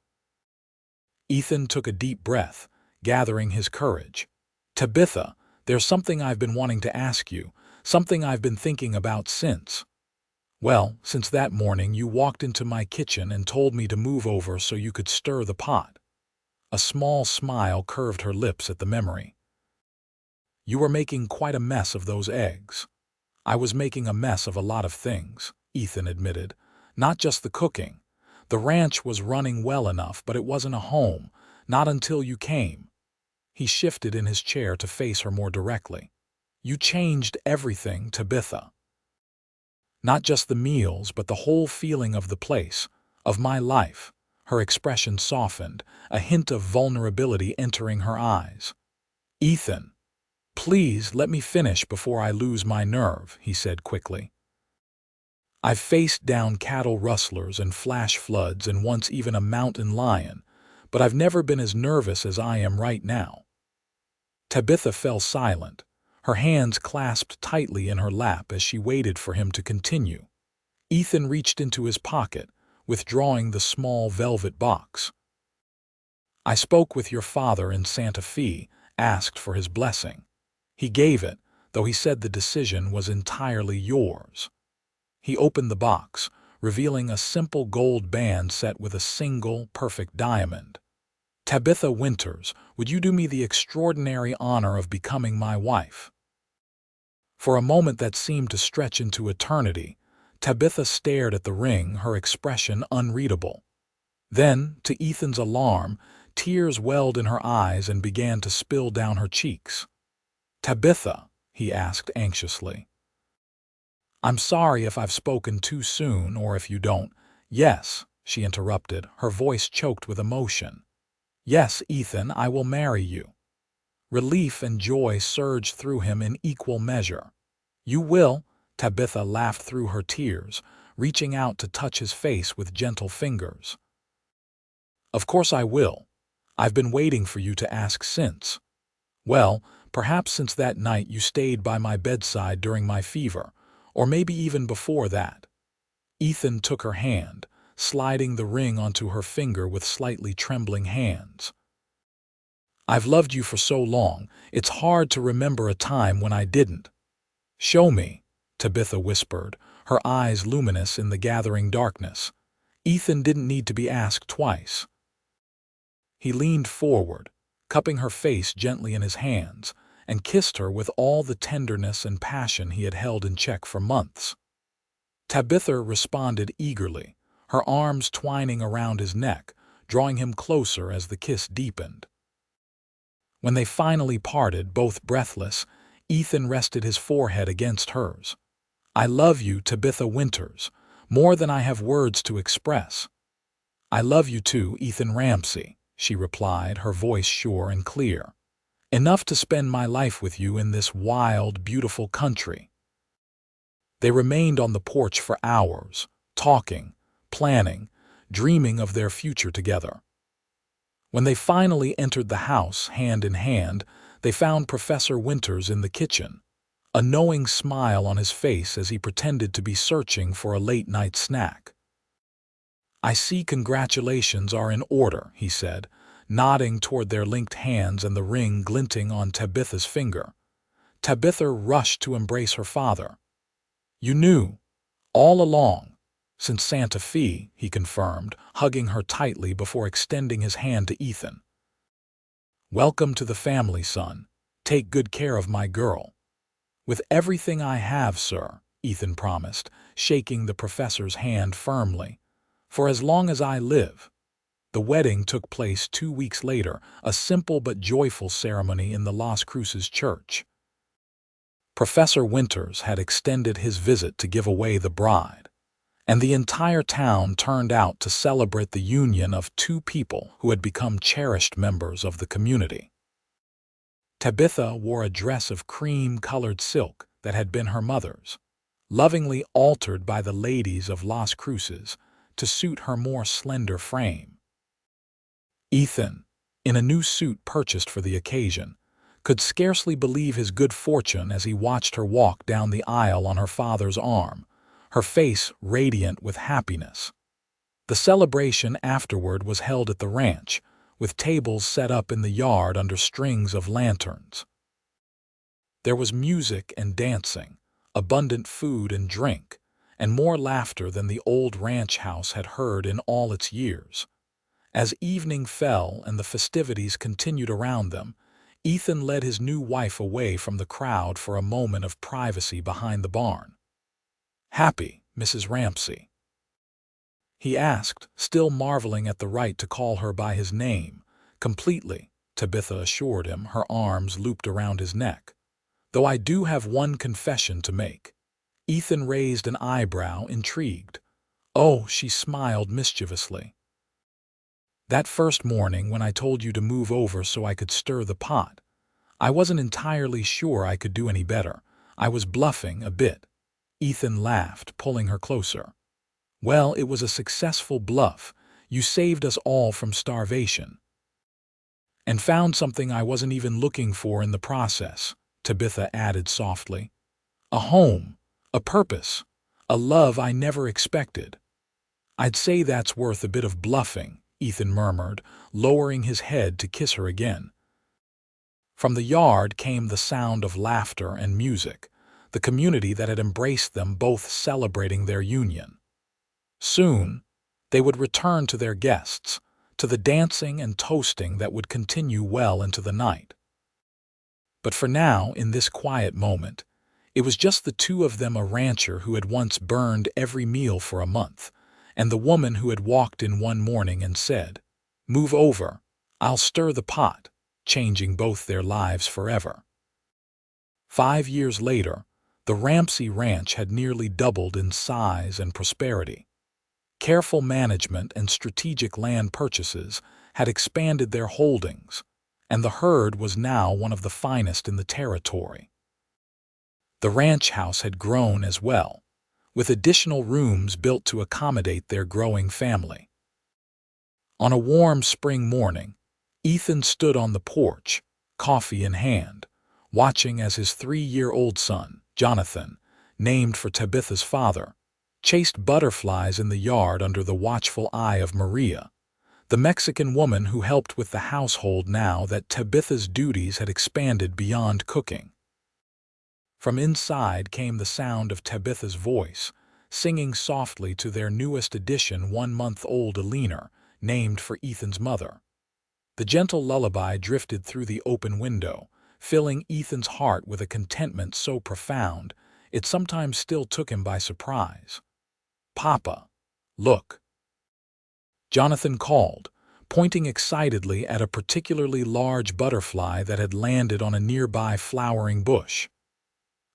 Ethan took a deep breath, gathering his courage. Tabitha, there's something I've been wanting to ask you, something I've been thinking about since. Well, since that morning you walked into my kitchen and told me to move over so you could stir the pot. A small smile curved her lips at the memory. You were making quite a mess of those eggs. I was making a mess of a lot of things, Ethan admitted. Not just the cooking. The ranch was running well enough, but it wasn't a home, not until you came. He shifted in his chair to face her more directly. You changed everything, Tabitha. Not just the meals, but the whole feeling of the place, of my life. Her expression softened, a hint of vulnerability entering her eyes. Ethan, please let me finish before I lose my nerve, he said quickly. I've faced down cattle rustlers and flash floods and once even a mountain lion, but I've never been as nervous as I am right now. Tabitha fell silent, her hands clasped tightly in her lap as she waited for him to continue. Ethan reached into his pocket, withdrawing the small velvet box. I spoke with your father in Santa Fe, asked for his blessing. He gave it, though he said the decision was entirely yours. He opened the box, revealing a simple gold band set with a single, perfect diamond. Tabitha Winters, would you do me the extraordinary honor of becoming my wife? For a moment that seemed to stretch into eternity, Tabitha stared at the ring, her expression unreadable. Then, to Ethan's alarm, Tears welled in her eyes and began to spill down her cheeks. "Tabitha," he asked anxiously. "I'm sorry if I've spoken too soon or if you don't—" "Yes," she interrupted, her voice choked with emotion. "Yes, Ethan, I will marry you." Relief and joy surged through him in equal measure. "You will?" Tabitha laughed through her tears, reaching out to touch his face with gentle fingers. "Of course I will. I've been waiting for you to ask since. Well, perhaps since that night you stayed by my bedside during my fever, or maybe even before that." Ethan took her hand, sliding the ring onto her finger with slightly trembling hands. "I've loved you for so long, it's hard to remember a time when I didn't." "Show me," Tabitha whispered, her eyes luminous in the gathering darkness. Ethan didn't need to be asked twice. He leaned forward, cupping her face gently in his hands, and kissed her with all the tenderness and passion he had held in check for months. Tabitha responded eagerly, her arms twining around his neck, drawing him closer as the kiss deepened. When they finally parted, both breathless, Ethan rested his forehead against hers. "I love you, Tabitha Winters, more than I have words to express." "I love you too, Ethan Ramsey," she replied, her voice sure and clear. "Enough to spend my life with you in this wild, beautiful country." They remained on the porch for hours, talking, planning, dreaming of their future together. When they finally entered the house, hand in hand, they found Professor Winters in the kitchen, a knowing smile on his face as he pretended to be searching for a late-night snack. "I see congratulations are in order," he said, nodding toward their linked hands and the ring glinting on Tabitha's finger. Tabitha rushed to embrace her father. "You knew, all along, since Santa Fe," he confirmed, hugging her tightly before extending his hand to Ethan. "Welcome to the family, son. Take good care of my girl." "With everything I have, sir," Ethan promised, shaking the professor's hand firmly. "For as long as I live." The wedding took place 2 weeks later, a simple but joyful ceremony in the Las Cruces church. Professor Winters had extended his visit to give away the bride, and the entire town turned out to celebrate the union of two people who had become cherished members of the community. Tabitha wore a dress of cream-colored silk that had been her mother's, lovingly altered by the ladies of Las Cruces to suit her more slender frame. Ethan, in a new suit purchased for the occasion, could scarcely believe his good fortune as he watched her walk down the aisle on her father's arm, her face radiant with happiness. The celebration afterward was held at the ranch, with tables set up in the yard under strings of lanterns. There was music and dancing, abundant food and drink, and more laughter than the old ranch house had heard in all its years. As evening fell and the festivities continued around them, Ethan led his new wife away from the crowd for a moment of privacy behind the barn. "Happy, Mrs. Ramsey?" he asked, still marveling at the right to call her by his name. "Completely," Tabitha assured him, her arms looped around his neck. "Though I do have one confession to make." Ethan raised an eyebrow, intrigued. "Oh," she smiled mischievously. "That first morning when I told you to move over so I could stir the pot, I wasn't entirely sure I could do any better. I was bluffing a bit." Ethan laughed, pulling her closer. "Well, it was a successful bluff. You saved us all from starvation. And found something I wasn't even looking for in the process," Tabitha added softly. "A home, a purpose, a love I never expected." "I'd say that's worth a bit of bluffing," Ethan murmured, lowering his head to kiss her again. From the yard came the sound of laughter and music, the community that had embraced them both celebrating their union. Soon, they would return to their guests, to the dancing and toasting that would continue well into the night. But for now, in this quiet moment, it was just the two of them, a rancher who had once burned every meal for a month, and the woman who had walked in one morning and said, "Move over, I'll stir the pot, changing both their lives forever. 5 years later, the Ramsey ranch had nearly doubled in size and prosperity. Careful management and strategic land purchases had expanded their holdings, and the herd was now one of the finest in the territory. The ranch house had grown as well, with additional rooms built to accommodate their growing family. On a warm spring morning, Ethan stood on the porch, coffee in hand, watching as his 3-year-old son, Jonathan, named for Tabitha's father, chased butterflies in the yard under the watchful eye of Maria, the Mexican woman who helped with the household now that Tabitha's duties had expanded beyond cooking. From inside came the sound of Tabitha's voice, singing softly to their newest addition, 1-month-old Alina, named for Ethan's mother. The gentle lullaby drifted through the open window, filling Ethan's heart with a contentment so profound it sometimes still took him by surprise. "Papa, look," Jonathan called, pointing excitedly at a particularly large butterfly that had landed on a nearby flowering bush.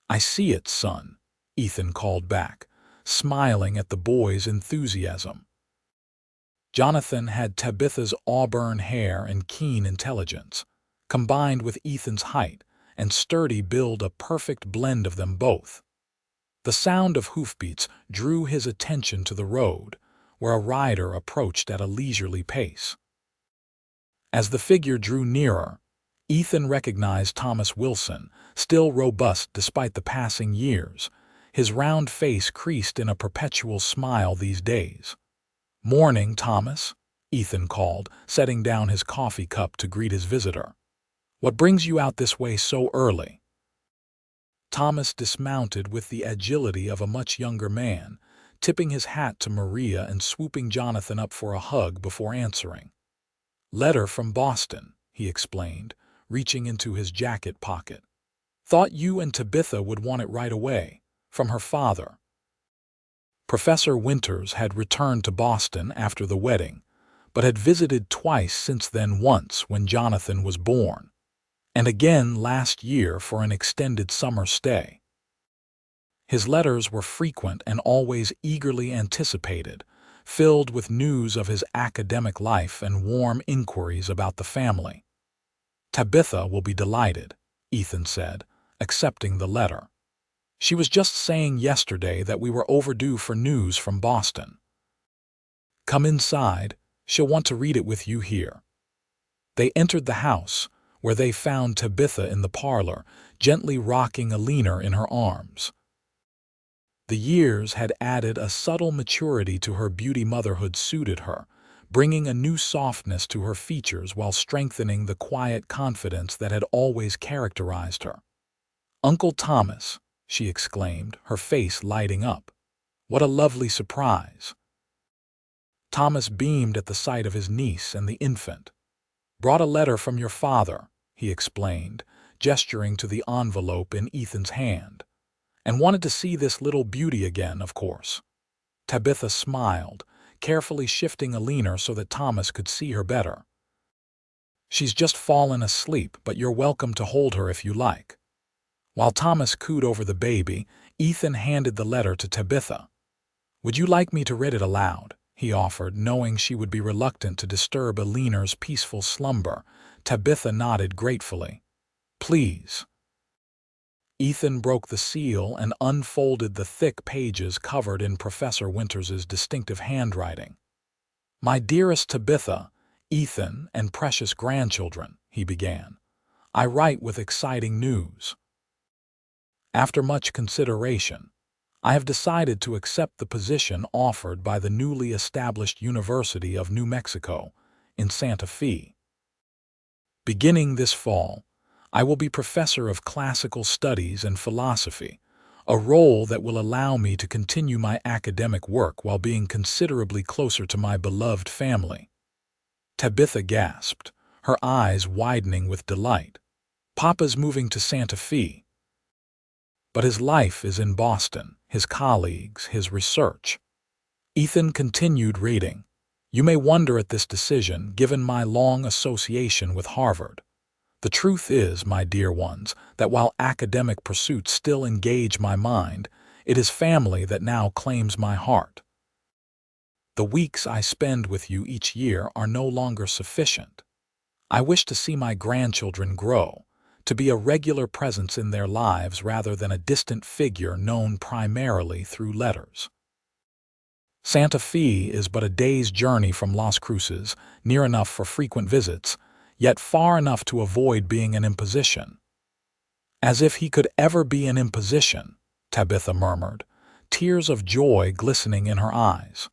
"I see it, son," Ethan called back, smiling at the boy's enthusiasm. Jonathan had Tabitha's auburn hair and keen intelligence, combined with Ethan's height and sturdy build, a perfect blend of them both. The sound of hoofbeats drew his attention to the road, where a rider approached at a leisurely pace. As the figure drew nearer, Ethan recognized Thomas Wilson, still robust despite the passing years, his round face creased in a perpetual smile these days. "Morning, Thomas," Ethan called, setting down his coffee cup to greet his visitor. "What brings you out this way so early?" Thomas dismounted with the agility of a much younger man, tipping his hat to Maria and swooping Jonathan up for a hug before answering. "Letter from Boston," he explained, reaching into his jacket pocket. "Thought you and Tabitha would want it right away, from her father." Professor Winters had returned to Boston after the wedding, but had visited twice since then, once when Jonathan was born, and again last year for an extended summer stay. His letters were frequent and always eagerly anticipated, filled with news of his academic life and warm inquiries about the family. "Tabitha will be delighted," Ethan said, accepting the letter. "She was just saying yesterday that we were overdue for news from Boston." "Come inside. She'll want to read it with you here." They entered the house, where they found Tabitha in the parlor, gently rocking Alina in her arms. The years had added a subtle maturity to her beauty. Motherhood suited her, bringing a new softness to her features while strengthening the quiet confidence that had always characterized her. "Uncle Thomas," she exclaimed, her face lighting up. "What a lovely surprise." Thomas beamed at the sight of his niece and the infant. "Brought a letter from your father," he explained, gesturing to the envelope in Ethan's hand. "And wanted to see this little beauty again, of course." Tabitha smiled, carefully shifting Alina so that Thomas could see her better. "She's just fallen asleep, but you're welcome to hold her if you like." While Thomas cooed over the baby, Ethan handed the letter to Tabitha. "Would you like me to read it aloud?" he offered, knowing she would be reluctant to disturb Alina's peaceful slumber. Tabitha nodded gratefully. "Please." Ethan broke the seal and unfolded the thick pages covered in Professor Winters's distinctive handwriting. "My dearest Tabitha, Ethan, and precious grandchildren," he began, "I write with exciting news. After much consideration, I have decided to accept the position offered by the newly established University of New Mexico in Santa Fe. Beginning this fall, I will be professor of classical studies and philosophy, a role that will allow me to continue my academic work while being considerably closer to my beloved family." Tabitha gasped, her eyes widening with delight. "Papa's moving to Santa Fe." "But his life is in Boston, his colleagues, his research." Ethan continued reading, You may wonder at this decision, given my long association with Harvard. The truth is, my dear ones, that while academic pursuits still engage my mind, it is family that now claims my heart. The weeks I spend with you each year are no longer sufficient. I wish to see my grandchildren grow, to be a regular presence in their lives rather than a distant figure known primarily through letters. Santa Fe is but a day's journey from Las Cruces, near enough for frequent visits, yet far enough to avoid being an imposition. As if he could ever be an imposition, Tabitha murmured, tears of joy glistening in her eyes.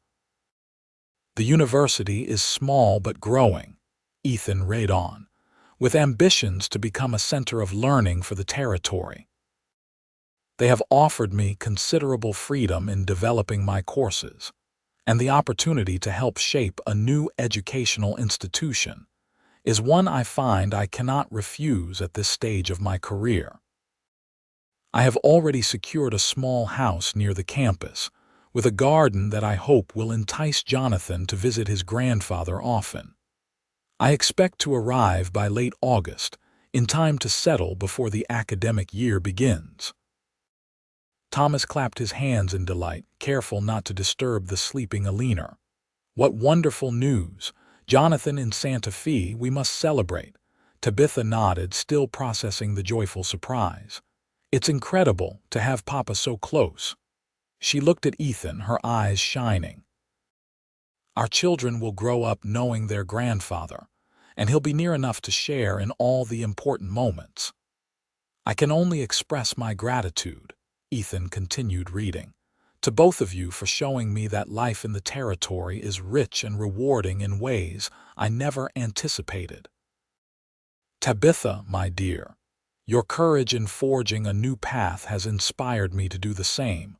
The university is small but growing, Ethan read on, with ambitions to become a center of learning for the territory. They have offered me considerable freedom in developing my courses, and the opportunity to help shape a new educational institution is one I find I cannot refuse at this stage of my career. I have already secured a small house near the campus, with a garden that I hope will entice Jonathan to visit his grandfather often. I expect to arrive by late August, in time to settle before the academic year begins. Thomas clapped his hands in delight, careful not to disturb the sleeping Alina. What wonderful news! Jonathan in Santa Fe, we must celebrate. Tabitha nodded, still processing the joyful surprise. It's incredible to have Papa so close. She looked at Ethan, her eyes shining. Our children will grow up knowing their grandfather, and he'll be near enough to share in all the important moments. I can only express my gratitude, Ethan continued reading, to both of you for showing me that life in the territory is rich and rewarding in ways I never anticipated. Tabitha, my dear, your courage in forging a new path has inspired me to do the same,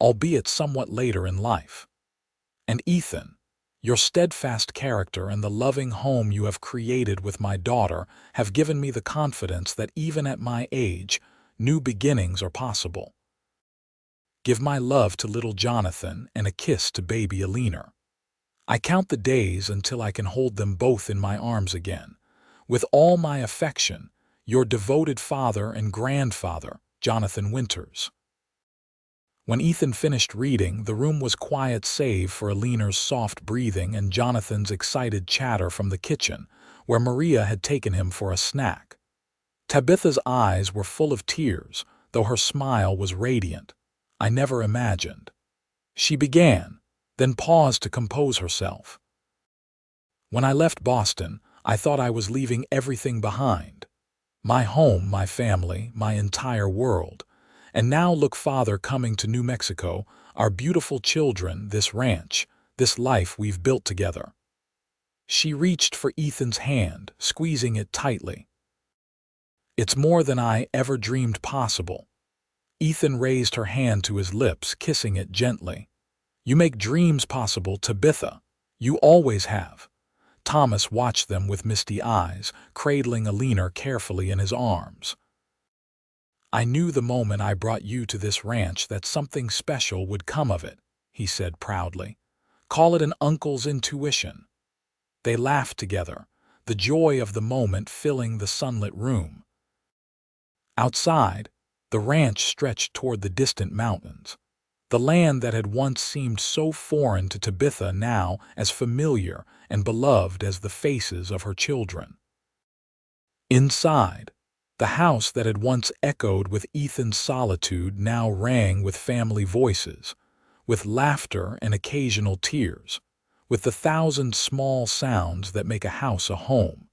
albeit somewhat later in life. And Ethan, your steadfast character and the loving home you have created with my daughter have given me the confidence that even at my age, new beginnings are possible. Give my love to little Jonathan and a kiss to baby Alina. I count the days until I can hold them both in my arms again. With all my affection, your devoted father and grandfather, Jonathan Winters. When Ethan finished reading, the room was quiet save for Alina's soft breathing and Jonathan's excited chatter from the kitchen, where Maria had taken him for a snack. Tabitha's eyes were full of tears, though her smile was radiant. I never imagined. She began, then paused to compose herself. When I left Boston, I thought I was leaving everything behind. My home, my family, my entire world. And now look, Father, coming to New Mexico, our beautiful children, this ranch, this life we've built together. She reached for Ethan's hand, squeezing it tightly. It's more than I ever dreamed possible. Ethan raised her hand to his lips, kissing it gently. You make dreams possible, Tabitha. You always have. Thomas watched them with misty eyes, cradling Alina carefully in his arms. I knew the moment I brought you to this ranch that something special would come of it, he said proudly. Call it an uncle's intuition. They laughed together, the joy of the moment filling the sunlit room. Outside, the ranch stretched toward the distant mountains. The land that had once seemed so foreign to Tabitha now as familiar and beloved as the faces of her children. Inside, the house that had once echoed with Ethan's solitude now rang with family voices, with laughter and occasional tears, with the thousand small sounds that make a house a home.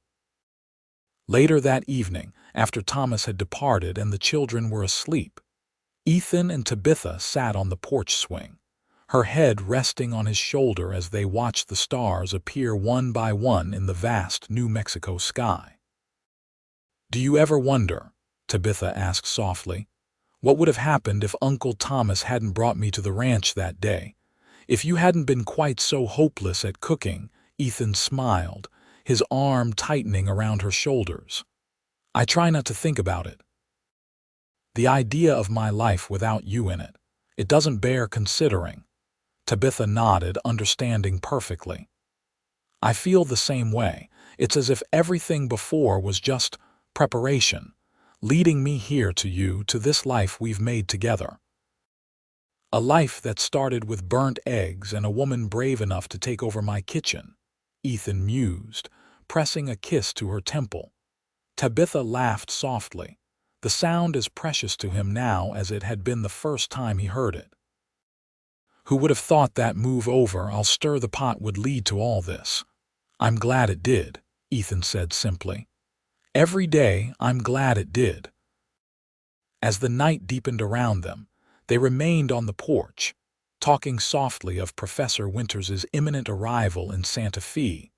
Later that evening, after Thomas had departed and the children were asleep, Ethan and Tabitha sat on the porch swing, her head resting on his shoulder as they watched the stars appear one by one in the vast New Mexico sky. Do you ever wonder, Tabitha asked softly, what would have happened if Uncle Thomas hadn't brought me to the ranch that day? If you hadn't been quite so hopeless at cooking? Ethan smiled, his arm tightening around her shoulders. I try not to think about it. The idea of my life without you in it, it doesn't bear considering. Tabitha nodded, understanding perfectly. I feel the same way. It's as if everything before was just preparation, leading me here to you, to this life we've made together. A life that started with burnt eggs and a woman brave enough to take over my kitchen, Ethan mused, pressing a kiss to her temple. Tabitha laughed softly, the sound as precious to him now as it had been the first time he heard it. Who would have thought that move over I'll stir the pot would lead to all this? I'm glad it did, Ethan said simply. Every day I'm glad it did. As the night deepened around them, they remained on the porch, talking softly of Professor Winters's imminent arrival in Santa Fe,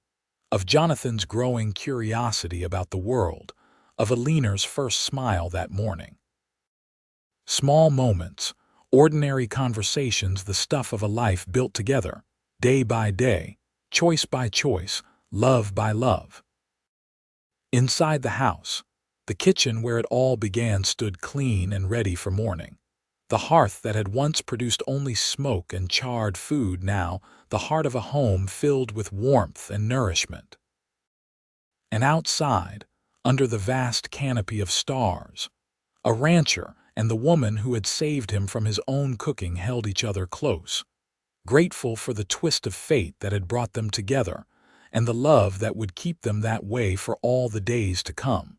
of Jonathan's growing curiosity about the world, of Alina's first smile that morning. Small moments, ordinary conversations, the stuff of a life built together, day by day, choice by choice, love by love. Inside the house, the kitchen where it all began stood clean and ready for morning. The hearth that had once produced only smoke and charred food, now the heart of a home filled with warmth and nourishment. And outside, under the vast canopy of stars, a rancher and the woman who had saved him from his own cooking held each other close, grateful for the twist of fate that had brought them together and the love that would keep them that way for all the days to come.